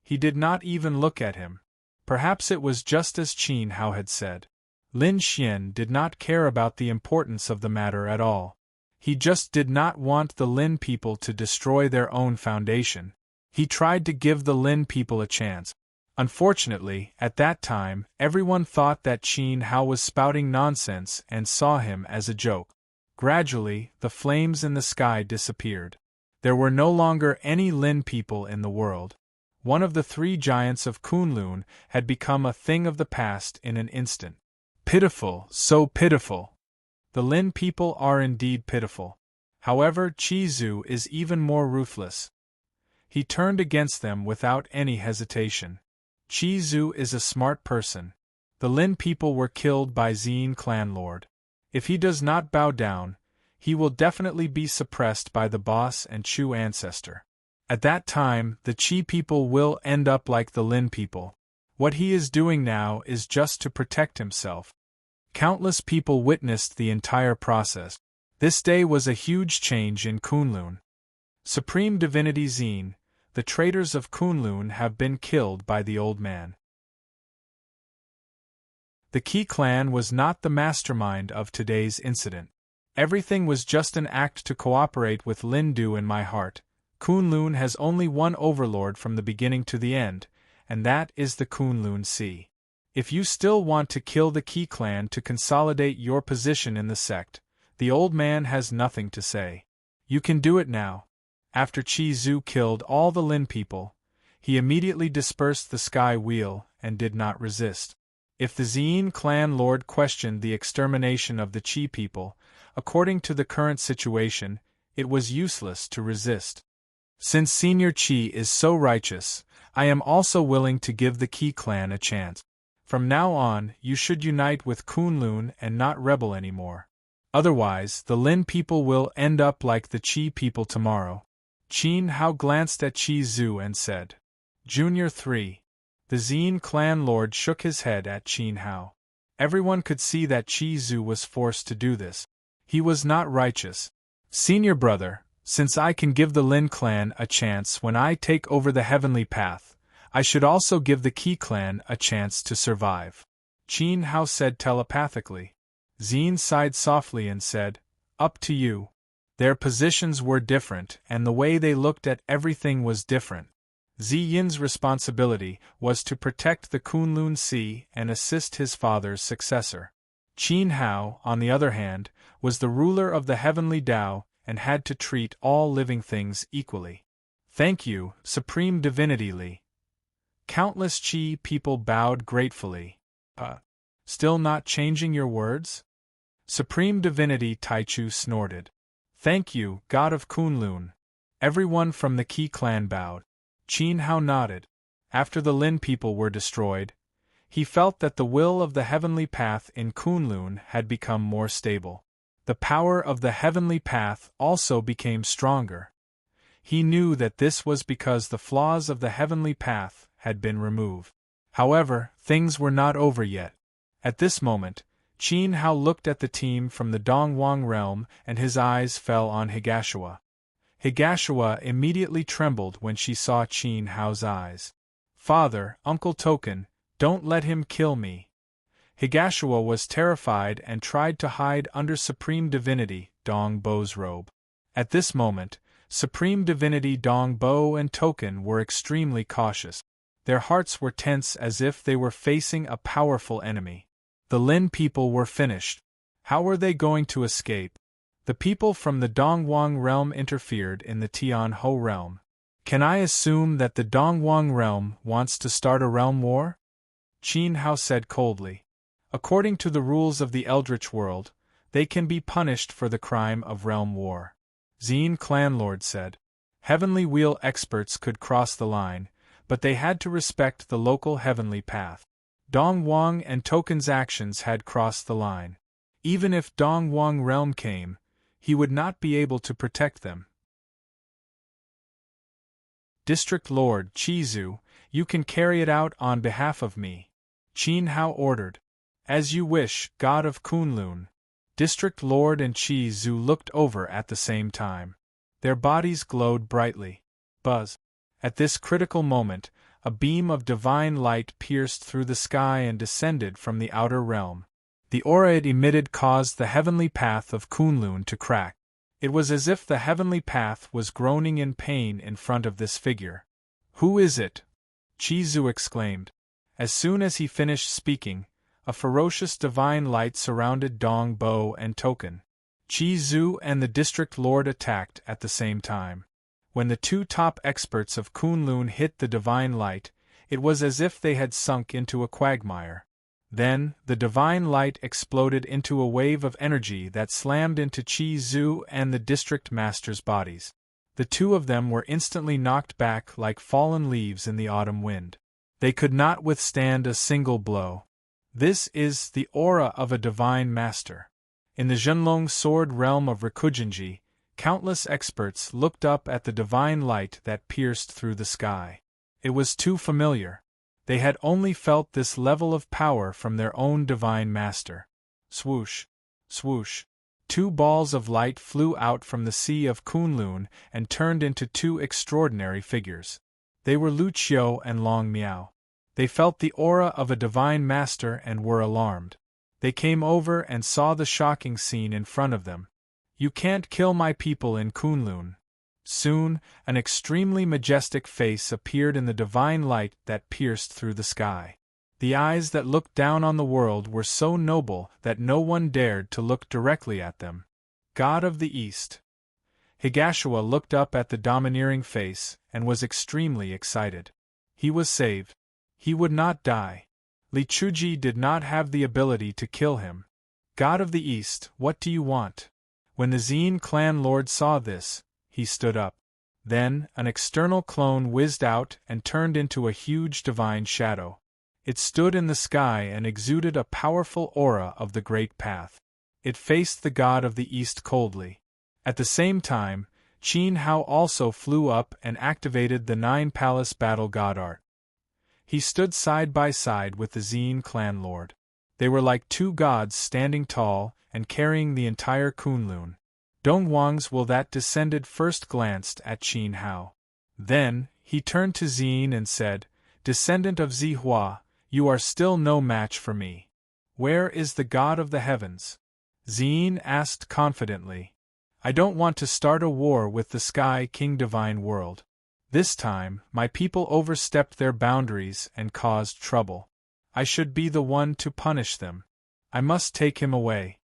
He did not even look at him. Perhaps it was just as Qin Hao had said. Lin Xian did not care about the importance of the matter at all. He just did not want the Lin people to destroy their own foundation. He tried to give the Lin people a chance. Unfortunately, at that time, everyone thought that Qin Hao was spouting nonsense and saw him as a joke. Gradually, the flames in the sky disappeared. There were no longer any Lin people in the world. One of the three giants of Kunlun had become a thing of the past in an instant. Pitiful, so pitiful. The Lin people are indeed pitiful. However, Qi Zu is even more ruthless. He turned against them without any hesitation. Qi Zu is a smart person. The Lin people were killed by Zine clan lord. If he does not bow down, he will definitely be suppressed by the boss and Chu ancestor. At that time, the Qi people will end up like the Lin people. What he is doing now is just to protect himself. Countless people witnessed the entire process. This day was a huge change in Kunlun. Supreme Divinity Zine, the traitors of Kunlun have been killed by the old man. The Qi clan was not the mastermind of today's incident. Everything was just an act to cooperate with Lin Du in my heart. Kunlun has only one overlord from the beginning to the end, and that is the Kunlun Sea. If you still want to kill the Qi clan to consolidate your position in the sect, the old man has nothing to say. You can do it now. After Qi Zu killed all the Lin people, he immediately dispersed the sky wheel and did not resist. If the Zine clan lord questioned the extermination of the Qi people, according to the current situation, it was useless to resist. Since Senior Qi is so righteous, I am also willing to give the Qi clan a chance. From now on, you should unite with Kunlun and not rebel anymore. Otherwise, the Lin people will end up like the Qi people tomorrow. Qin Hao glanced at Qi Zhu and said, Junior 3. The Xin clan lord shook his head at Qin Hao. Everyone could see that Qi Zhu was forced to do this. He was not righteous. Senior brother, since I can give the Lin clan a chance when I take over the heavenly path, I should also give the Qi clan a chance to survive. Qin Hao said telepathically. Xin sighed softly and said, Up to you. Their positions were different, and the way they looked at everything was different. Zi Yin's responsibility was to protect the Kunlun Sea and assist his father's successor. Qin Hao, on the other hand, was the ruler of the heavenly Tao and had to treat all living things equally. Thank you, Supreme Divinity Li. Countless Qi people bowed gratefully. Still not changing your words? Supreme Divinity Taichu snorted. Thank you, God of Kunlun. Everyone from the Qi clan bowed. Qin Hao nodded. After the Lin people were destroyed, he felt that the will of the heavenly path in Kunlun had become more stable. The power of the heavenly path also became stronger. He knew that this was because the flaws of the heavenly path had been removed. However, things were not over yet. At this moment, Qin Hao looked at the team from the Dongwang realm and his eyes fell on Higashiwa. Higashiwa immediately trembled when she saw Qin Hao's eyes. Father, Uncle Token, don't let him kill me. Higashiwa was terrified and tried to hide under Supreme Divinity Dong Bo's robe. At this moment, Supreme Divinity Dong Bo and Token were extremely cautious. Their hearts were tense as if they were facing a powerful enemy. The Lin people were finished. How were they going to escape? The people from the Dongwang realm interfered in the Tian Ho realm. Can I assume that the Dongwang realm wants to start a realm war? Qin Hao said coldly. According to the rules of the Eldritch world, they can be punished for the crime of realm war. Xin Clanlord said. Heavenly Wheel experts could cross the line, but they had to respect the local heavenly path. Dongwang and Token's actions had crossed the line. Even if Dongwang realm came, he would not be able to protect them. District Lord Chizu, you can carry it out on behalf of me. Qin Hao ordered. As you wish, God of Kunlun. District Lord and Chizu looked over at the same time. Their bodies glowed brightly. Buzz. At this critical moment, a beam of divine light pierced through the sky and descended from the outer realm. The aura it emitted caused the heavenly path of Kunlun to crack. It was as if the heavenly path was groaning in pain in front of this figure. Who is it? Chizu exclaimed. As soon as he finished speaking, a ferocious divine light surrounded Dong Bo and Token. Chizu and the district lord attacked at the same time. When the two top experts of Kunlun hit the divine light, it was as if they had sunk into a quagmire. Then, the divine light exploded into a wave of energy that slammed into Chizu and the district master's bodies. The two of them were instantly knocked back like fallen leaves in the autumn wind. They could not withstand a single blow. This is the aura of a divine master. In the Zhenlong sword realm of Rikujinji, countless experts looked up at the divine light that pierced through the sky. It was too familiar. They had only felt this level of power from their own divine master. Swoosh! Swoosh! Two balls of light flew out from the sea of Kunlun and turned into two extraordinary figures. They were Lu Qiu and Long Miao. They felt the aura of a divine master and were alarmed. They came over and saw the shocking scene in front of them. You can't kill my people in Kunlun. Soon, an extremely majestic face appeared in the divine light that pierced through the sky. The eyes that looked down on the world were so noble that no one dared to look directly at them. God of the East. Higashiwa looked up at the domineering face and was extremely excited. He was saved. He would not die. Li Chuji did not have the ability to kill him. God of the East, what do you want? When the Xin clan lord saw this, he stood up. Then, an external clone whizzed out and turned into a huge divine shadow. It stood in the sky and exuded a powerful aura of the Great Path. It faced the god of the east coldly. At the same time, Qin Hao also flew up and activated the 9-palace battle god art. He stood side by side with the Xin clan lord. They were like two gods standing tall and carrying the entire Kunlun. Dongwang's will that descended first glanced at Qin Hao. Then, he turned to Xin and said, "Descendant of Zihua, you are still no match for me. Where is the god of the heavens?" Xin asked confidently. "I don't want to start a war with the Sky King Divine World. This time, my people overstepped their boundaries and caused trouble. I should be the one to punish them. I must take him away."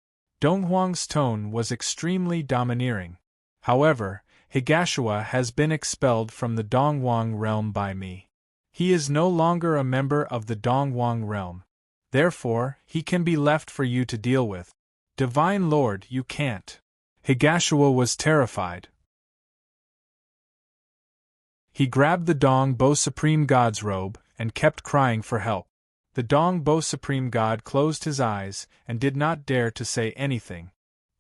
Donghuang's tone was extremely domineering. "However, Higashua has been expelled from the Donghuang realm by me. He is no longer a member of the Donghuang realm. Therefore, he can be left for you to deal with. Divine Lord, you can't." Higashua was terrified. He grabbed the Dongbo Supreme God's robe and kept crying for help. The Dongbo Supreme God closed his eyes and did not dare to say anything.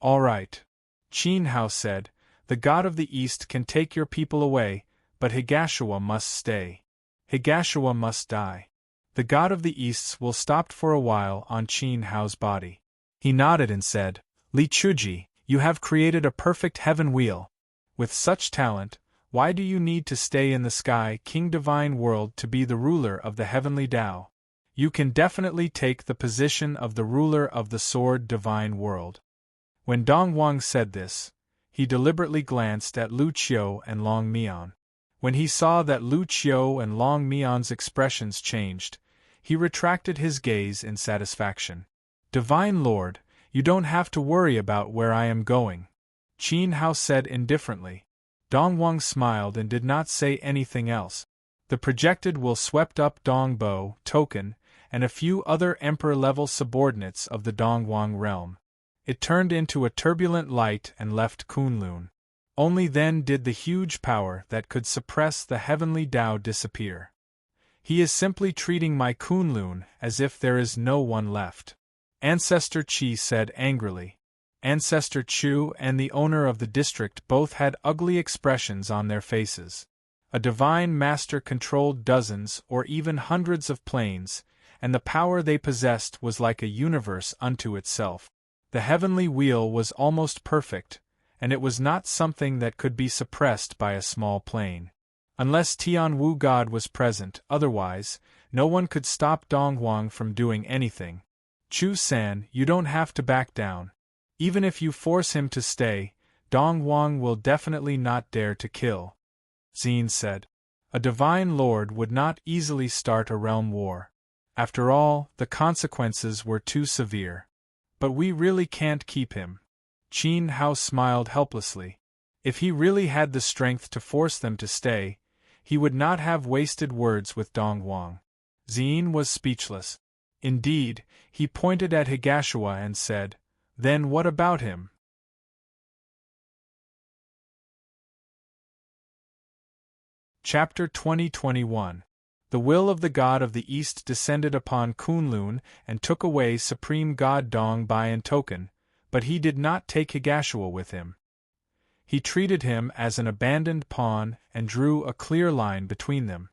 "All right," Qin Hao said, "the god of the east can take your people away, but Higashua must stay. Higashua must die." The god of the easts will stopped for a while on Qin Hao's body. He nodded and said, "Li Chuji, you have created a perfect heaven wheel. With such talent, why do you need to stay in the Sky King Divine World to be the ruler of the heavenly Tao? You can definitely take the position of the ruler of the Sword Divine World." When Donghuang said this, he deliberately glanced at Lu Qiu and Long Mian. When he saw that Lu Qiu and Long Mian's expressions changed, he retracted his gaze in satisfaction. "Divine Lord, you don't have to worry about where I am going," Qin Hao said indifferently. Donghuang smiled and did not say anything else. The projected will swept up Dongbo, Token, and a few other emperor-level subordinates of the Donghuang realm. It turned into a turbulent light and left Kunlun. Only then did the huge power that could suppress the heavenly Tao disappear. "He is simply treating my Kunlun as if there is no one left," Ancestor Qi said angrily. Ancestor Chu and the owner of the district both had ugly expressions on their faces. A divine master controlled dozens or even hundreds of planes, and the power they possessed was like a universe unto itself. The heavenly wheel was almost perfect, and it was not something that could be suppressed by a small plane. Unless Tianwu God was present, otherwise, no one could stop Donghuang from doing anything. "Chu-san, you don't have to back down. Even if you force him to stay, Donghuang will definitely not dare to kill," Xin said. "A divine lord would not easily start a realm war. After all, the consequences were too severe. But we really can't keep him." Qin Hao smiled helplessly. If he really had the strength to force them to stay, he would not have wasted words with Donghuang. Xin was speechless. Indeed, he pointed at Higashua and said, "Then what about him?" Chapter 2021. The will of the god of the east descended upon Kunlun and took away supreme god Dong Bai and Token, but he did not take Higashua with him. He treated him as an abandoned pawn and drew a clear line between them.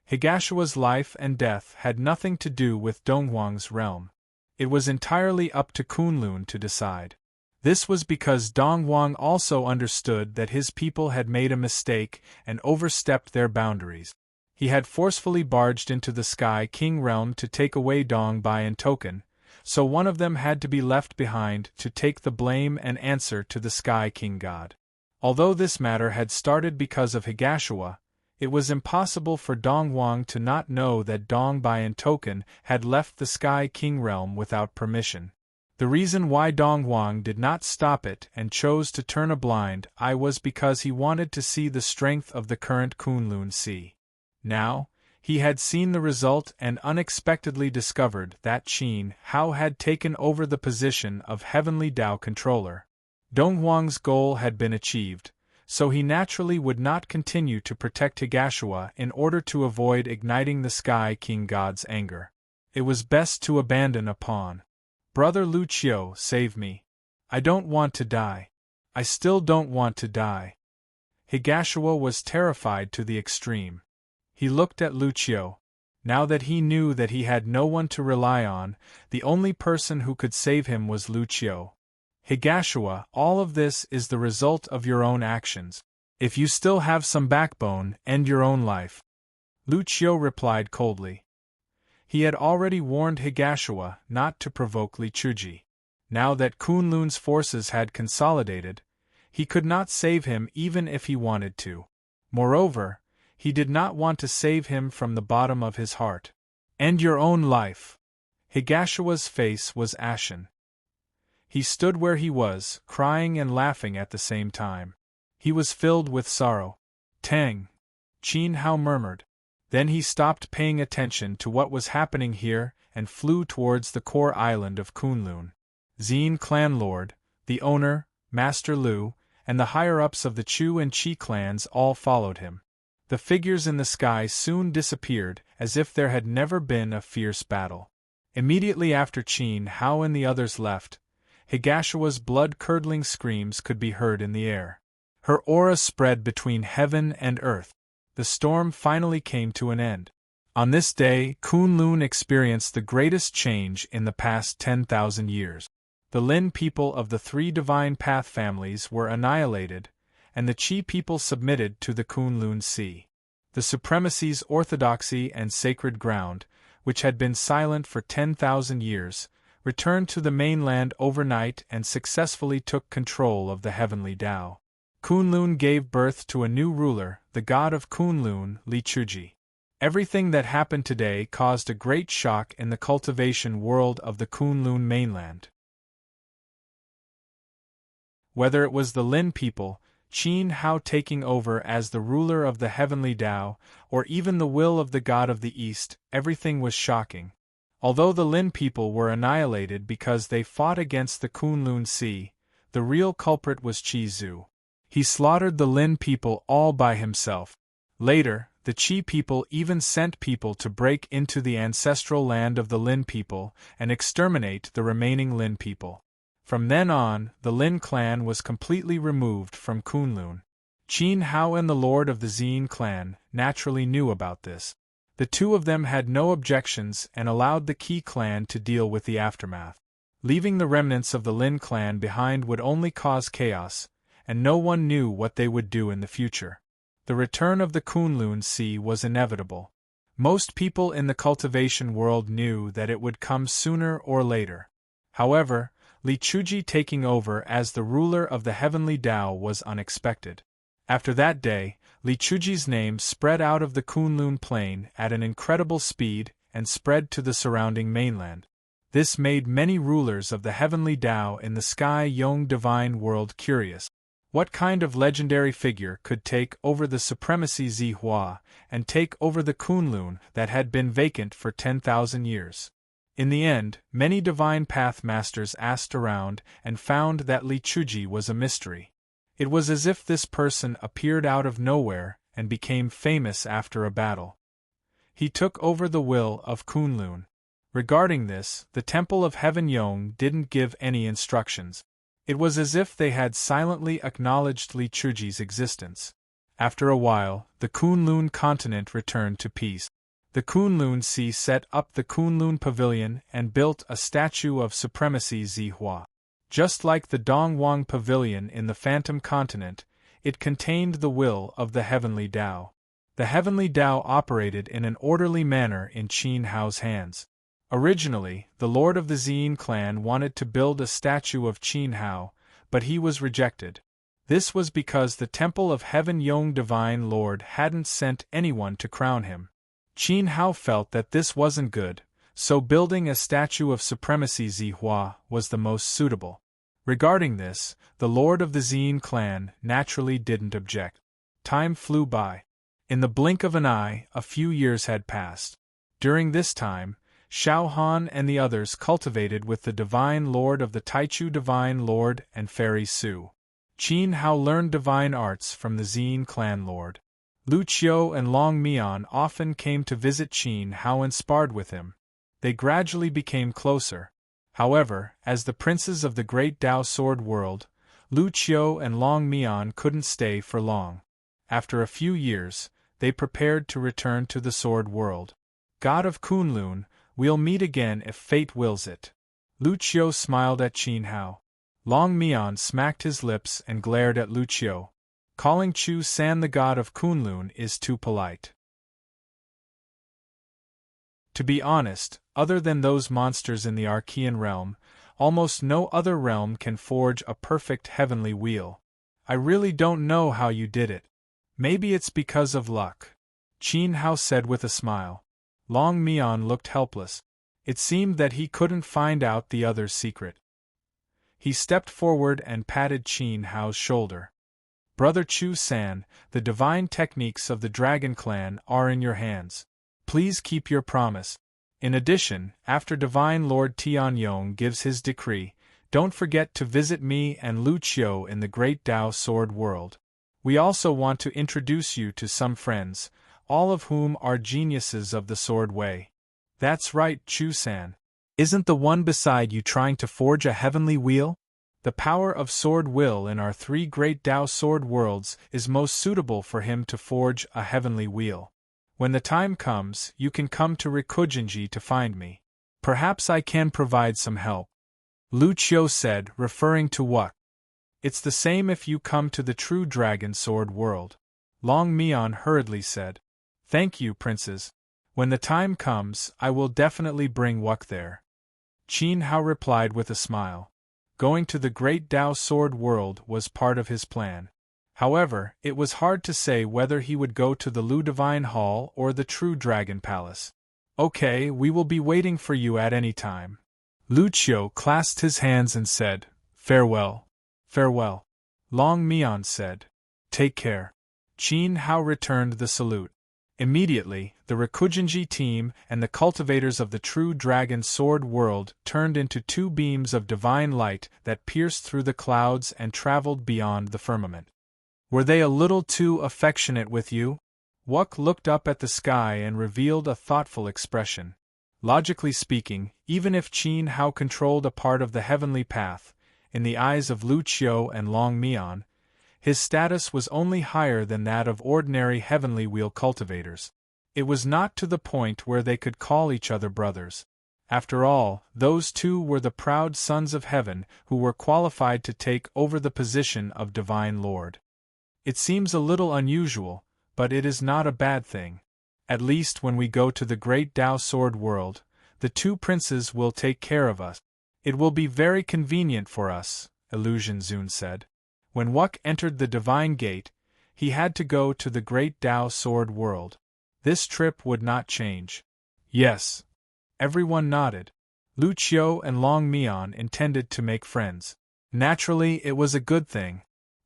Higashua's life and death had nothing to do with Donghuang's realm. It was entirely up to Kunlun to decide. This was because Donghuang also understood that his people had made a mistake and overstepped their boundaries. He had forcefully barged into the Sky King realm to take away Dong Bai and Token, so one of them had to be left behind to take the blame and answer to the Sky King God. Although this matter had started because of Higashua, it was impossible for Donghuang to not know that Dong Bai and Token had left the Sky King realm without permission. The reason why Donghuang did not stop it and chose to turn a blind eye was because he wanted to see the strength of the current Kunlun Sea. Now, he had seen the result and unexpectedly discovered that Qin Hao had taken over the position of Heavenly Tao controller. Donghuang's goal had been achieved, so he naturally would not continue to protect Higashua in order to avoid igniting the Sky King God's anger. It was best to abandon a pawn. Brother Lucio, save me. I don't want to die. I still don't want to die. Higashioka was terrified to the extreme. He looked at Lucio. Now that he knew that he had no one to rely on, the only person who could save him was Lucio. Higashioka, all of this is the result of your own actions. If you still have some backbone, end your own life. Lucio replied coldly. He had already warned Higashioka not to provoke Lichuji. Now that Kunlun's forces had consolidated, he could not save him even if he wanted to. Moreover, he did not want to save him from the bottom of his heart. End your own life. Higashioka's face was ashen. He stood where he was, crying and laughing at the same time. He was filled with sorrow. Tang! Qin Hao murmured. Then he stopped paying attention to what was happening here and flew towards the core island of Kunlun. Zine clan lord, the owner, Master Lu, and the higher-ups of the Chu and Qi clans all followed him. The figures in the sky soon disappeared, as if there had never been a fierce battle. Immediately after Qin Hao and the others left, Higashioka's blood-curdling screams could be heard in the air. Her aura spread between heaven and earth. The storm finally came to an end. On this day, Kunlun experienced the greatest change in the past 10,000 years. The Lin people of the three divine path families were annihilated, and the Qi people submitted to the Kunlun Sea. The supremacy's orthodoxy and sacred ground, which had been silent for 10,000 years, returned to the mainland overnight and successfully took control of the heavenly Tao. Kunlun gave birth to a new ruler, the god of Kunlun, Lichuji. Everything that happened today caused a great shock in the cultivation world of the Kunlun mainland. Whether it was the Lin people, Qin Hao taking over as the ruler of the heavenly Tao, or even the will of the god of the East, everything was shocking. Although the Lin people were annihilated because they fought against the Kunlun Sea, the real culprit was Qi Zu. He slaughtered the Lin people all by himself. Later, the Qi people even sent people to break into the ancestral land of the Lin people and exterminate the remaining Lin people. From then on, the Lin clan was completely removed from Kunlun. Qin Hao and the lord of the Zine clan naturally knew about this. The two of them had no objections and allowed the Qi clan to deal with the aftermath. Leaving the remnants of the Lin clan behind would only cause chaos, and no one knew what they would do in the future. The return of the Kunlun Sea was inevitable. Most people in the cultivation world knew that it would come sooner or later. However, Lichuji taking over as the ruler of the heavenly Tao was unexpected. After that day, Lichuji's name spread out of the Kunlun plain at an incredible speed and spread to the surrounding mainland. This made many rulers of the heavenly Tao in the Sky Yong divine world curious. What kind of legendary figure could take over the supremacy Zihua and take over the Kunlun that had been vacant for 10,000 years? In the end, many divine path masters asked around and found that Lichuji was a mystery. It was as if this person appeared out of nowhere and became famous after a battle. He took over the will of Kunlun. Regarding this, the Temple of Heaven Yong didn't give any instructions. It was as if they had silently acknowledged Lichuji's existence. After a while, the Kunlun continent returned to peace. The Kunlun Sea set up the Kunlun Pavilion and built a statue of supremacy Zihua. Just like the Dongwang Pavilion in the Phantom Continent, it contained the will of the Heavenly Tao. The Heavenly Tao operated in an orderly manner in Qin Hao's hands. Originally, the lord of the Zine clan wanted to build a statue of Qin Hao, but he was rejected. This was because the Temple of Heaven Yong Divine Lord hadn't sent anyone to crown him. Qin Hao felt that this wasn't good, so building a statue of supremacy Zihua was the most suitable. Regarding this, the lord of the Zine clan naturally didn't object. Time flew by. In the blink of an eye, a few years had passed. During this time, Xiao Han and the others cultivated with the Divine Lord of the Taichu Divine Lord and Fairy Su. Qin Hao learned divine arts from the Zine clan lord. Lu Qiu and Long Mian often came to visit Qin Hao and sparred with him. They gradually became closer. However, as the princes of the Great Tao Sword World, Lu Qiu and Long Mian couldn't stay for long. After a few years, they prepared to return to the Sword World. God of Kunlun, we'll meet again if fate wills it. Lu Qiu smiled at Qin Hao. Long Mian smacked his lips and glared at Lu Qiu. Calling Chu San the god of Kunlun is too polite. To be honest, other than those monsters in the Archean realm, almost no other realm can forge a perfect heavenly wheel. I really don't know how you did it. Maybe it's because of luck. Qin Hao said with a smile. Long Mian looked helpless. It seemed that he couldn't find out the other's secret. He stepped forward and patted Qin Hao's shoulder. Brother Chu San, the divine techniques of the Dragon Clan are in your hands. Please keep your promise. In addition, after Divine Lord Tianyong gives his decree, don't forget to visit me and Lu Qiu in the Great Tao Sword World. We also want to introduce you to some friends, all of whom are geniuses of the Sword Way. That's right, Chu San. Isn't the one beside you trying to forge a heavenly wheel? The power of sword will in our 3 Great Tao Sword Worlds is most suitable for him to forge a heavenly wheel. When the time comes, you can come to Rikujinji to find me. Perhaps I can provide some help. Lu Qiu said, referring to what? It's the same if you come to the true Dragon Sword World. Long Mian hurriedly said. Thank you, princes. When the time comes, I will definitely bring Wuk there. Qin Hao replied with a smile. Going to the Great Tao Sword World was part of his plan. However, it was hard to say whether he would go to the Lu Divine Hall or the True Dragon Palace. Okay, we will be waiting for you at any time. Lu Qiu clasped his hands and said, Farewell. Farewell. Long Mian said, Take care. Qin Hao returned the salute. Immediately, the Rikujinji team and the cultivators of the True Dragon Sword World turned into 2 beams of divine light that pierced through the clouds and traveled beyond the firmament. Were they a little too affectionate with you? Wuk looked up at the sky and revealed a thoughtful expression. Logically speaking, even if Qin Hao controlled a part of the heavenly path, in the eyes of Lu Qiu and Long Mian, his status was only higher than that of ordinary heavenly wheel cultivators. It was not to the point where they could call each other brothers. After all, those 2 were the proud sons of heaven who were qualified to take over the position of Divine Lord. It seems a little unusual, but it is not a bad thing. At least when we go to the Great Tao Sword World, the 2 princes will take care of us. It will be very convenient for us, Illusion Zun said. When Wuk entered the Divine Gate, he had to go to the Great Tao Sword World. This trip would not change. Yes. Everyone nodded. Lu Qiu and Long Mian intended to make friends. Naturally, it was a good thing.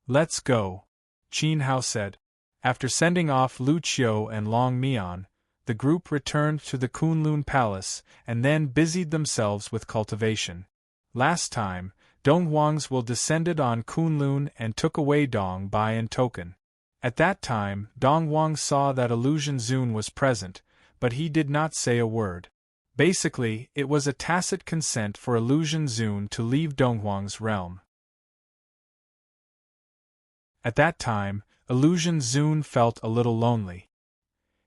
Let's go, Qin Hao said. After sending off Lu Qiu and Long Mian, the group returned to the Kunlun Palace and then busied themselves with cultivation. Last time, Donghuang's will descended on Kunlun and took away Dong Bai and Token. At that time, Donghuang saw that Illusion Zun was present, but he did not say a word. Basically, it was a tacit consent for Illusion Zun to leave Donghuang's realm. At that time, Illusion Zun felt a little lonely.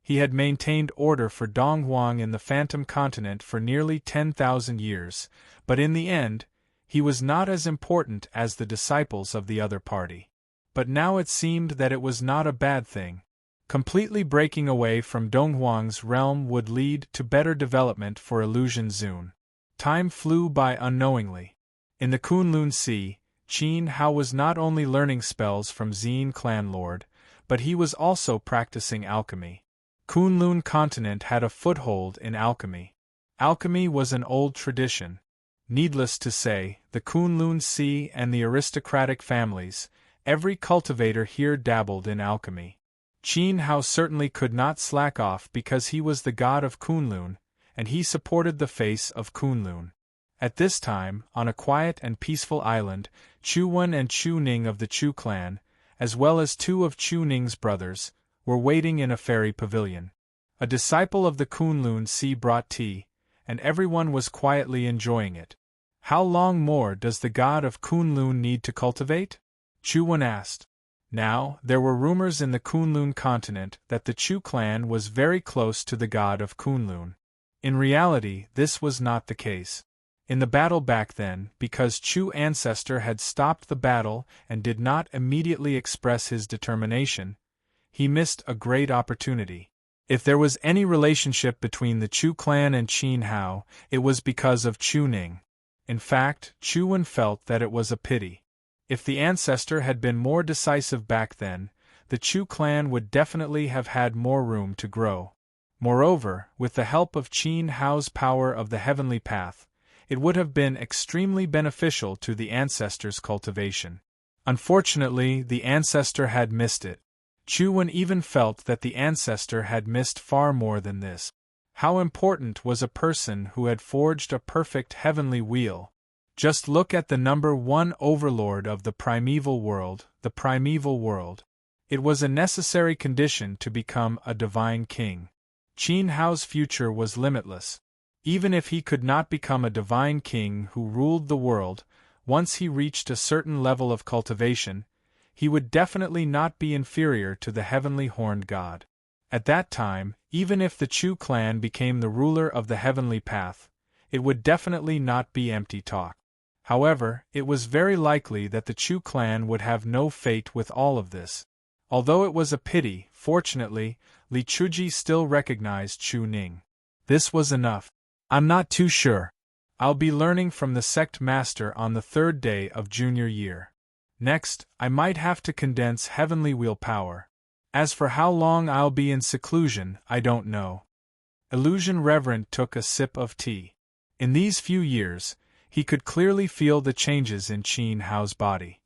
He had maintained order for Donghuang in the Phantom Continent for nearly 10,000 years, but in the end, he was not as important as the disciples of the other party. But now it seemed that it was not a bad thing. Completely breaking away from Donghuang's realm would lead to better development for Illusion Zun. Time flew by unknowingly. In the Kunlun Sea, Qin Hao was not only learning spells from Zine Clan Lord, but he was also practicing alchemy. Kunlun Continent had a foothold in alchemy. Alchemy was an old tradition. Needless to say, the Kunlun Sea and the aristocratic families, every cultivator here dabbled in alchemy. Qin Hao certainly could not slack off because he was the god of Kunlun, and he supported the face of Kunlun. At this time, on a quiet and peaceful island, Chu Wen and Chu Ning of the Chu clan, as well as 2 of Chu Ning's brothers, were waiting in a fairy pavilion. A disciple of the Kunlun Sea brought tea, and everyone was quietly enjoying it. How long more does the god of Kunlun need to cultivate? Chuan asked. Now, there were rumors in the Kunlun continent that the Chu clan was very close to the god of Kunlun. In reality, this was not the case. In the battle back then, because Chu ancestor had stopped the battle and did not immediately express his determination, he missed a great opportunity. If there was any relationship between the Chu clan and Qin Hao, it was because of Chu Ning. In fact, Chuan felt that it was a pity. If the ancestor had been more decisive back then, the Chu clan would definitely have had more room to grow. Moreover, with the help of Qin Hao's power of the heavenly path, it would have been extremely beneficial to the ancestor's cultivation. Unfortunately, the ancestor had missed it. Chuan even felt that the ancestor had missed far more than this. How important was a person who had forged a perfect heavenly wheel? Just look at the number 1 overlord of the primeval world, the primeval world. It was a necessary condition to become a divine king. Qin Hao's future was limitless. Even if he could not become a divine king who ruled the world, once he reached a certain level of cultivation, he would definitely not be inferior to the heavenly horned god. At that time, even if the Chu clan became the ruler of the heavenly path, it would definitely not be empty talk. However, it was very likely that the Chu clan would have no fate with all of this. Although it was a pity, fortunately, Li Chuji still recognized Chu Ning. This was enough. I'm not too sure. I'll be learning from the sect master on the 3rd day of junior year. Next, I might have to condense heavenly wheel power. As for how long I'll be in seclusion, I don't know. Illusion Reverend took a sip of tea. In these few years, he could clearly feel the changes in Qin Hao's body.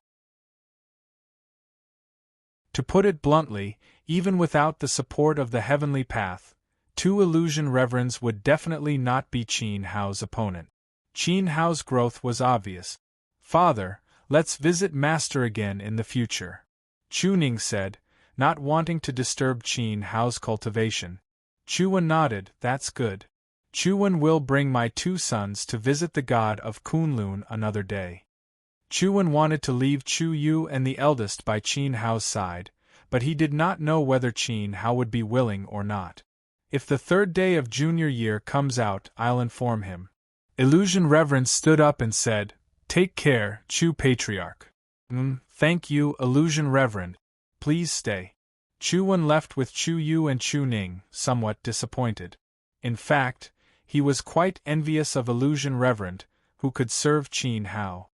To put it bluntly, even without the support of the heavenly path, 2 Illusion Reverends would definitely not be Qin Hao's opponent. Qin Hao's growth was obvious. Father, let's visit Master again in the future. Chu Ning said, not wanting to disturb Qin Hao's cultivation. Chuan nodded, that's good. Chuan will bring my 2 sons to visit the god of Kunlun another day. Chuan wanted to leave Chu Yu and the eldest by Qin Hao's side, but he did not know whether Qin Hao would be willing or not. If the 3rd day of junior year comes out, I'll inform him. Illusion Reverend stood up and said, take care, Chu Patriarch. Thank you, Illusion Reverend. Please stay. Chuan left with Chu Yu and Chu Ning, somewhat disappointed. In fact, he was quite envious of Illusion Reverend, who could serve Qin Hao.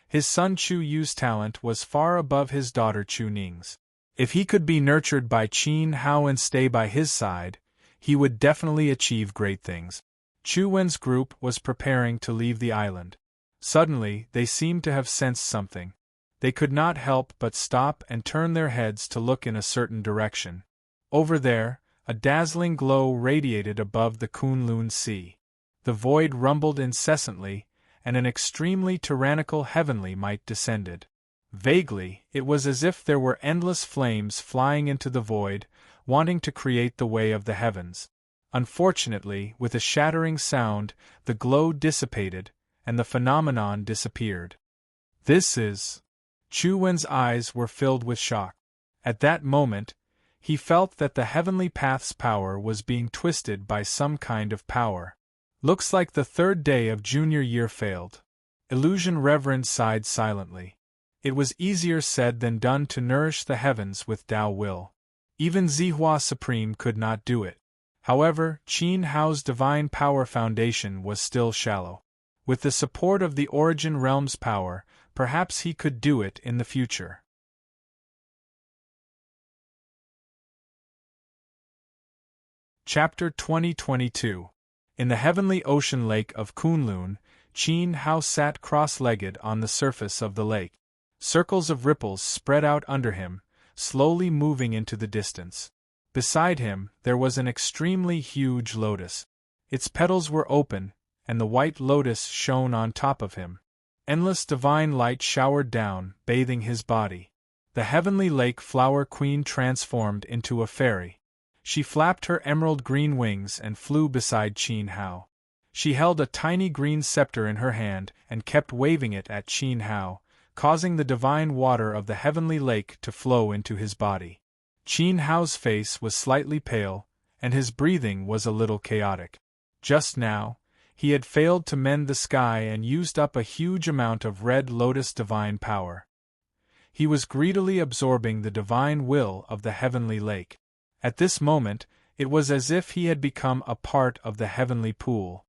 His son Chu Yu's talent was far above his daughter Chu Ning's. If he could be nurtured by Qin Hao and stay by his side, he would definitely achieve great things. Chu Wen's group was preparing to leave the island. Suddenly, they seemed to have sensed something. They could not help but stop and turn their heads to look in a certain direction. Over there, a dazzling glow radiated above the Kunlun Sea. The void rumbled incessantly, and an extremely tyrannical heavenly might descended. Vaguely, it was as if there were endless flames flying into the void, wanting to create the way of the heavens. Unfortunately, with a shattering sound, the glow dissipated, and the phenomenon disappeared. This is... Chu Wen's eyes were filled with shock. At that moment, he felt that the heavenly path's power was being twisted by some kind of power. Looks like the 3rd day of junior year failed. Illusion Reverend sighed silently. It was easier said than done to nourish the heavens with Tao will. Even Zihua Supreme could not do it. However, Qin Hao's divine power foundation was still shallow. With the support of the Origin Realm's power, perhaps he could do it in the future. Chapter 2022. In the heavenly ocean lake of Kunlun, Qin Hao sat cross-legged on the surface of the lake. Circles of ripples spread out under him, slowly moving into the distance. Beside him, there was an extremely huge lotus. Its petals were open, and the white lotus shone on top of him. Endless divine light showered down, bathing his body. The heavenly lake flower queen transformed into a fairy. She flapped her emerald green wings and flew beside Qin Hao. She held a tiny green scepter in her hand and kept waving it at Qin Hao, causing the divine water of the heavenly lake to flow into his body. Qin Hao's face was slightly pale, and his breathing was a little chaotic. Just now, he had failed to mend the sky and used up a huge amount of red lotus divine power. He was greedily absorbing the divine will of the heavenly lake. At this moment, it was as if he had become a part of the heavenly pool.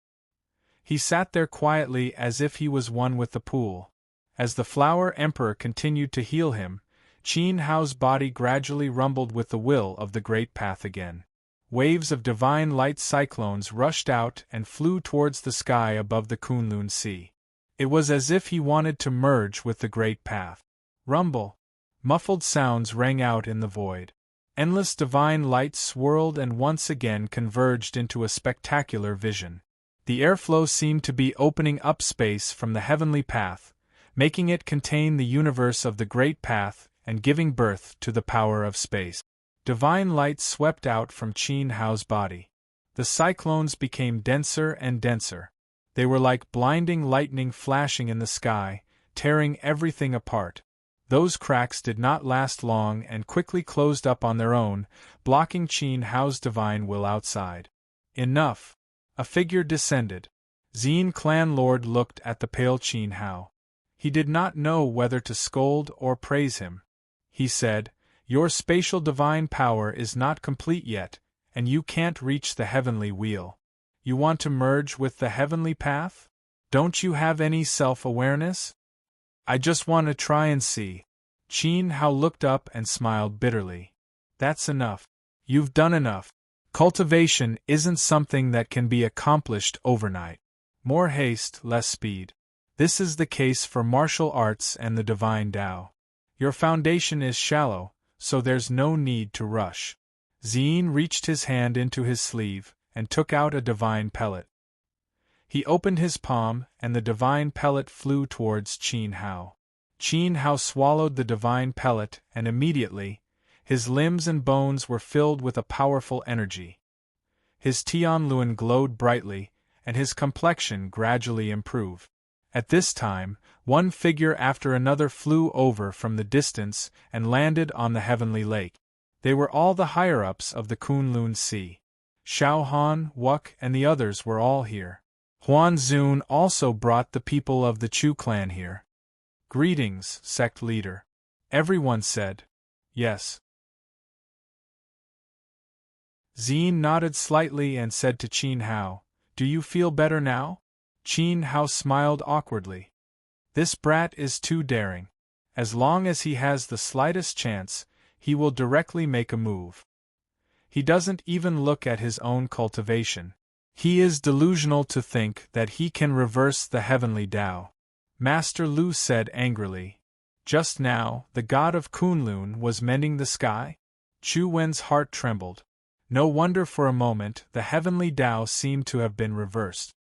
He sat there quietly as if he was one with the pool. As the Flower Emperor continued to heal him, Qin Hao's body gradually rumbled with the will of the Great Path again. Waves of divine light cyclones rushed out and flew towards the sky above the Kunlun Sea. It was as if he wanted to merge with the Great Path. Rumble! Muffled sounds rang out in the void. Endless divine light swirled and once again converged into a spectacular vision. The airflow seemed to be opening up space from the heavenly path, making it contain the universe of the Great Path and giving birth to the power of space. Divine light swept out from Qin Hao's body. The cyclones became denser and denser. They were like blinding lightning flashing in the sky, tearing everything apart. Those cracks did not last long and quickly closed up on their own, blocking Qin Hao's divine will outside. Enough! A figure descended. Zine Clan Lord looked at the pale Qin Hao. He did not know whether to scold or praise him. He said, "Your spatial divine power is not complete yet, and you can't reach the heavenly wheel. You want to merge with the heavenly path? Don't you have any self-awareness?" "I just want to try and see." Qin Hao looked up and smiled bitterly. "That's enough. You've done enough. Cultivation isn't something that can be accomplished overnight. More haste, less speed. This is the case for martial arts and the divine Tao. Your foundation is shallow, so there's no need to rush." Zine reached his hand into his sleeve and took out a divine pellet. He opened his palm, and the divine pellet flew towards Qin Hao. Qin Hao swallowed the divine pellet, and immediately, his limbs and bones were filled with a powerful energy. His Tianluan glowed brightly, and his complexion gradually improved. At this time, one figure after another flew over from the distance and landed on the heavenly lake. They were all the higher-ups of the Kunlun Sea. Xiao Han, Wuk, and the others were all here. Huan Zun also brought the people of the Chu clan here. "Greetings, sect leader." Everyone said, "Yes." Zine nodded slightly and said to Qin Hao, "Do you feel better now?" Qin Hao smiled awkwardly. "This brat is too daring. As long as he has the slightest chance, he will directly make a move. He doesn't even look at his own cultivation. He is delusional to think that he can reverse the heavenly Tao." Master Lu said angrily. Just now, the god of Kunlun was mending the sky? Chu Wen's heart trembled. No wonder for a moment the heavenly Tao seemed to have been reversed.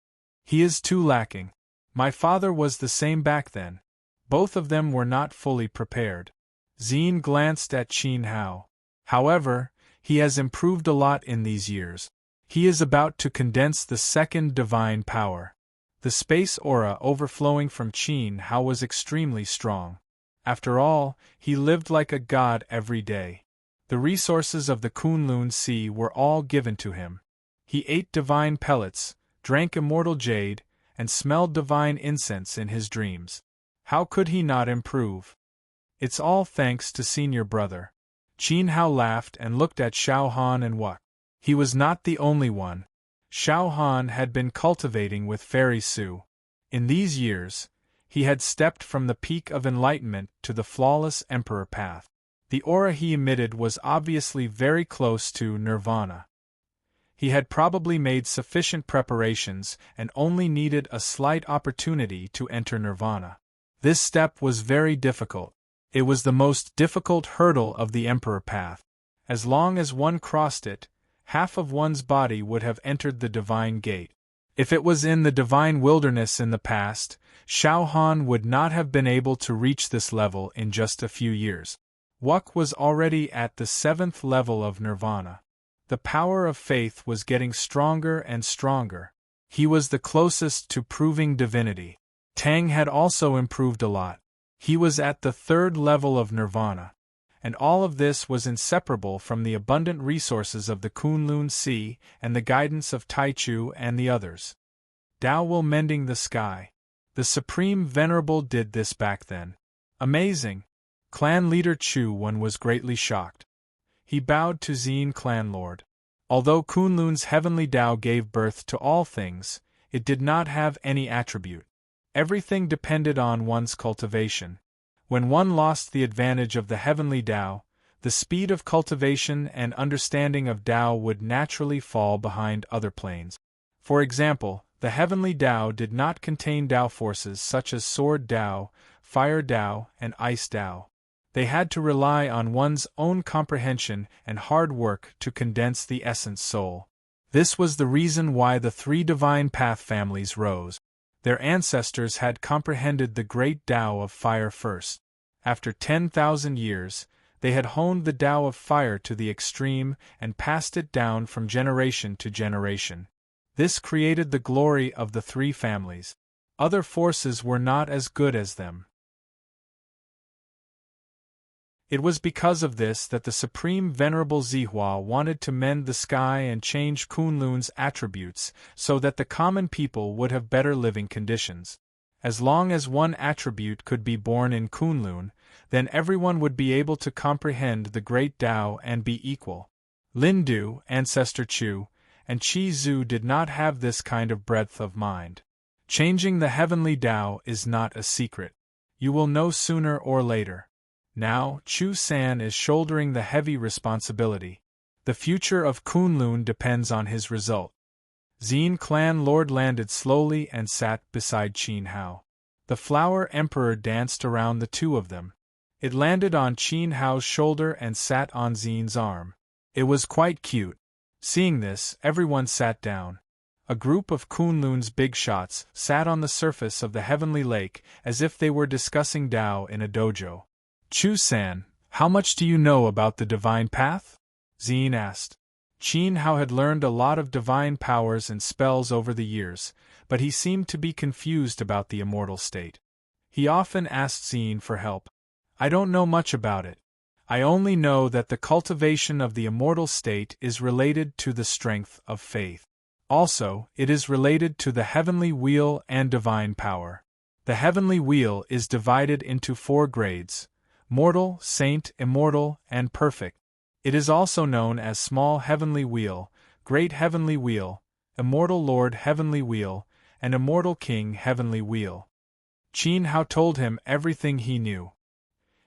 He is too lacking. My father was the same back then. Both of them were not fully prepared. Zine glanced at Qin Hao. However, he has improved a lot in these years. He is about to condense the second divine power. The space aura overflowing from Qin Hao was extremely strong. After all, he lived like a god every day. The resources of the Kunlun Sea were all given to him. He ate divine pellets, drank immortal jade, and smelled divine incense in his dreams. How could he not improve? It's all thanks to senior brother. Qin Hao laughed and looked at Xiao Han and Wuk. He was not the only one. Xiao Han had been cultivating with Fairy Su. In these years, he had stepped from the peak of enlightenment to the flawless emperor path. The aura he emitted was obviously very close to nirvana. He had probably made sufficient preparations and only needed a slight opportunity to enter nirvana. This step was very difficult. It was the most difficult hurdle of the emperor path. As long as one crossed it, half of one's body would have entered the divine gate. If it was in the divine wilderness in the past, Xiao Han would not have been able to reach this level in just a few years. Wuk was already at the 7th level of nirvana. The power of faith was getting stronger and stronger. He was the closest to proving divinity. Tang had also improved a lot. He was at the third level of nirvana. And all of this was inseparable from the abundant resources of the Kunlun Sea and the guidance of Taichu and the others. Tao will mending the sky. The Supreme Venerable did this back then. Amazing! Clan leader Chu Wan was greatly shocked. He bowed to Xin clan lord. Although Kunlun's heavenly Tao gave birth to all things, it did not have any attribute. Everything depended on one's cultivation. When one lost the advantage of the heavenly Tao, the speed of cultivation and understanding of Tao would naturally fall behind other planes. For example, the heavenly Tao did not contain Tao forces such as Sword Tao, Fire Tao, and Ice Tao. They had to rely on one's own comprehension and hard work to condense the essence soul. This was the reason why the three divine path families rose. Their ancestors had comprehended the great Tao of fire first. After 10,000 years, they had honed the Tao of fire to the extreme and passed it down from generation to generation. This created the glory of the three families. Other forces were not as good as them. It was because of this that the Supreme Venerable Zihua wanted to mend the sky and change Kunlun's attributes so that the common people would have better living conditions. As long as one attribute could be born in Kunlun, then everyone would be able to comprehend the great Tao and be equal. Lin Du, Ancestor Chu, and Qi Zhu did not have this kind of breadth of mind. Changing the heavenly Tao is not a secret. You will know sooner or later. Now, Chu San is shouldering the heavy responsibility. The future of Kunlun depends on his result. Xin clan lord landed slowly and sat beside Qin Hao. The flower emperor danced around the two of them. It landed on Qin Hao's shoulder and sat on Xin's arm. It was quite cute. Seeing this, everyone sat down. A group of Kunlun's big shots sat on the surface of the heavenly lake as if they were discussing Tao in a dojo. Chu-san, how much do you know about the divine path? Xin asked. Qin Hao had learned a lot of divine powers and spells over the years, but he seemed to be confused about the immortal state. He often asked Xin for help. I don't know much about it. I only know that the cultivation of the immortal state is related to the strength of faith. Also, it is related to the heavenly wheel and divine power. The heavenly wheel is divided into 4 grades: mortal, saint, immortal, and perfect. It is also known as small heavenly wheel, great heavenly wheel, immortal lord heavenly wheel, and immortal king heavenly wheel. Qin Hao told him everything he knew.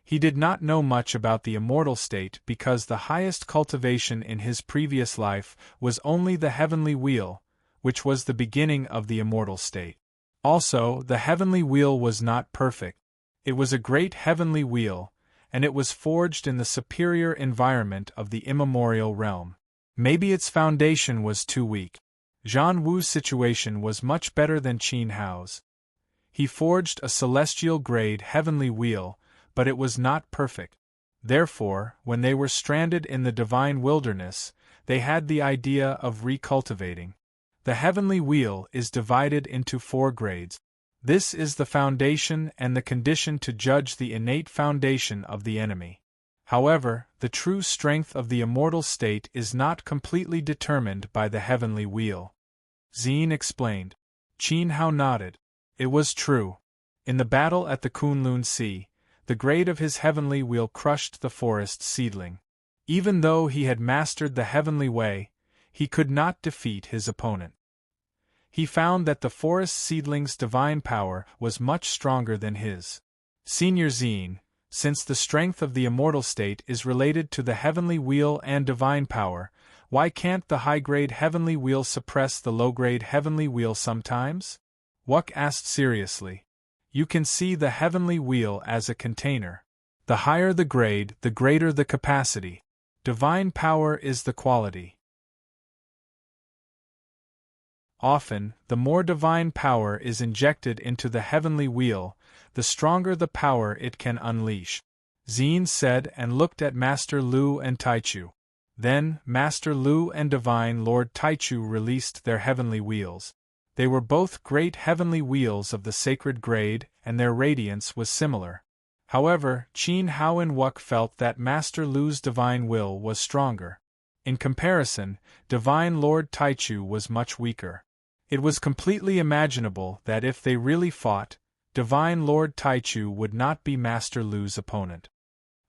He did not know much about the immortal state because the highest cultivation in his previous life was only the heavenly wheel, which was the beginning of the immortal state. Also, the heavenly wheel was not perfect. It was a great heavenly wheel, and it was forged in the superior environment of the immemorial realm. Maybe its foundation was too weak. Zhan Wu's situation was much better than Qin Hao's. He forged a celestial-grade heavenly wheel, but it was not perfect. Therefore, when they were stranded in the divine wilderness, they had the idea of recultivating. The heavenly wheel is divided into 4 grades. This is the foundation and the condition to judge the innate foundation of the enemy. However, the true strength of the immortal state is not completely determined by the heavenly wheel. Xin explained. Qin Hao nodded. It was true. In the battle at the Kunlun Sea, the grade of his heavenly wheel crushed the forest seedling. Even though he had mastered the heavenly way, he could not defeat his opponent. He found that the forest seedling's divine power was much stronger than his. Senior Xin, since the strength of the immortal state is related to the heavenly wheel and divine power, why can't the high-grade heavenly wheel suppress the low-grade heavenly wheel sometimes? Wuk asked seriously. You can see the heavenly wheel as a container. The higher the grade, the greater the capacity. Divine power is the quality. Often, the more divine power is injected into the heavenly wheel, the stronger the power it can unleash. Xin said and looked at Master Lu and Taichu. Then, Master Lu and Divine Lord Taichu released their heavenly wheels. They were both great heavenly wheels of the sacred grade, and their radiance was similar. However, Qin Hao and Wuk felt that Master Lu's divine will was stronger. In comparison, Divine Lord Taichu was much weaker. It was completely imaginable that if they really fought, Divine Lord Taichu would not be Master Lu's opponent.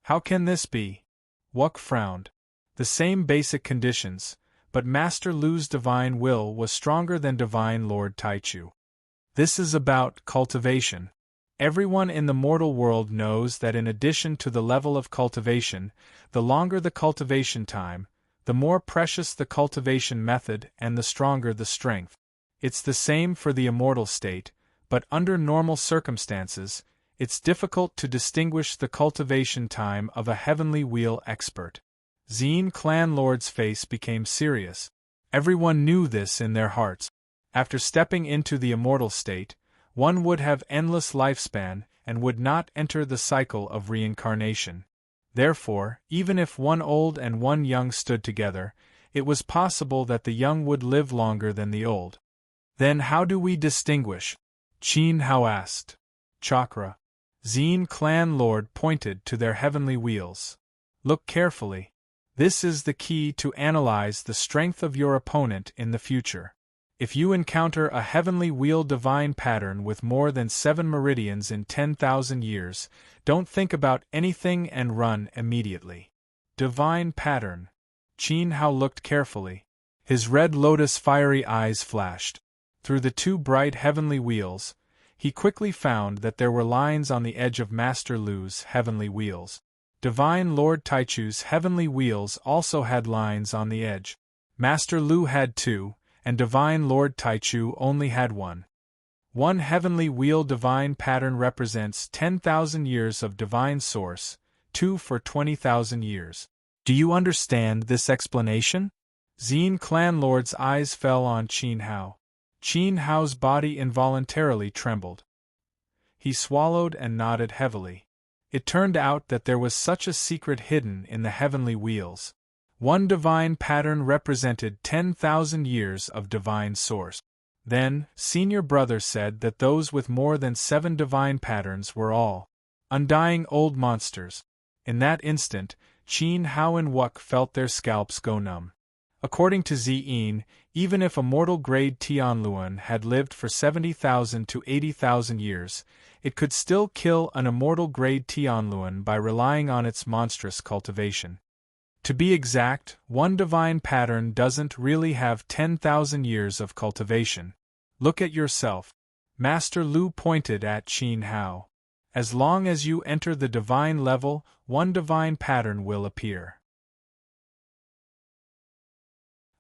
How can this be? Wuk frowned. The same basic conditions, but Master Lu's divine will was stronger than Divine Lord Taichu. This is about cultivation. Everyone in the mortal world knows that in addition to the level of cultivation, the longer the cultivation time, the more precious the cultivation method and the stronger the strength. It's the same for the immortal state, but under normal circumstances, it's difficult to distinguish the cultivation time of a heavenly wheel expert. Zine Clan Lord's face became serious. Everyone knew this in their hearts. After stepping into the immortal state, one would have endless lifespan and would not enter the cycle of reincarnation. Therefore, even if one old and one young stood together, it was possible that the young would live longer than the old. Then how do we distinguish? Qin Hao asked. Chakra. Zine Clan Lord pointed to their heavenly wheels. Look carefully. This is the key to analyze the strength of your opponent in the future. If you encounter a heavenly wheel divine pattern with more than 7 meridians in 10,000 years, don't think about anything and run immediately. Divine pattern. Qin Hao looked carefully. His red lotus fiery eyes flashed. Through the 2 bright heavenly wheels, he quickly found that there were lines on the edge of Master Lu's heavenly wheels. Divine Lord Taichu's heavenly wheels also had lines on the edge. Master Lu had 2, and Divine Lord Taichu only had 1. One heavenly wheel divine pattern represents 10,000 years of divine source, 2 for 20,000 years. Do you understand this explanation? Zine Clan Lord's eyes fell on Qin Hao. Qin Hao's body involuntarily trembled. He swallowed and nodded heavily. It turned out that there was such a secret hidden in the heavenly wheels. One divine pattern represented 10,000 years of divine source. Then, Senior Brother said that those with more than 7 divine patterns were all undying old monsters. In that instant, Qin Hao and Wuk felt their scalps go numb. According to Ziyin, even if a mortal grade Tianluan had lived for 70,000 to 80,000 years, it could still kill an immortal grade Tianluan by relying on its monstrous cultivation. To be exact, one divine pattern doesn't really have 10,000 years of cultivation. Look at yourself. Master Lu pointed at Qin Hao. As long as you enter the divine level, one divine pattern will appear.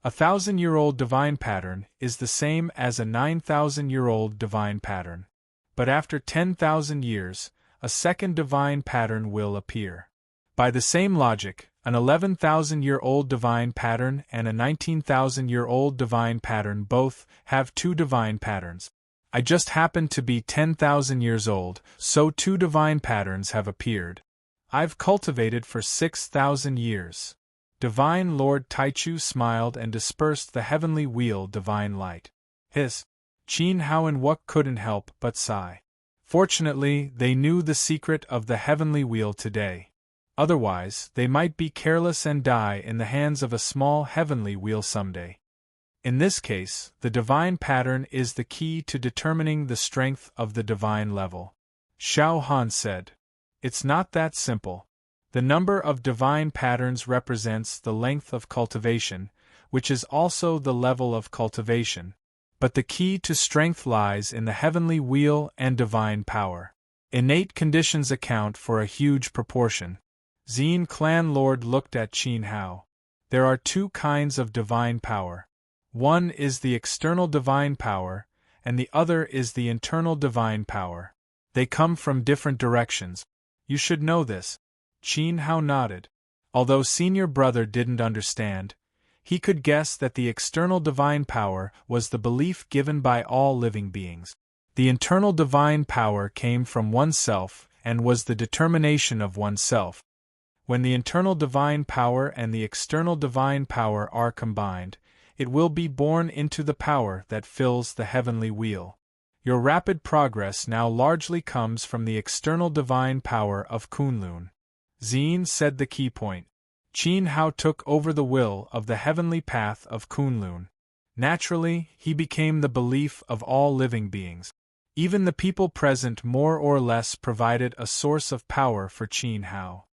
A 1,000-year-old divine pattern is the same as a 9,000-year-old divine pattern. But after 10,000 years, a second divine pattern will appear. By the same logic, an 11,000-year-old divine pattern and a 19,000-year-old divine pattern both have 2 divine patterns. I just happen to be 10,000 years old, so 2 divine patterns have appeared. I've cultivated for 6,000 years. Divine Lord Taichu smiled and dispersed the heavenly wheel divine light. Qin Hao and Wuk couldn't help but sigh. Fortunately, they knew the secret of the heavenly wheel today. Otherwise, they might be careless and die in the hands of a small heavenly wheel someday. In this case, the divine pattern is the key to determining the strength of the divine level. Xiao Han said. It's not that simple. The number of divine patterns represents the length of cultivation, which is also the level of cultivation. But the key to strength lies in the heavenly wheel and divine power. Innate conditions account for a huge proportion. Zine Clan Lord looked at Qin Hao. There are 2 kinds of divine power. One is the external divine power, and the other is the internal divine power. They come from different directions. You should know this. Qin Hao nodded. Although Senior Brother didn't understand, he could guess that the external divine power was the belief given by all living beings. The internal divine power came from oneself and was the determination of oneself. When the internal divine power and the external divine power are combined, It will be born into the power that fills the heavenly wheel. Your rapid progress now largely comes from the external divine power of Kunlun. Zine said the key point. Qin Hao took over the will of the heavenly path of Kunlun. Naturally, he became the belief of all living beings. Even the people present more or less provided a source of power for Qin Hao.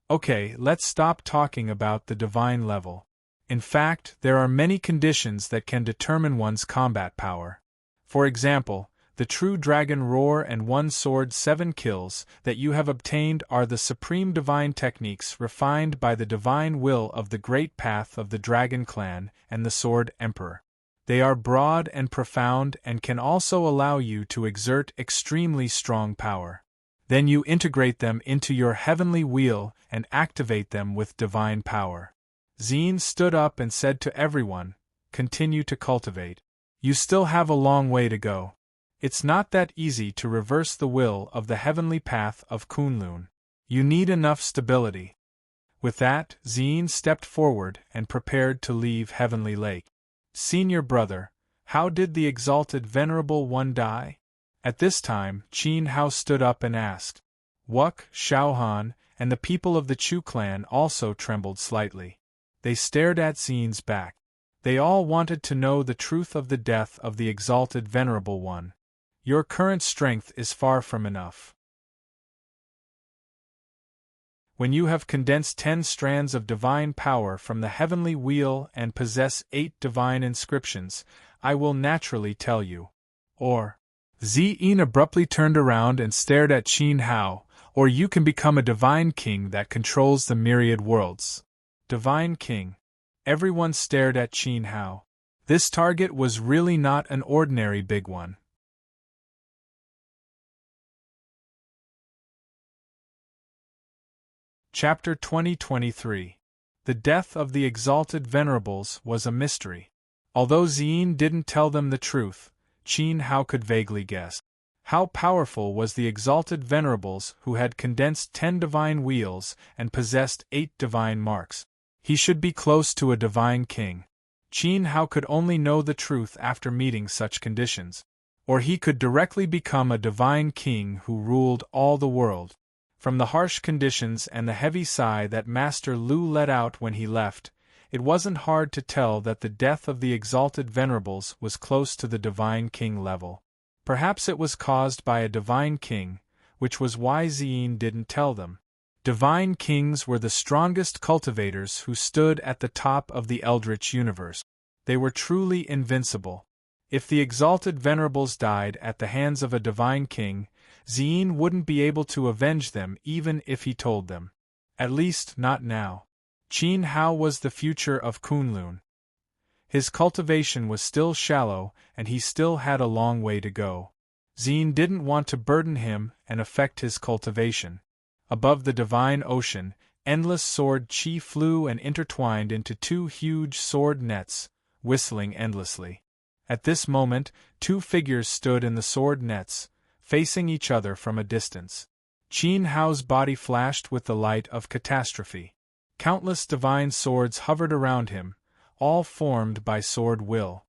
Okay, let's stop talking about the divine level. In fact, there are many conditions that can determine one's combat power. For example, the true dragon roar and one sword 7 kills that you have obtained are the supreme divine techniques refined by the divine will of the great path of the dragon clan and the sword emperor. They are broad and profound and can also allow you to exert extremely strong power. Then you integrate them into your heavenly wheel and activate them with divine power. Zine stood up and said to everyone, "Continue to cultivate. You still have a long way to go. It's not that easy to reverse the will of the heavenly path of Kunlun. You need enough stability." With that, Zine stepped forward and prepared to leave Heavenly Lake. "Senior brother, how did the exalted Venerable One die?" At this time, Qin Hao stood up and asked. Wuk, Xiaohan, and the people of the Chu clan also trembled slightly. They stared at Zine's back. They all wanted to know the truth of the death of the exalted Venerable One. Your current strength is far from enough. When you have condensed 10 strands of divine power from the heavenly wheel and possess 8 divine inscriptions, I will naturally tell you. Or, Zine abruptly turned around and stared at Qin Hao, or you can become a divine king that controls the myriad worlds. Divine king. Everyone stared at Qin Hao. This target was really not an ordinary big one. Chapter 2023. The death of the exalted venerables was a mystery. Although Zine didn't tell them the truth, Qin Hao could vaguely guess. How powerful was the exalted venerables who had condensed 10 divine wheels and possessed 8 divine marks? He should be close to a divine king. Qin Hao could only know the truth after meeting such conditions. Or he could directly become a divine king who ruled all the world. From the harsh conditions and the heavy sigh that Master Lu let out when he left, it wasn't hard to tell that the death of the exalted venerables was close to the divine king level. Perhaps it was caused by a divine king, which was why Zine didn't tell them. Divine kings were the strongest cultivators who stood at the top of the eldritch universe. They were truly invincible. If the exalted venerables died at the hands of a divine king, Zine wouldn't be able to avenge them even if he told them. At least, not now. Qin Hao was the future of Kunlun. His cultivation was still shallow, and he still had a long way to go. Zine didn't want to burden him and affect his cultivation. Above the divine ocean, endless sword chi flew and intertwined into 2 huge sword nets, whistling endlessly. At this moment, 2 figures stood in the sword nets, facing each other from a distance. Qin Hao's body flashed with the light of catastrophe. Countless divine swords hovered around him, all formed by sword will.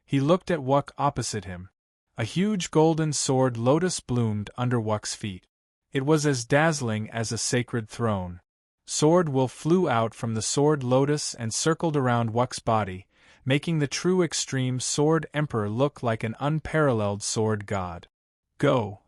He looked at Wuk opposite him. A huge golden sword lotus bloomed under Wuk's feet. It was as dazzling as a sacred throne. Sword will flew out from the sword lotus and circled around Wuk's body, making the true extreme sword emperor look like an unparalleled sword god. Go,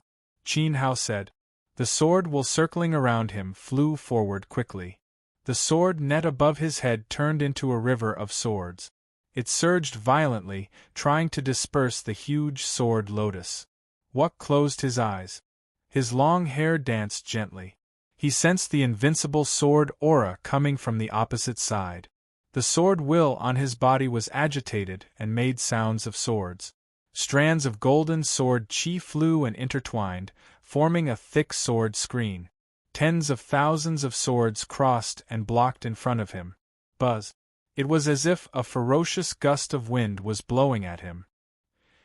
Qin Hao said. The sword will circling around him flew forward quickly. The sword net above his head turned into a river of swords. It surged violently, trying to disperse the huge sword lotus. Wuk closed his eyes. His long hair danced gently. He sensed the invincible sword aura coming from the opposite side. The sword will on his body was agitated and made sounds of swords. Strands of golden sword chi flew and intertwined, forming a thick sword screen. Tens of thousands of swords crossed and blocked in front of him. Buzz. It was as if a ferocious gust of wind was blowing at him.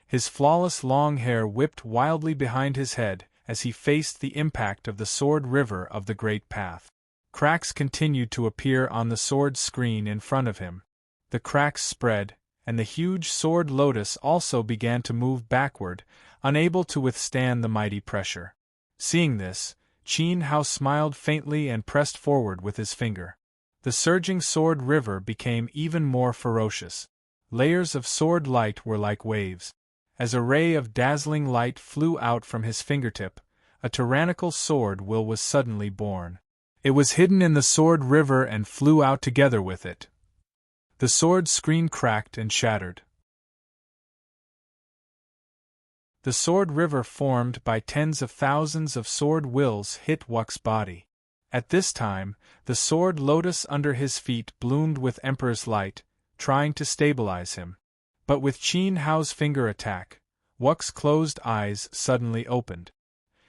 His flawless long hair whipped wildly behind his head as he faced the impact of the sword river of the great path. Cracks continued to appear on the sword screen in front of him. The cracks spread, and the huge sword lotus also began to move backward, unable to withstand the mighty pressure. Seeing this, Qin Hao smiled faintly and pressed forward with his finger. The surging sword river became even more ferocious. Layers of sword light were like waves. As a ray of dazzling light flew out from his fingertip, a tyrannical sword will was suddenly born. It was hidden in the sword river and flew out together with it. The sword screen cracked and shattered. The sword river formed by tens of thousands of sword wills hit Wuck's body. At this time, the sword lotus under his feet bloomed with Emperor's light, trying to stabilize him. But with Qin Hao's finger attack, Wuck's closed eyes suddenly opened.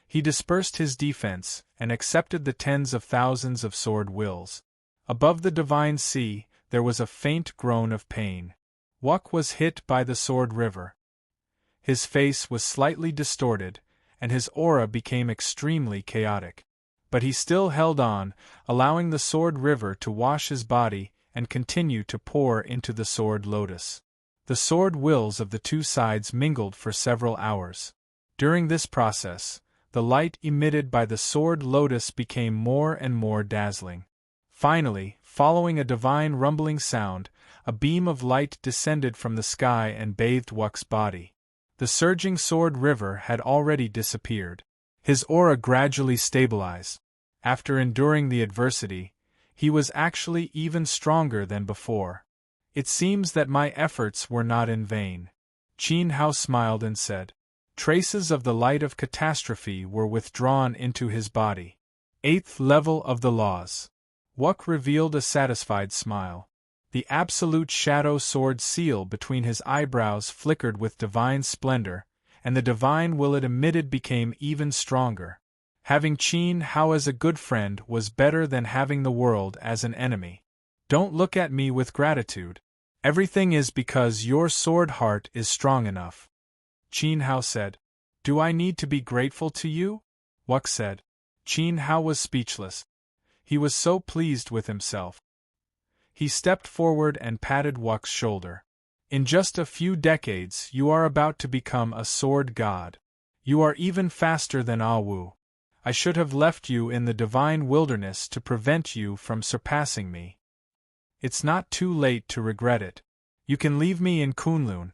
He dispersed his defense and accepted the tens of thousands of sword wills. Above the divine sea, there was a faint groan of pain. Wuck was hit by the sword river. His face was slightly distorted, and his aura became extremely chaotic. But he still held on, allowing the sword river to wash his body and continue to pour into the sword lotus. The sword wills of the two sides mingled for several hours. During this process, the light emitted by the sword lotus became more and more dazzling. Finally, following a divine rumbling sound, a beam of light descended from the sky and bathed Wuck's body. The surging sword river had already disappeared. His aura gradually stabilized. After enduring the adversity, he was actually even stronger than before. It seems that my efforts were not in vain. Qin Hao smiled and said. Traces of the light of catastrophe were withdrawn into his body. 8th level of the laws. Wuck revealed a satisfied smile. The absolute shadow sword seal between his eyebrows flickered with divine splendor, and the divine will it emitted became even stronger. Having Qin Hao as a good friend was better than having the world as an enemy. Don't look at me with gratitude. Everything is because your sword heart is strong enough. Qin Hao said. Do I need to be grateful to you? Wuck said. Qin Hao was speechless. He was so pleased with himself. He stepped forward and patted Wuck's shoulder. In just a few decades you are about to become a sword god. You are even faster than Awu. I should have left you in the divine wilderness to prevent you from surpassing me. It's not too late to regret it. You can leave me in Kunlun.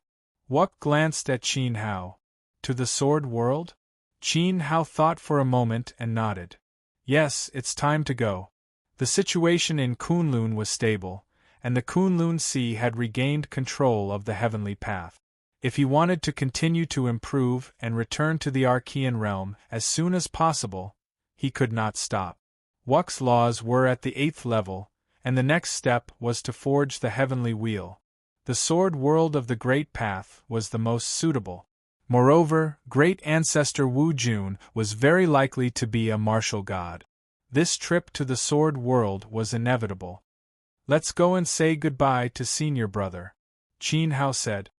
Wuck glanced at Qin Hao. To the sword world? Qin Hao thought for a moment and nodded. Yes, it's time to go. The situation in Kunlun was stable, and the Kunlun Sea had regained control of the heavenly path. If he wanted to continue to improve and return to the Archean realm as soon as possible, he could not stop. Wuck's laws were at the 8th level, and the next step was to forge the heavenly wheel. The sword world of the Great Path was the most suitable. Moreover, great ancestor Wu Jun was very likely to be a martial god. This trip to the sword world was inevitable. Let's go and say goodbye to senior brother, Qin Hao said.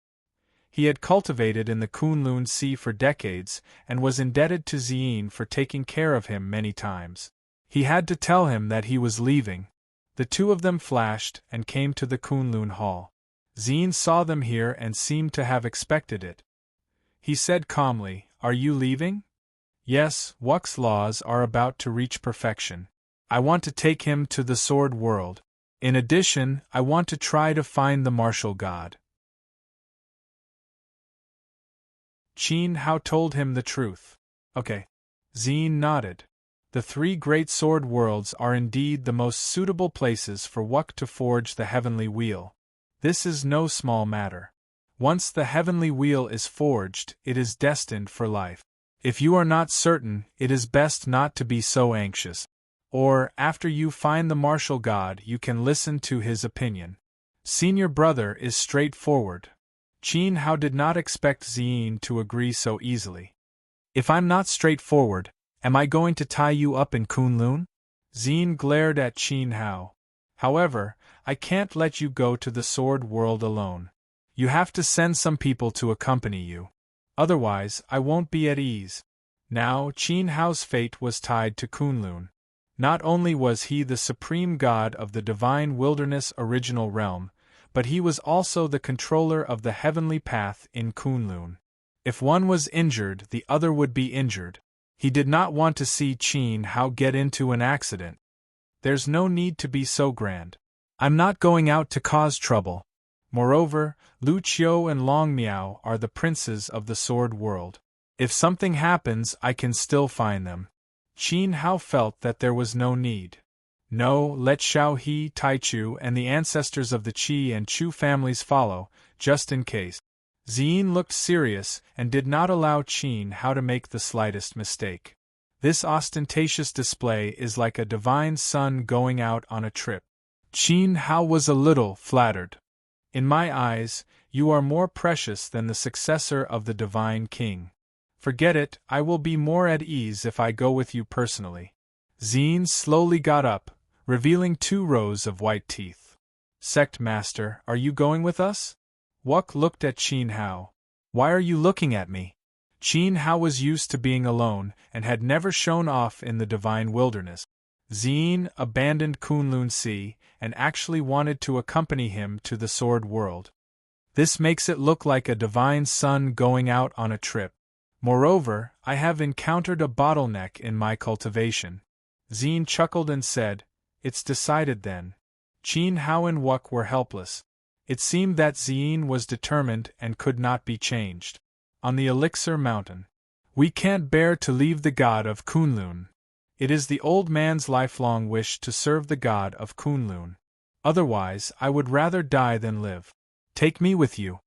He had cultivated in the Kunlun Sea for decades and was indebted to Ziyin for taking care of him many times. He had to tell him that he was leaving. The two of them flashed and came to the Kunlun Hall. Ziyin saw them here and seemed to have expected it. He said calmly, Are you leaving? Yes, Wuck's laws are about to reach perfection. I want to take him to the sword world. In addition, I want to try to find the martial god. Qin Hao told him the truth. Okay. Ziyin nodded. The three great sword worlds are indeed the most suitable places for Wuck to forge the heavenly wheel. This is no small matter. Once the heavenly wheel is forged, it is destined for life. If you are not certain, it is best not to be so anxious. Or, after you find the martial god, you can listen to his opinion. Senior brother is straightforward. Qin Hao did not expect Ziyin to agree so easily. If I'm not straightforward, am I going to tie you up in Kunlun? Ziyin glared at Qin Hao. However, I can't let you go to the sword world alone. You have to send some people to accompany you. Otherwise, I won't be at ease. Now, Qin Hao's fate was tied to Kunlun. Not only was he the supreme god of the divine wilderness original realm, but he was also the controller of the heavenly path in Kunlun. If one was injured, the other would be injured. He did not want to see Qin Hao get into an accident. There's no need to be so grand. I'm not going out to cause trouble. Moreover, Lu Qiu and Long Miao are the princes of the sword world. If something happens, I can still find them. Qin Hao felt that there was no need. No, let Xiao He, Taichu, and the ancestors of the Qi and Chu families follow, just in case. Ziyin looked serious and did not allow Qin Hao to make the slightest mistake. This ostentatious display is like a divine son going out on a trip. Qin Hao was a little flattered. In my eyes, you are more precious than the successor of the divine king. Forget it, I will be more at ease if I go with you personally. Ziyin slowly got up, revealing 2 rows of white teeth. Sect Master, are you going with us? Wuk looked at Qin Hao. Why are you looking at me? Qin Hao was used to being alone and had never shown off in the divine wilderness. Ziyin abandoned Kunlun Sea and actually wanted to accompany him to the sword world. This makes it look like a divine son going out on a trip. Moreover, I have encountered a bottleneck in my cultivation. Ziyin chuckled and said, It's decided then. Qin Hao and Wuk were helpless. It seemed that Ziyin was determined and could not be changed. On the Elixir Mountain. We can't bear to leave the god of Kunlun. It is the old man's lifelong wish to serve the god of Kunlun. Otherwise, I would rather die than live. Take me with you.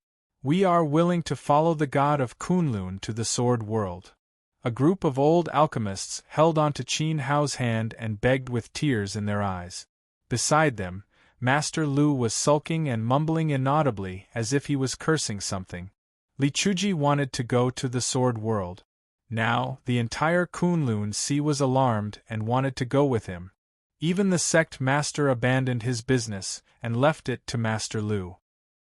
We are willing to follow the god of Kunlun to the sword world. A group of old alchemists held onto Qin Hao's hand and begged with tears in their eyes. Beside them, Master Lu was sulking and mumbling inaudibly as if he was cursing something. Li Chuji wanted to go to the sword world. Now, the entire Kunlun Sea was alarmed and wanted to go with him. Even the sect master abandoned his business and left it to Master Lu.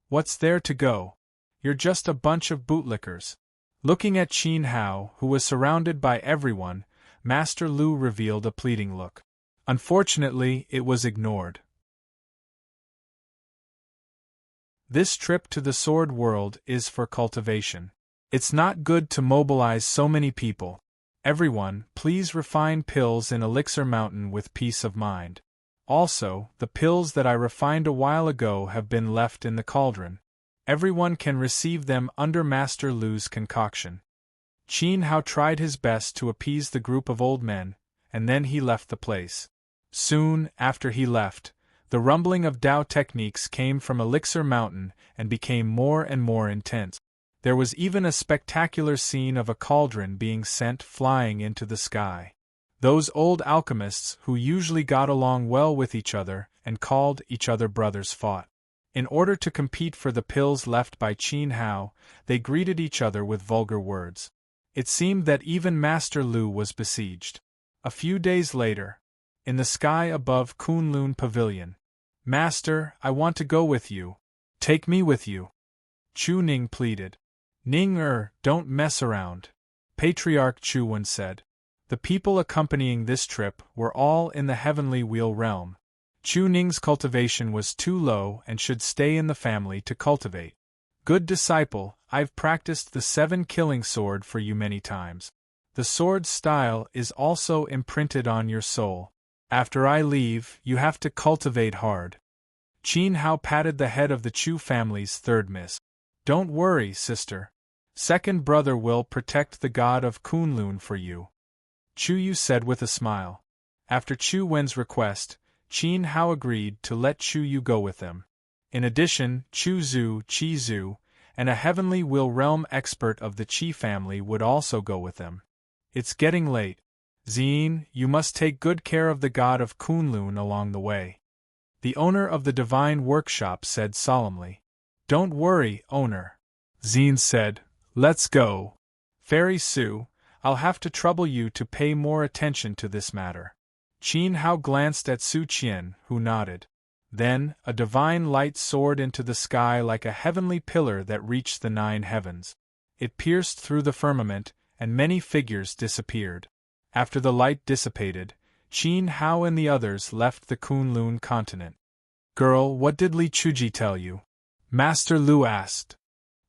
What's there to go? You're just a bunch of bootlickers. Looking at Qin Hao, who was surrounded by everyone, Master Lu revealed a pleading look. Unfortunately, it was ignored. This trip to the sword world is for cultivation. It's not good to mobilize so many people. Everyone, please refine pills in Elixir Mountain with peace of mind. Also, the pills that I refined a while ago have been left in the cauldron. Everyone can receive them under Master Lu's concoction. Qin Hao tried his best to appease the group of old men, and then he left the place. Soon after he left, the rumbling of Dao techniques came from Elixir Mountain and became more and more intense. There was even a spectacular scene of a cauldron being sent flying into the sky. Those old alchemists who usually got along well with each other and called each other brothers fought. In order to compete for the pills left by Qin Hao, they greeted each other with vulgar words. It seemed that even Master Lu was besieged. A few days later, in the sky above Kunlun Pavilion. Master, I want to go with you. Take me with you. Chu Ning pleaded. Ning don't mess around. Patriarch Chu Wen said. The people accompanying this trip were all in the heavenly wheel realm. Chu Ning's cultivation was too low and should stay in the family to cultivate. Good disciple, I've practiced the 7 killing sword for you many times. The sword's style is also imprinted on your soul. After I leave, you have to cultivate hard. Qin Hao patted the head of the Chu family's 3rd miss. Don't worry, sister. 2nd brother will protect the god of Kunlun for you. Chu Yu said with a smile. After Chu Wen's request, Qin Hao agreed to let Chu Yu go with them. In addition, Chu Zhu, Qi Zhu, and a heavenly will realm expert of the Qi family would also go with them. It's getting late. Ziyin, you must take good care of the god of Kunlun along the way. The owner of the divine workshop said solemnly. Don't worry, owner. Ziyin said, let's go. Fairy Su, I'll have to trouble you to pay more attention to this matter. Qin Hao glanced at Su Qian, who nodded. Then, a divine light soared into the sky like a heavenly pillar that reached the 9 heavens. It pierced through the firmament, and many figures disappeared. After the light dissipated, Qin Hao and the others left the Kunlun continent. Girl, what did Li Chuji tell you? Master Lu asked.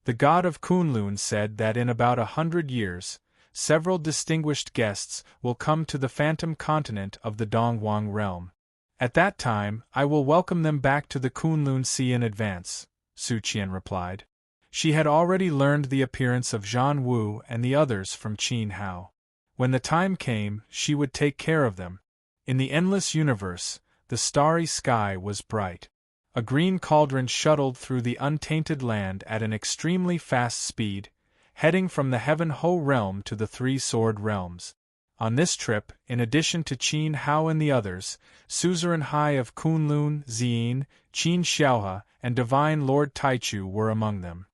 The god of Kunlun said that in about 100 years, several distinguished guests will come to the phantom continent of the Dongwang realm. At that time, I will welcome them back to the Kunlun Sea in advance, Su Qian replied. She had already learned the appearance of Zhan Wu and the others from Qin Hao. When the time came, she would take care of them. In the endless universe, the starry sky was bright. A green cauldron shuttled through the untainted land at an extremely fast speed, heading from the Heaven Ho realm to the Three Sword realms. On this trip, in addition to Qin Hao and the others, Suzerain High of Kunlun, Ziyin, Qin Xiaohe, and Divine Lord Taichu were among them.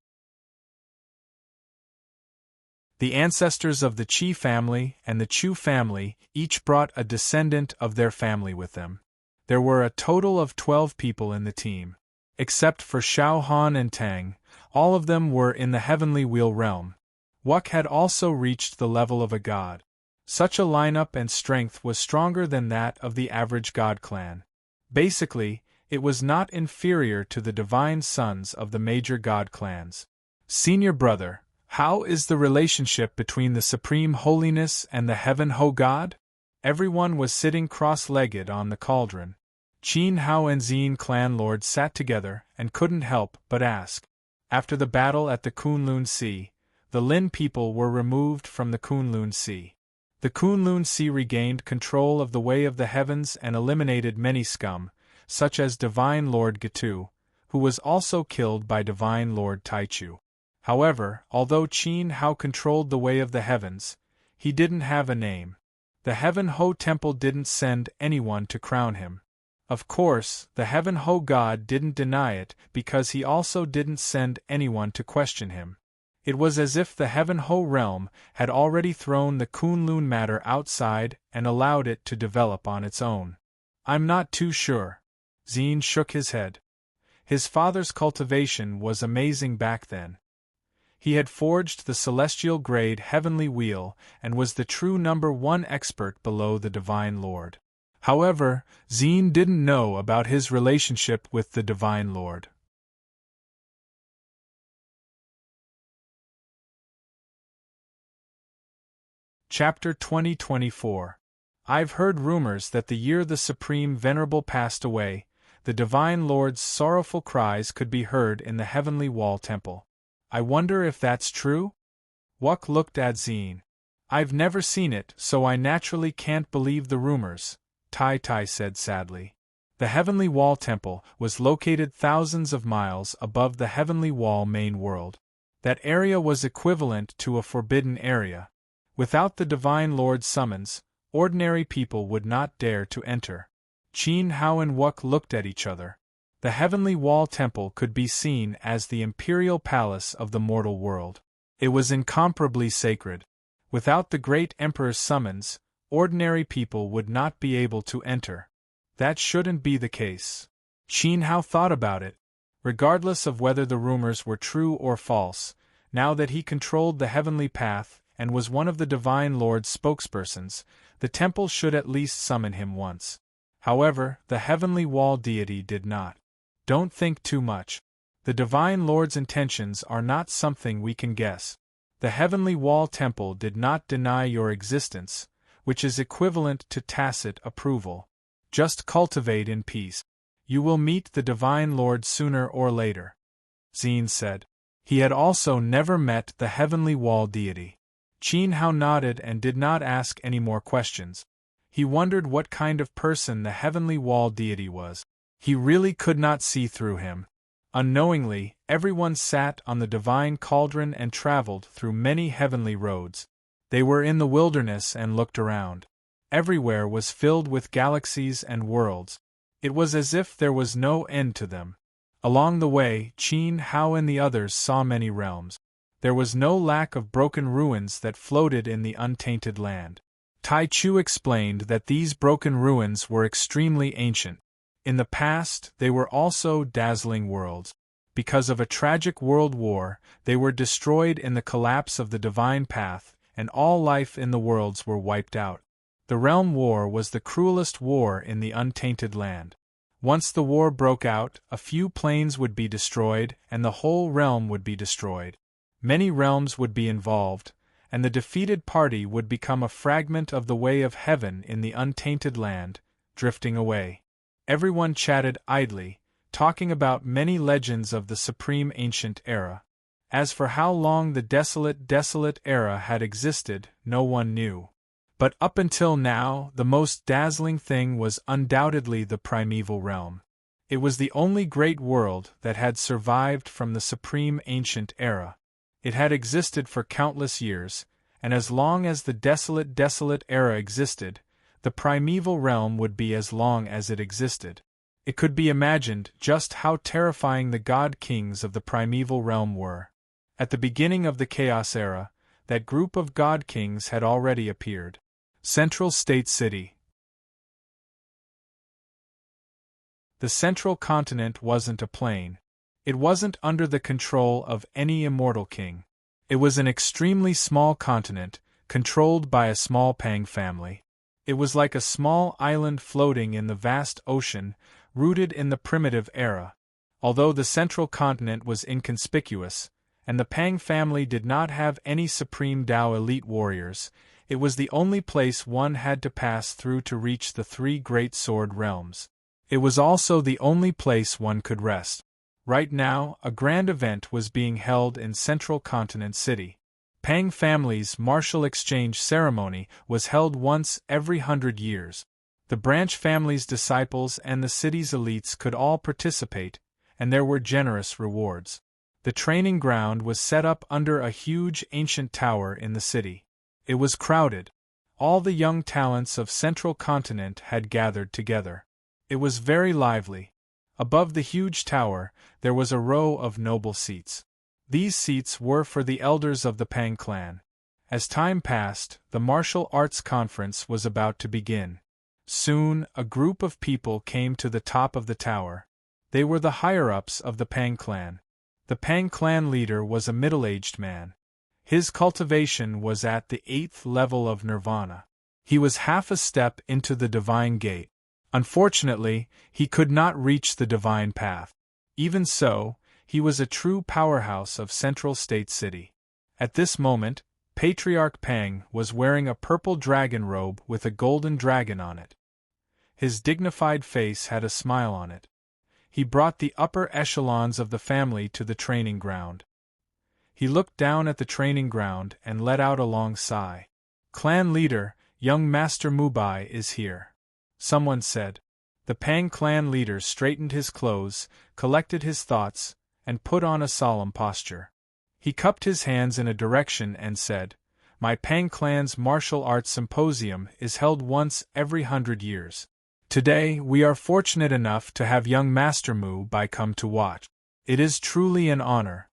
The ancestors of the Qi family and the Chu family each brought a descendant of their family with them. There were a total of 12 people in the team. Except for Xiao Han and Tang, all of them were in the Heavenly Wheel realm. Wuk had also reached the level of a god. Such a lineup and strength was stronger than that of the average god clan. Basically, it was not inferior to the divine sons of the major god clans. Senior brother, how is the relationship between the Supreme Holiness and the Heaven Ho God? Everyone was sitting cross-legged on the cauldron. Qin Hao and Ziyin clan lords sat together and couldn't help but ask. After the battle at the Kunlun Sea, the Lin people were removed from the Kunlun Sea. The Kunlun Sea regained control of the Way of the Heavens and eliminated many scum, such as Divine Lord Getu, who was also killed by Divine Lord Taichu. However, although Qin Hao controlled the Way of the Heavens, he didn't have a name. The Heaven Ho Temple didn't send anyone to crown him. Of course, the Heaven Ho God didn't deny it because he also didn't send anyone to question him. It was as if the Heaven Ho realm had already thrown the Kunlun matter outside and allowed it to develop on its own. I'm not too sure. Ziyin shook his head. His father's cultivation was amazing back then. He had forged the celestial-grade Heavenly Wheel and was the true #1 expert below the Divine Lord. However, Ziyin didn't know about his relationship with the Divine Lord. Chapter 2024. I've heard rumors that the year the Supreme Venerable passed away, the Divine Lord's sorrowful cries could be heard in the Heavenly Wall Temple. I wonder if that's true? Wuk looked at Ziyin. I've never seen it, so I naturally can't believe the rumors, Tai Tai said sadly. The Heavenly Wall Temple was located thousands of miles above the Heavenly Wall main world. That area was equivalent to a forbidden area. Without the Divine Lord's summons, ordinary people would not dare to enter. Qin Hao and Wuk looked at each other. The Heavenly Wall Temple could be seen as the imperial palace of the mortal world. It was incomparably sacred. Without the great Emperor's summons, ordinary people would not be able to enter. That shouldn't be the case. Qin Hao thought about it. Regardless of whether the rumors were true or false, now that he controlled the heavenly path and was one of the Divine Lord's spokespersons, the temple should at least summon him once. However, the Heavenly Wall deity did not. Don't think too much. The Divine Lord's intentions are not something we can guess. The Heavenly Wall Temple did not deny your existence, which is equivalent to tacit approval. Just cultivate in peace. You will meet the Divine Lord sooner or later. Ziyin said. He had also never met the Heavenly Wall deity. Qin Hao nodded and did not ask any more questions. He wondered what kind of person the Heavenly Wall deity was. He really could not see through him. Unknowingly, everyone sat on the divine cauldron and traveled through many heavenly roads. They were in the wilderness and looked around. Everywhere was filled with galaxies and worlds. It was as if there was no end to them. Along the way, Qin Hao and the others saw many realms. There was no lack of broken ruins that floated in the untainted land. Tai Chu explained that these broken ruins were extremely ancient. In the past, they were also dazzling worlds. Because of a tragic world war, they were destroyed in the collapse of the divine path, and all life in the worlds were wiped out. The realm war was the cruelest war in the untainted land. Once the war broke out, a few planes would be destroyed and the whole realm would be destroyed. Many realms would be involved, and the defeated party would become a fragment of the way of heaven in the untainted land, drifting away. Everyone chatted idly, talking about many legends of the supreme ancient era. As for how long the desolate era had existed, no one knew. But up until now, the most dazzling thing was undoubtedly the primeval realm. It was the only great world that had survived from the supreme ancient era. It had existed for countless years, and as long as the desolate era existed, the primeval realm would be as long as it existed. It could be imagined just how terrifying the god-kings of the primeval realm were. At the beginning of the Chaos Era, that group of god-kings had already appeared. Central State City. The central continent wasn't a plane. It wasn't under the control of any immortal king. It was an extremely small continent, controlled by a small Pang family. It was like a small island floating in the vast ocean, rooted in the primitive era. Although the central continent was inconspicuous, and the Pang family did not have any supreme Dao elite warriors, it was the only place one had to pass through to reach the three great sword realms. It was also the only place one could rest. Right now, a grand event was being held in Central Continent City. Pang family's martial exchange ceremony was held once every 100 years. The branch family's disciples and the city's elites could all participate, and there were generous rewards. The training ground was set up under a huge ancient tower in the city. It was crowded. All the young talents of Central Continent had gathered together. It was very lively. Above the huge tower, there was a row of noble seats. These seats were for the elders of the Pang clan. As time passed, the martial arts conference was about to begin. Soon, a group of people came to the top of the tower. They were the higher-ups of the Pang clan. The Pang clan leader was a middle-aged man. His cultivation was at the 8th level of nirvana. He was half a step into the divine gate. Unfortunately, he could not reach the divine path. Even so, he was a true powerhouse of Central State City. At this moment, Patriarch Pang was wearing a purple dragon robe with a golden dragon on it. His dignified face had a smile on it. He brought the upper echelons of the family to the training ground. He looked down at the training ground and let out a long sigh. Clan leader, young Master Mubai is here. Someone said. The Pang clan leader straightened his clothes, collected his thoughts, and put on a solemn posture. He cupped his hands in a direction and said, My Pang clan's martial arts symposium is held once every 100 years. Today, we are fortunate enough to have young Master Mubai come to watch. It is truly an honor.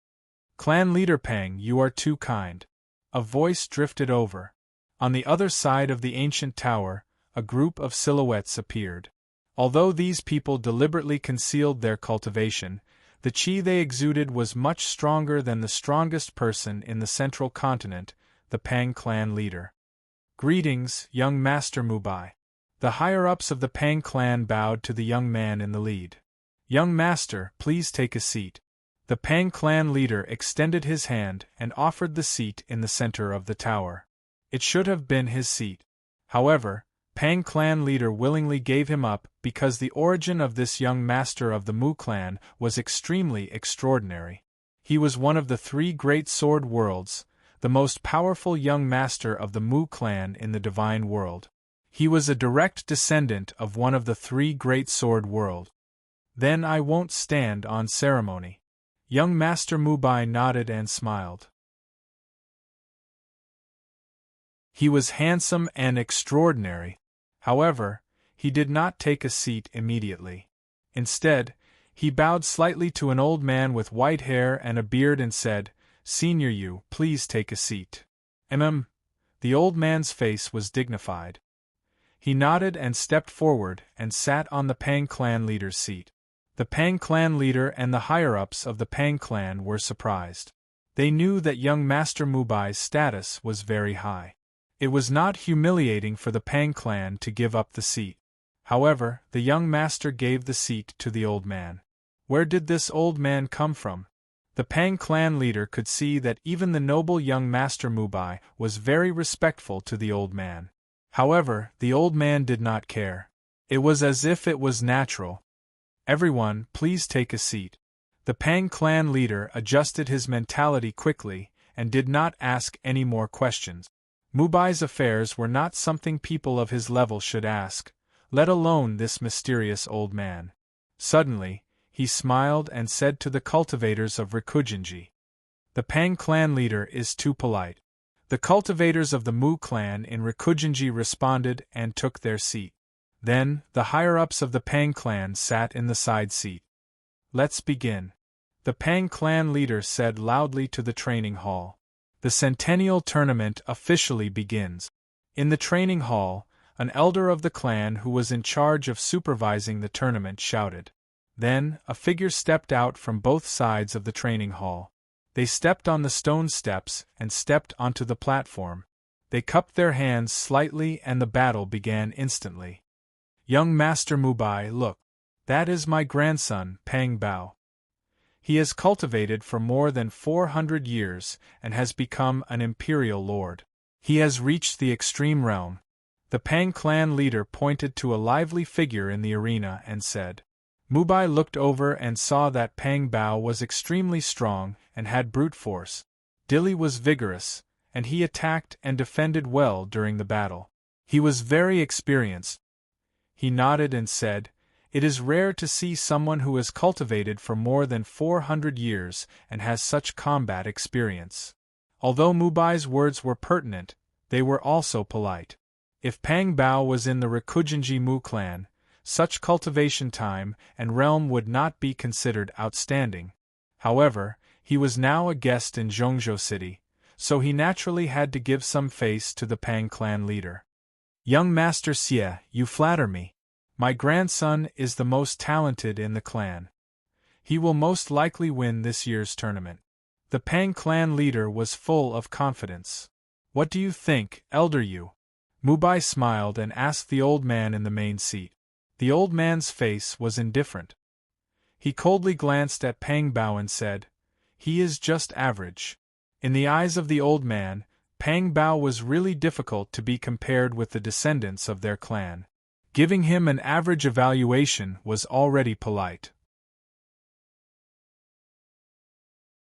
Clan leader Pang, you are too kind. A voice drifted over. On the other side of the ancient tower, a group of silhouettes appeared. Although these people deliberately concealed their cultivation, the chi they exuded was much stronger than the strongest person in the central continent, the Pang clan leader. Greetings, young Master Mubai. The higher-ups of the Pang clan bowed to the young man in the lead. Young Master, please take a seat. The Pang clan leader extended his hand and offered the seat in the center of the tower. It should have been his seat. However, Pang clan leader willingly gave him up because the origin of this young master of the Mu clan was extremely extraordinary. He was one of the three great sword worlds, the most powerful young master of the Mu clan in the divine world. He was a direct descendant of one of the three great sword worlds. Then I won't stand on ceremony. Young Master Mubai nodded and smiled. He was handsome and extraordinary. However, he did not take a seat immediately. Instead, he bowed slightly to an old man with white hair and a beard and said, Senior you, please take a seat. The old man's face was dignified. He nodded and stepped forward and sat on the Pang clan leader's seat. The Pang clan leader and the higher-ups of the Pang clan were surprised. They knew that young Master Mubai's status was very high. It was not humiliating for the Pang clan to give up the seat. However, the young master gave the seat to the old man. Where did this old man come from? The Pang clan leader could see that even the noble young master Mubai was very respectful to the old man. However, the old man did not care. It was as if it was natural. Everyone, please take a seat. The Pang clan leader adjusted his mentality quickly and did not ask any more questions. Mubai's affairs were not something people of his level should ask, let alone this mysterious old man. Suddenly, he smiled and said to the cultivators of Rikugenji, "The Pang clan leader is too polite." The cultivators of the Mu clan in Rikugenji responded and took their seat. Then, the higher-ups of the Pang clan sat in the side seat. "Let's begin," the Pang clan leader said loudly to the training hall. "The Centennial Tournament officially begins." In the training hall, an elder of the clan who was in charge of supervising the tournament shouted. Then, a figure stepped out from both sides of the training hall. They stepped on the stone steps and stepped onto the platform. They cupped their hands slightly and the battle began instantly. "Young Master Mubai, look. That is my grandson, Pang Bao. He has cultivated for more than 400 years and has become an imperial lord. He has reached the extreme realm." The Pang clan leader pointed to a lively figure in the arena and said. Mubai looked over and saw that Pang Bao was extremely strong and had brute force. Dilly was vigorous, and he attacked and defended well during the battle. He was very experienced. He nodded and said, "It is rare to see someone who has cultivated for more than 400 years and has such combat experience." Although Mubai's words were pertinent, they were also polite. If Pang Bao was in the Rikugenji Mu clan, such cultivation time and realm would not be considered outstanding. However, he was now a guest in Zhongzhou City, so he naturally had to give some face to the Pang clan leader. "Young Master Xie, you flatter me. My grandson is the most talented in the clan. He will most likely win this year's tournament." The Pang clan leader was full of confidence. "What do you think, Elder Yu?" Mubai smiled and asked the old man in the main seat. The old man's face was indifferent. He coldly glanced at Pang Bao and said, "He is just average." In the eyes of the old man, Pang Bao was really difficult to be compared with the descendants of their clan. Giving him an average evaluation was already polite.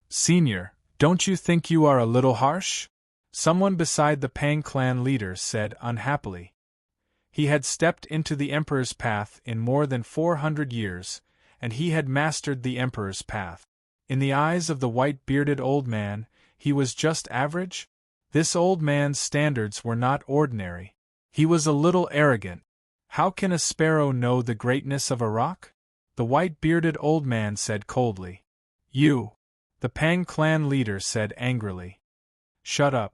"Senior, don't you think you are a little harsh?" Someone beside the Pang clan leader said unhappily. He had stepped into the Emperor's path in more than 400 years, and he had mastered the Emperor's path. In the eyes of the white-bearded old man, he was just average? This old man's standards were not ordinary. He was a little arrogant. How can a sparrow know the greatness of a rock? The white-bearded old man said coldly. "You!" the Pang clan leader said angrily. "Shut up!"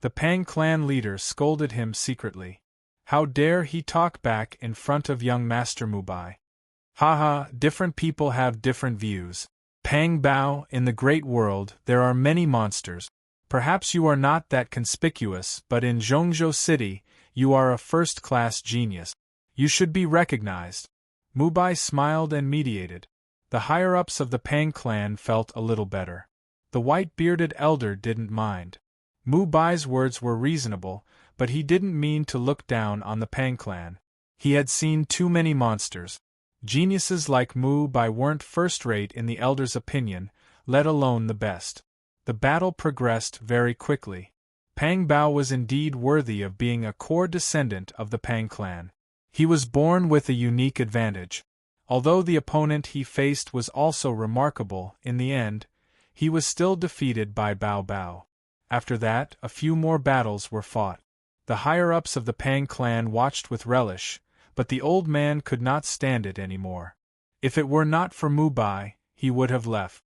The Pang clan leader scolded him secretly. How dare he talk back in front of young Master Mubai? Haha, different people have different views. Pang Bao, in the great world, there are many monsters. Perhaps you are not that conspicuous, but in Zhongzhou City, you are a first-class genius. You should be recognized. Mubai smiled and mediated. The higher-ups of the Pang clan felt a little better. The white-bearded elder didn't mind. Mubai's words were reasonable, but he didn't mean to look down on the Pang clan. He had seen too many monsters. Geniuses like Mubai weren't first-rate in the elder's opinion, let alone the best. The battle progressed very quickly. Pang Bao was indeed worthy of being a core descendant of the Pang clan. He was born with a unique advantage. Although the opponent he faced was also remarkable, in the end, he was still defeated by Bao Bao. After that, a few more battles were fought. The higher-ups of the Pang clan watched with relish, but the old man could not stand it anymore. If it were not for Mubai, he would have left.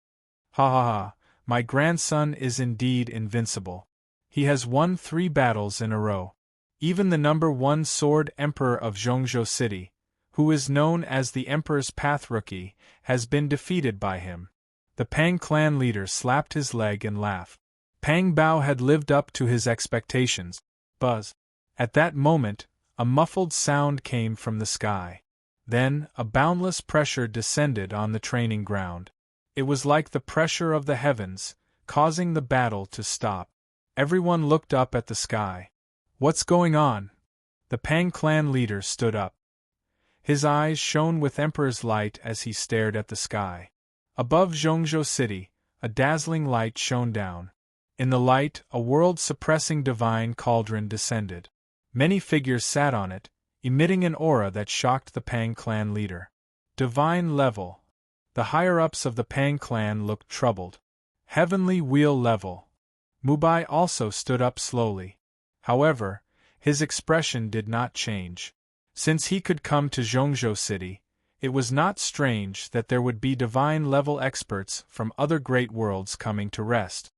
Ha ha ha, my grandson is indeed invincible. He has won 3 battles in a row. Even the #1 Sword Emperor of Zhongzhou City, who is known as the Emperor's Path Rookie, has been defeated by him. The Pang clan leader slapped his leg and laughed. Pang Bao had lived up to his expectations. Buzz. At that moment, A muffled sound came from the sky. Then, a boundless pressure descended on the training ground. It was like the pressure of the heavens, causing the battle to stop. Everyone looked up at the sky. What's going on? The Pang clan leader stood up. His eyes shone with emperor's light as he stared at the sky. Above Zhongzhou City, a dazzling light shone down. In the light, a world-suppressing divine cauldron descended. Many figures sat on it, emitting an aura that shocked the Pang clan leader. Divine level. The higher-ups of the Pang clan looked troubled. Heavenly wheel level. Mubai also stood up slowly. However, his expression did not change. Since he could come to Zhongzhou City, it was not strange that there would be divine-level experts from other great worlds coming to rest.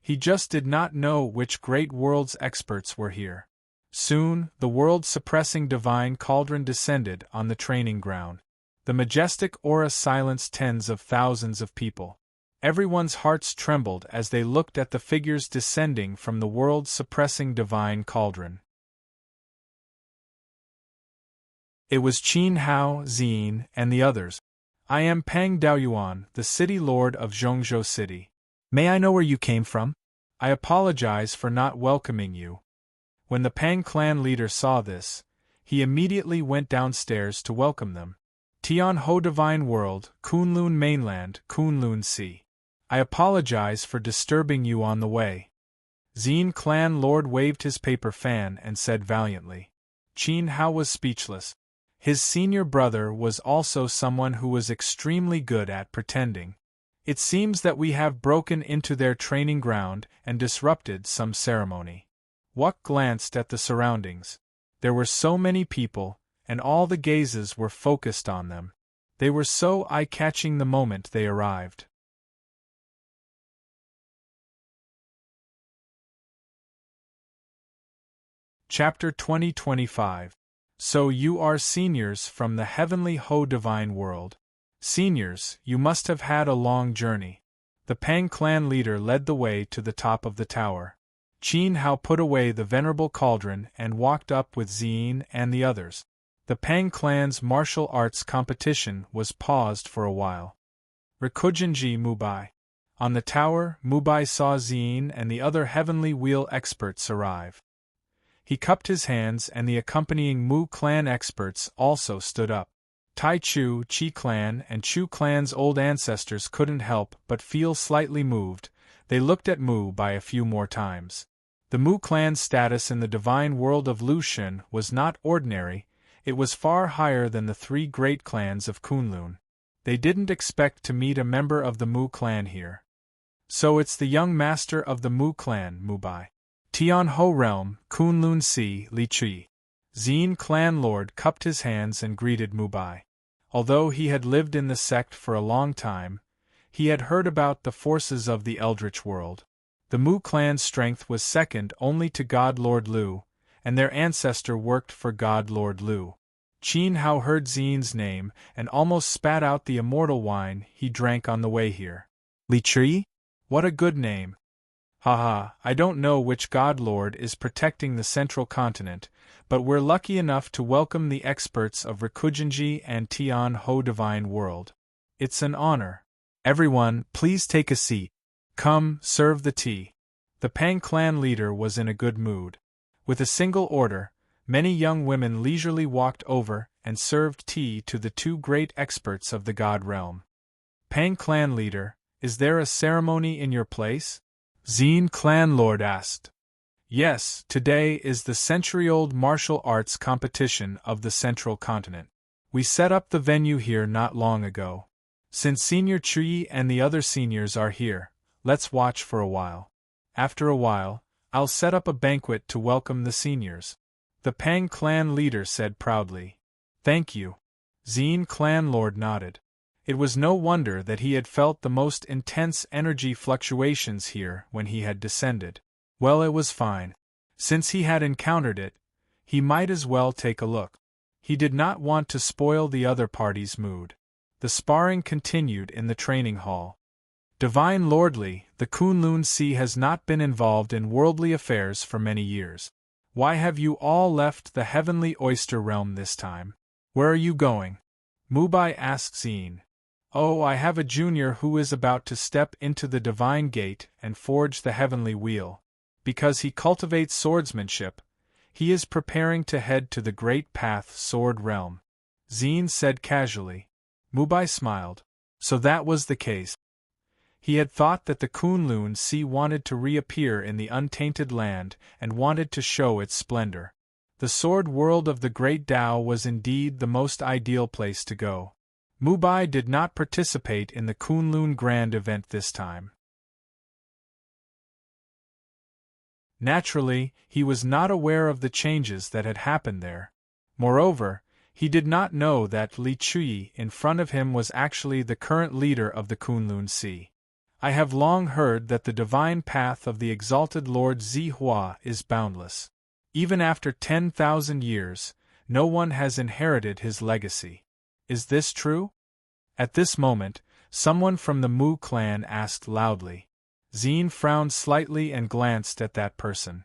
He just did not know which great world's experts were here. Soon, the world-suppressing divine cauldron descended on the training ground. The majestic aura silenced tens of thousands of people. Everyone's hearts trembled as they looked at the figures descending from the world-suppressing divine cauldron. It was Qin Hao, Xin, and the others. I am Pang Daoyuan, the city lord of Zhongzhou City. May I know where you came from? I apologize for not welcoming you. When the Pang clan leader saw this, he immediately went downstairs to welcome them. Tian Ho Divine World, Kunlun Mainland, Kunlun Sea. I apologize for disturbing you on the way. Xin clan lord waved his paper fan and said valiantly. Qin Hao was speechless. His senior brother was also someone who was extremely good at pretending. It seems that we have broken into their training ground and disrupted some ceremony. Wuk glanced at the surroundings. There were so many people, and all the gazes were focused on them. They were so eye-catching the moment they arrived. Chapter 2025. So you are seniors from the heavenly Ho Divine World. Seniors, you must have had a long journey. The Pang clan leader led the way to the top of the tower. Qin Hao put away the venerable cauldron and walked up with Xin and the others. The Pang clan's martial arts competition was paused for a while. Rikujinji Mubai. On the tower, Mubai saw Xin and the other heavenly wheel experts arrive. He cupped his hands and the accompanying Mu clan experts also stood up. Tai Chu, Qi clan, and Chu clan's old ancestors couldn't help but feel slightly moved. They looked at Mu Bai a few more times. The Mu clan's status in the divine world of Luxun was not ordinary, it was far higher than the three great clans of Kunlun. They didn't expect to meet a member of the Mu clan here. So it's the young master of the Mu clan, Mu Bai. Tian Ho realm, Kunlun Sea, Li Chi. Xin clan lord cupped his hands and greeted Mu Bai. Although he had lived in the sect for a long time, he had heard about the forces of the Eldritch world. The Mu clan's strength was second only to God Lord Lu, and their ancestor worked for God Lord Lu. Qin Hao heard Xin's name and almost spat out the immortal wine he drank on the way here. Li Chi? What a good name. Haha, I don't know which God Lord is protecting the central continent, but we're lucky enough to welcome the experts of Rikujinji and Tian Ho Divine World. It's an honor. Everyone, please take a seat. Come, serve the tea. The Pang clan leader was in a good mood. With a single order, many young women leisurely walked over and served tea to the two great experts of the God realm. Pang clan leader, is there a ceremony in your place? Xin clan lord asked. Yes, today is the century-old martial arts competition of the central continent. We set up the venue here not long ago. Since Senior Chui and the other seniors are here, let's watch for a while. After a while, I'll set up a banquet to welcome the seniors. The Pang clan leader said proudly. Thank you. Xin clan lord nodded. It was no wonder that he had felt the most intense energy fluctuations here when he had descended. Well, it was fine. Since he had encountered it, he might as well take a look. He did not want to spoil the other party's mood. The sparring continued in the training hall. Divine Lordly, the Kunlun Sea has not been involved in worldly affairs for many years. Why have you all left the heavenly oyster realm this time? Where are you going? Mubai asked Zine. Oh, I have a junior who is about to step into the divine gate and forge the heavenly wheel. Because he cultivates swordsmanship, he is preparing to head to the great path sword realm. Zine said casually. Mubai smiled. So that was the case. He had thought that the Kunlun Sea wanted to reappear in the untainted land and wanted to show its splendor. The sword world of the Great Tao was indeed the most ideal place to go. Mubai did not participate in the Kunlun Grand event this time. Naturally, he was not aware of the changes that had happened there. Moreover, he did not know that Li Chui in front of him was actually the current leader of the Kunlun Sea. I have long heard that the divine path of the exalted Lord Zihua is boundless. Even after 10,000 years, no one has inherited his legacy. Is this true? At this moment, someone from the Mu clan asked loudly. Zine frowned slightly and glanced at that person.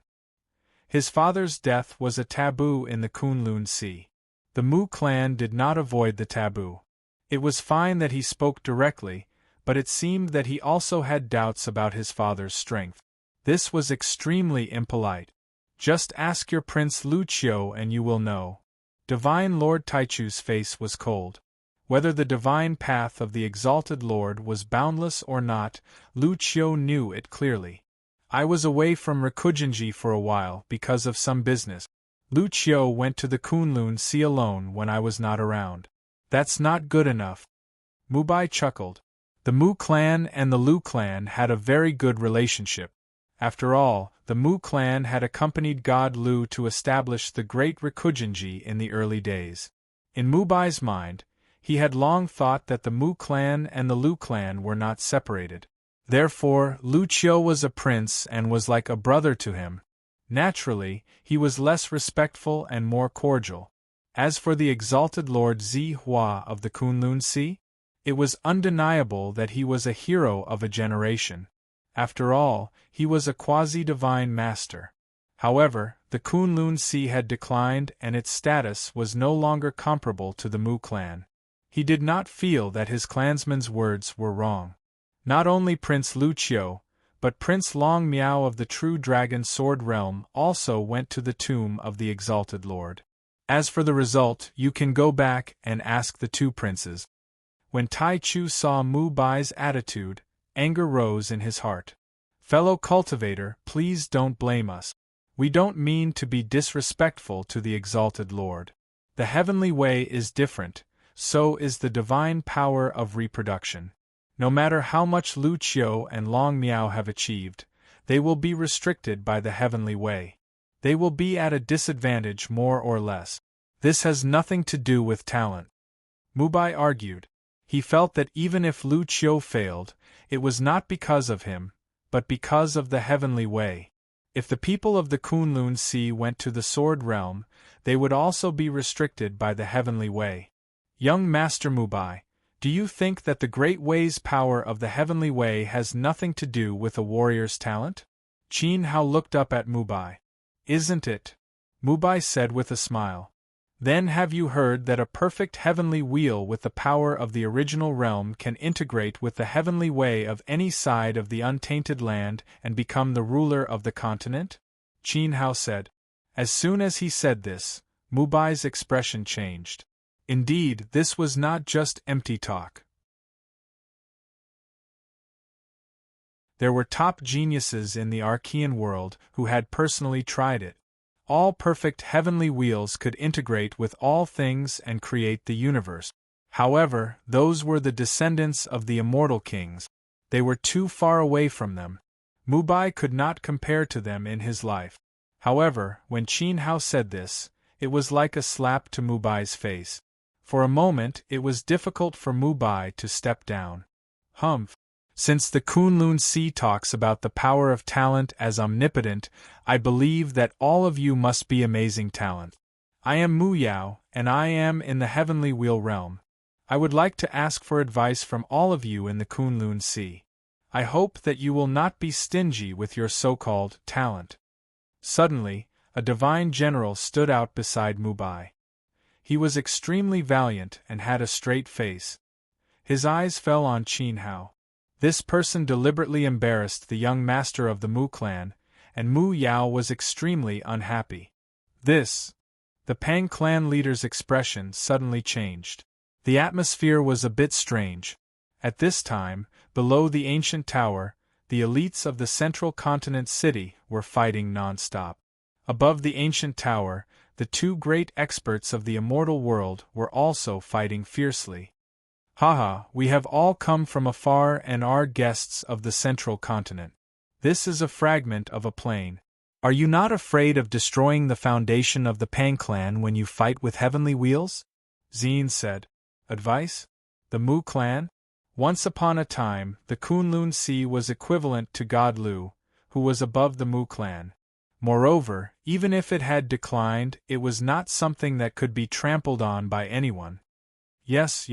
His father's death was a taboo in the Kunlun Sea. The Mu clan did not avoid the taboo. It was fine that he spoke directly, but it seemed that he also had doubts about his father's strength. This was extremely impolite. Just ask your Prince Lucio and you will know. Divine Lord Taichu's face was cold. Whether the divine path of the exalted Lord was boundless or not, Lucio knew it clearly. I was away from Rikujinji for a while because of some business. Lucio went to the Kunlun Sea alone when I was not around. That's not good enough. Mubai chuckled. The Mu clan and the Lu clan had a very good relationship. After all, the Mu clan had accompanied God Lu to establish the great Rikujinji in the early days. In Mubai's mind, he had long thought that the Mu clan and the Lu clan were not separated. Therefore, Lucio was a prince and was like a brother to him. Naturally, he was less respectful and more cordial. As for the exalted Lord Zihua of the Kunlun Sea, it was undeniable that he was a hero of a generation. After all, he was a quasi-divine master. However, the Kunlun Sea had declined and its status was no longer comparable to the Mu clan. He did not feel that his clansmen's words were wrong. Not only Prince Lucio, but Prince Long Miao of the True Dragon Sword Realm also went to the tomb of the exalted Lord. As for the result, you can go back and ask the two princes. When Taichu saw Mu Bai's attitude, anger rose in his heart. Fellow cultivator, please don't blame us. We don't mean to be disrespectful to the exalted Lord. The heavenly way is different, so is the divine power of reproduction. No matter how much Lucio and Long Miao have achieved, they will be restricted by the heavenly way. They will be at a disadvantage more or less. This has nothing to do with talent. Mubai argued. He felt that even if Lucio failed, it was not because of him, but because of the heavenly way. If the people of the Kunlun Sea went to the Sword Realm, they would also be restricted by the heavenly way. Young Master Mubai, do you think that the great way's power of the heavenly way has nothing to do with a warrior's talent? Qin Hao looked up at Mubai. Isn't it? Mubai said with a smile. Then have you heard that a perfect heavenly wheel with the power of the original realm can integrate with the heavenly way of any side of the untainted land and become the ruler of the continent? Qin Hao said. As soon as he said this, Mubai's expression changed. Indeed, this was not just empty talk. There were top geniuses in the Archean world who had personally tried it. All perfect heavenly wheels could integrate with all things and create the universe. However, those were the descendants of the immortal kings. They were too far away from them. Mubai could not compare to them in his life. However, when Qin Hao said this, it was like a slap to Mubai's face. For a moment, it was difficult for Mubai to step down. Humph. Since the Kunlun Sea talks about the power of talent as omnipotent, I believe that all of you must be amazing talent. I am Mu Yao, and I am in the Heavenly Wheel realm. I would like to ask for advice from all of you in the Kunlun Sea. I hope that you will not be stingy with your so-called talent. Suddenly, a divine general stood out beside Mubai. He was extremely valiant and had a straight face. His eyes fell on Qin Hao. This person deliberately embarrassed the young master of the Mu clan, and Mu Yao was extremely unhappy. The Pang clan leader's expression suddenly changed. The atmosphere was a bit strange. At this time, below the ancient tower, the elites of the central continent city were fighting non-stop. Above the ancient tower, the two great experts of the immortal world were also fighting fiercely. Haha, we have all come from afar and are guests of the central continent. This is a fragment of a plane. Are you not afraid of destroying the foundation of the Pang clan when you fight with heavenly wheels? Xin said. Advice? The Mu clan? Once upon a time, the Kunlun Sea was equivalent to God Lu, who was above the Mu clan. Moreover, even if it had declined, it was not something that could be trampled on by anyone. Yes.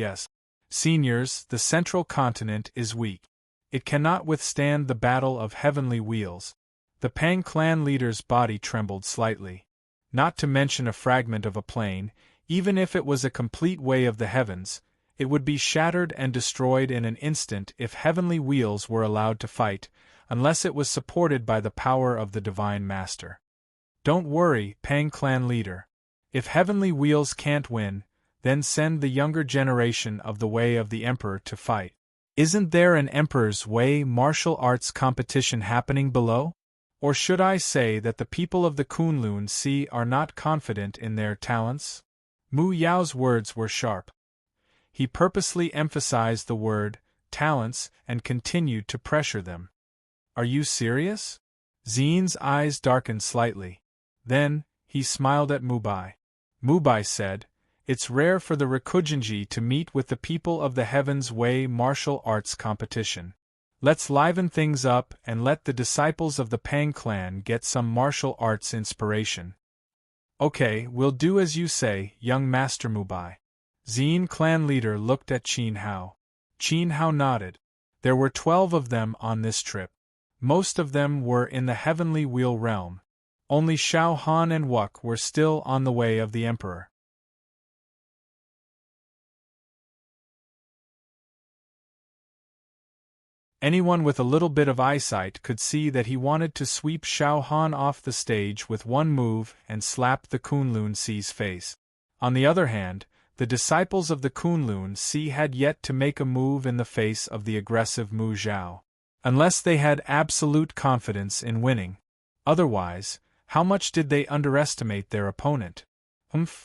Seniors, the central continent is weak. It cannot withstand the battle of heavenly wheels. The Pang clan leader's body trembled slightly. Not to mention a fragment of a plane, even if it was a complete way of the heavens, it would be shattered and destroyed in an instant if heavenly wheels were allowed to fight, unless it was supported by the power of the Divine Master. Don't worry, Pang clan leader. If heavenly wheels can't win, then send the younger generation of the Way of the Emperor to fight. Isn't there an Emperor's Way martial arts competition happening below? Or should I say that the people of the Kunlun Sea are not confident in their talents? Mu Yao's words were sharp. He purposely emphasized the word, talents, and continued to pressure them. Are you serious? Xin's eyes darkened slightly. Then, he smiled at Mubai. Mubai said, It's rare for the Rikujinji to meet with the people of the Heaven's Way martial arts competition. Let's liven things up and let the disciples of the Pang clan get some martial arts inspiration. Okay, we'll do as you say, young Master Mubai. Xin clan leader looked at Qin Hao. Qin Hao nodded. There were 12 of them on this trip. Most of them were in the Heavenly Wheel realm. Only Xiao Han and Wuk were still on the Way of the Emperor. Anyone with a little bit of eyesight could see that he wanted to sweep Xiao Han off the stage with one move and slap the Kunlun Sea's face. On the other hand, the disciples of the Kunlun Sea had yet to make a move in the face of the aggressive Mu Zhao. Unless they had absolute confidence in winning. Otherwise, how much did they underestimate their opponent?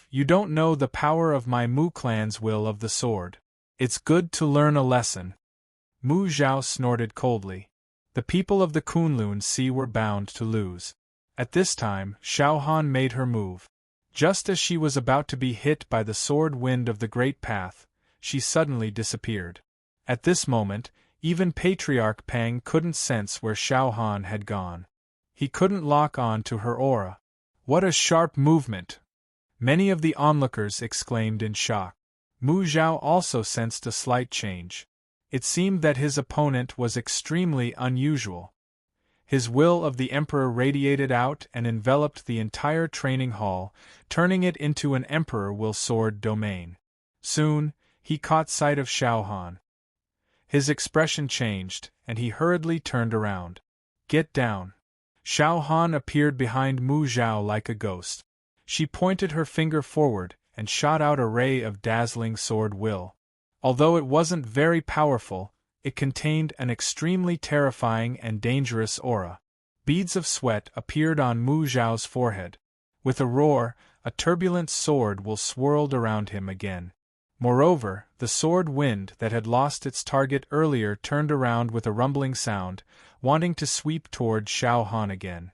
You don't know the power of my Mu clan's will of the sword. It's good to learn a lesson. Mu Zhao snorted coldly. The people of the Kunlun Sea were bound to lose. At this time, Xiao Han made her move. Just as she was about to be hit by the sword wind of the Great Path, she suddenly disappeared. At this moment, even Patriarch Pang couldn't sense where Xiao Han had gone. He couldn't lock on to her aura. What a sharp movement! Many of the onlookers exclaimed in shock. Mu Zhao also sensed a slight change. It seemed that his opponent was extremely unusual. His will of the Emperor radiated out and enveloped the entire training hall, turning it into an Emperor will sword domain. Soon, he caught sight of Xiao Han. His expression changed, and he hurriedly turned around. Get down. Xiao Han appeared behind Mu Zhao like a ghost. She pointed her finger forward and shot out a ray of dazzling sword will. Although it wasn't very powerful, it contained an extremely terrifying and dangerous aura. Beads of sweat appeared on Mu Zhao's forehead. With a roar, a turbulent sword will swirled around him again. Moreover, the sword wind that had lost its target earlier turned around with a rumbling sound, wanting to sweep toward Xiao Han again.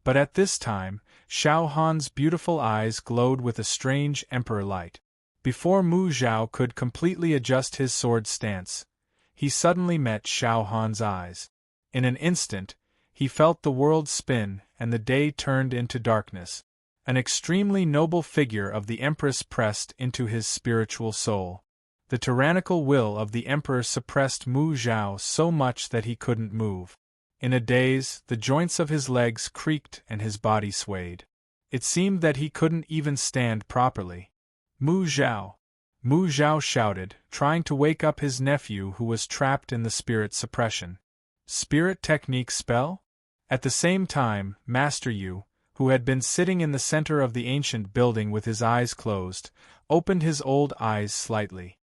But at this time, Xiao Han's beautiful eyes glowed with a strange emperor light. Before Mu Zhao could completely adjust his sword stance, he suddenly met Xiao Han's eyes. In an instant, he felt the world spin and the day turned into darkness. An extremely noble figure of the Empress pressed into his spiritual soul. The tyrannical will of the Emperor suppressed Mu Zhao so much that he couldn't move. In a daze, the joints of his legs creaked and his body swayed. It seemed that he couldn't even stand properly. Mu Zhao! Mu Zhao shouted, trying to wake up his nephew who was trapped in the spirit suppression. Spirit technique spell? At the same time, Master Yu, who had been sitting in the center of the ancient building with his eyes closed, opened his old eyes slightly.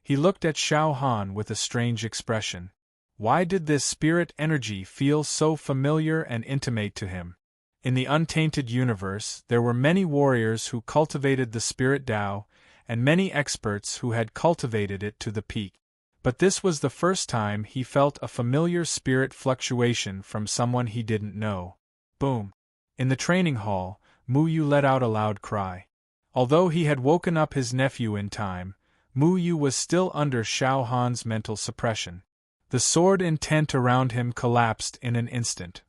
He looked at Xiao Han with a strange expression. Why did this spirit energy feel so familiar and intimate to him? In the untainted universe, there were many warriors who cultivated the spirit Tao, and many experts who had cultivated it to the peak. But this was the first time he felt a familiar spirit fluctuation from someone he didn't know. Boom! In the training hall, Mu Yu let out a loud cry. Although he had woken up his nephew in time, Mu Yu was still under Xiao Han's mental suppression. The sword intent around him collapsed in an instant.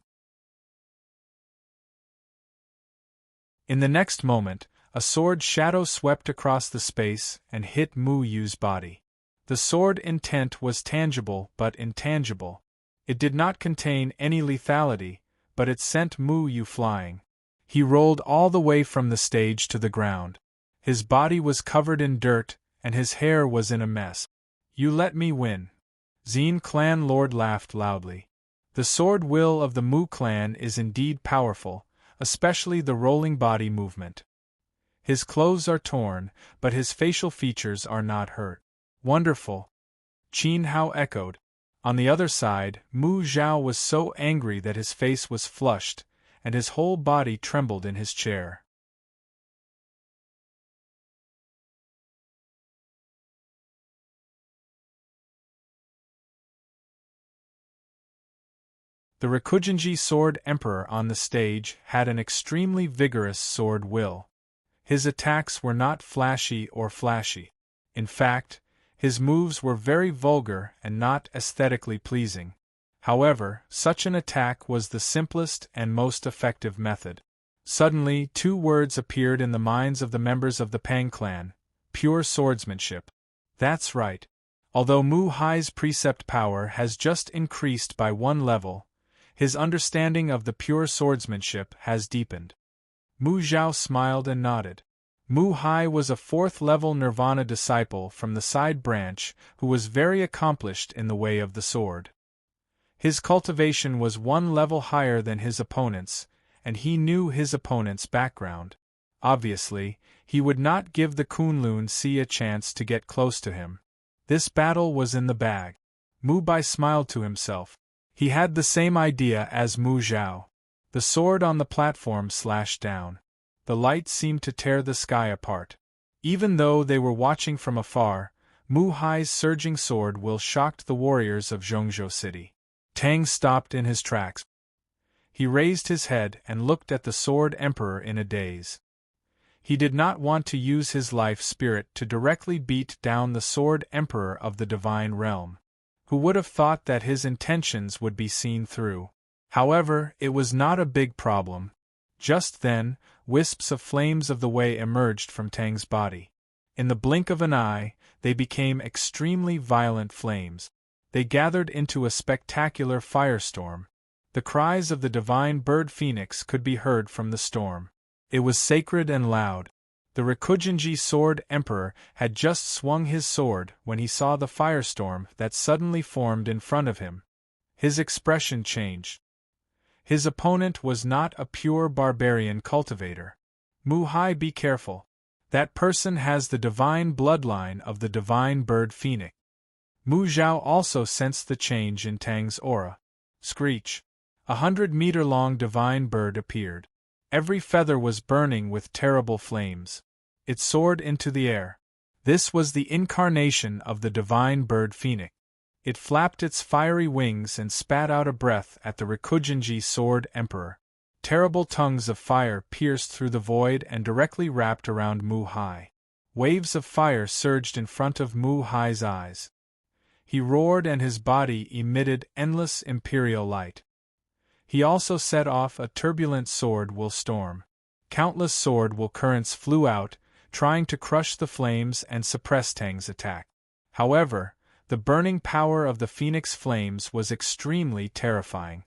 In the next moment, a sword shadow swept across the space and hit Mu Yu's body. The sword intent was tangible but intangible. It did not contain any lethality, but it sent Mu Yu flying. He rolled all the way from the stage to the ground. His body was covered in dirt, and his hair was in a mess. You let me win. Xin clan lord laughed loudly. The sword will of the Mu clan is indeed powerful, especially the rolling body movement. His clothes are torn, but his facial features are not hurt. Wonderful! Qin Hao echoed. On the other side, Mu Zhao was so angry that his face was flushed, and his whole body trembled in his chair. The Rikugenji Sword Emperor on the stage had an extremely vigorous sword will. His attacks were not flashy or flashy. In fact, his moves were very vulgar and not aesthetically pleasing. However, such an attack was the simplest and most effective method. Suddenly, two words appeared in the minds of the members of the Pang clan: pure swordsmanship. That's right. Although Mu Hai's precept power has just increased by one level, his understanding of the pure swordsmanship has deepened. Mu Zhao smiled and nodded. Mu Hai was a fourth-level Nirvana disciple from the side branch who was very accomplished in the way of the sword. His cultivation was one level higher than his opponent's, and he knew his opponent's background. Obviously, he would not give the Kunlun Si a chance to get close to him. This battle was in the bag. Mu Bai smiled to himself. He had the same idea as Mu Zhao. The sword on the platform slashed down. The light seemed to tear the sky apart. Even though they were watching from afar, Mu Hai's surging sword will shocked the warriors of Zhongzhou City. Tang stopped in his tracks. He raised his head and looked at the Sword Emperor in a daze. He did not want to use his life spirit to directly beat down the Sword Emperor of the Divine Realm. Who would have thought that his intentions would be seen through? However, it was not a big problem. Just then, wisps of flames of the Wei emerged from Tang's body. In the blink of an eye, they became extremely violent flames. They gathered into a spectacular firestorm. The cries of the divine bird phoenix could be heard from the storm. It was sacred and loud. The Rikugenji Sword Emperor had just swung his sword when he saw the firestorm that suddenly formed in front of him. His expression changed. His opponent was not a pure barbarian cultivator. Mu Hai, be careful. That person has the divine bloodline of the divine bird phoenix. Mu Zhao also sensed the change in Tang's aura. Screech! 100-meter-long divine bird appeared. Every feather was burning with terrible flames. It soared into the air. This was the incarnation of the divine bird phoenix. It flapped its fiery wings and spat out a breath at the Rikugenji Sword Emperor. Terrible tongues of fire pierced through the void and directly wrapped around Mu Hai. Waves of fire surged in front of Mu Hai's eyes. He roared and his body emitted endless imperial light. He also set off a turbulent sword will storm. Countless sword will currents flew out, trying to crush the flames and suppress Tang's attack. However, the burning power of the phoenix flames was extremely terrifying.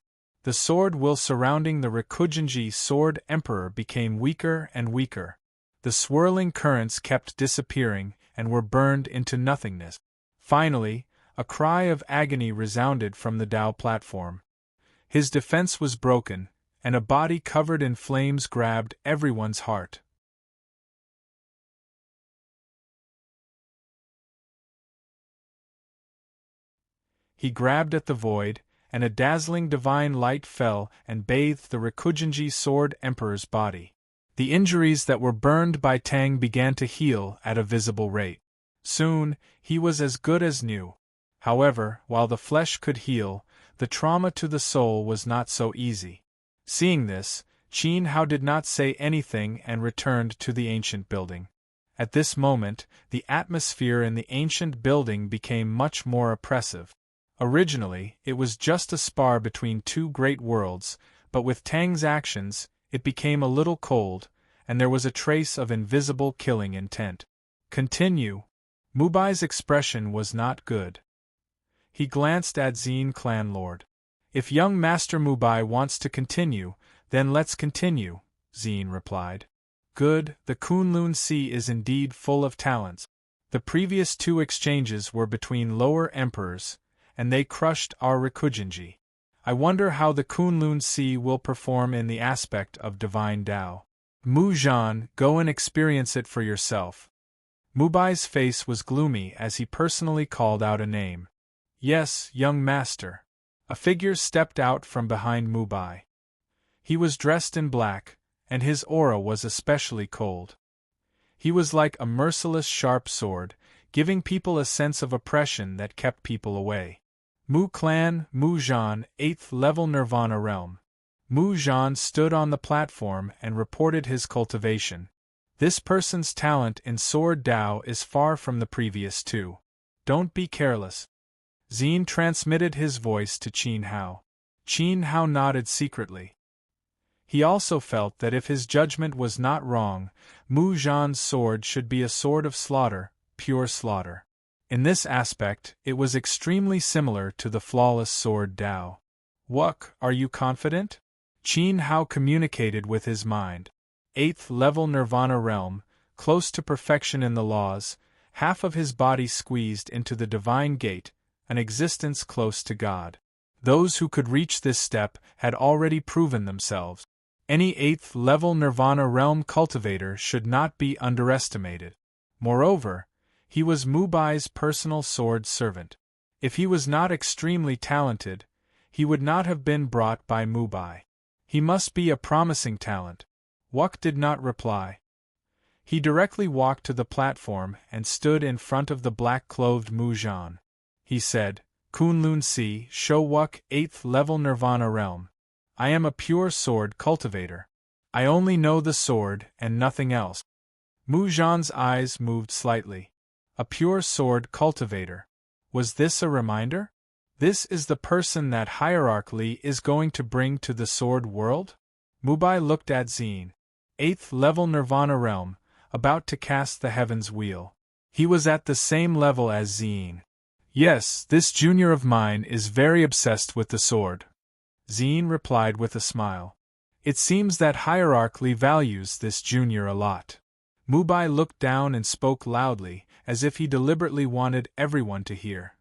The sword will surrounding the Rikugenji sword emperor became weaker and weaker. The swirling currents kept disappearing and were burned into nothingness. Finally, a cry of agony resounded from the Dao platform. His defense was broken, and a body covered in flames grabbed everyone's heart. He grabbed at the void, and a dazzling divine light fell and bathed the Rikugenji sword emperor's body. The injuries that were burned by Tang began to heal at a visible rate. Soon, he was as good as new. However, while the flesh could heal, the trauma to the soul was not so easy. Seeing this, Qin Hao did not say anything and returned to the ancient building. At this moment, the atmosphere in the ancient building became much more oppressive. Originally, it was just a spar between two great worlds, but with Tang's actions, it became a little cold, and there was a trace of invisible killing intent. Continue. Mubai's expression was not good. He glanced at Zine Clan Lord. If young Master Mubai wants to continue, then let's continue, Zine replied. Good, the Kunlun Sea is indeed full of talents. The previous two exchanges were between lower emperors, and they crushed our Rikugenji. I wonder how the Kunlun Sea will perform in the aspect of divine Tao. Mu Zhan, go and experience it for yourself. Mubai's face was gloomy as he personally called out a name. Yes, young master. A figure stepped out from behind Mubai. He was dressed in black, and his aura was especially cold. He was like a merciless sharp sword, giving people a sense of oppression that kept people away. Mu Clan, Mu Zhan, 8th level Nirvana realm. Mu Zhan stood on the platform and reported his cultivation. This person's talent in Sword Dao is far from the previous two. Don't be careless. Zine transmitted his voice to Qin Hao. Qin Hao nodded secretly. He also felt that if his judgment was not wrong, Mu Zhan's sword should be a sword of slaughter, pure slaughter. In this aspect, it was extremely similar to the flawless sword Dao. Wuk, are you confident? Qin Hao communicated with his mind. 8th level Nirvana realm, close to perfection in the laws, half of his body squeezed into the divine gate, an existence close to God. Those who could reach this step had already proven themselves. Any 8th level Nirvana realm cultivator should not be underestimated. Moreover, he was Mubai's personal sword servant. If he was not extremely talented, he would not have been brought by Mubai. He must be a promising talent. Wuk did not reply. He directly walked to the platform and stood in front of the black-clothed Mu Zhan. He said, Kunlun Si, show Wuk 8th level Nirvana realm. I am a pure sword cultivator. I only know the sword and nothing else. Mu Zhan's eyes moved slightly. A pure sword cultivator. Was this a reminder? This is the person that hierarchically is going to bring to the sword world? Mubai looked at Zine. 8th level Nirvana realm, about to cast the heavens wheel. He was at the same level as Zine. Yes, this junior of mine is very obsessed with the sword. Zine replied with a smile. It seems that hierarchy values this junior a lot. Mubai looked down and spoke loudly, as if he deliberately wanted everyone to hear.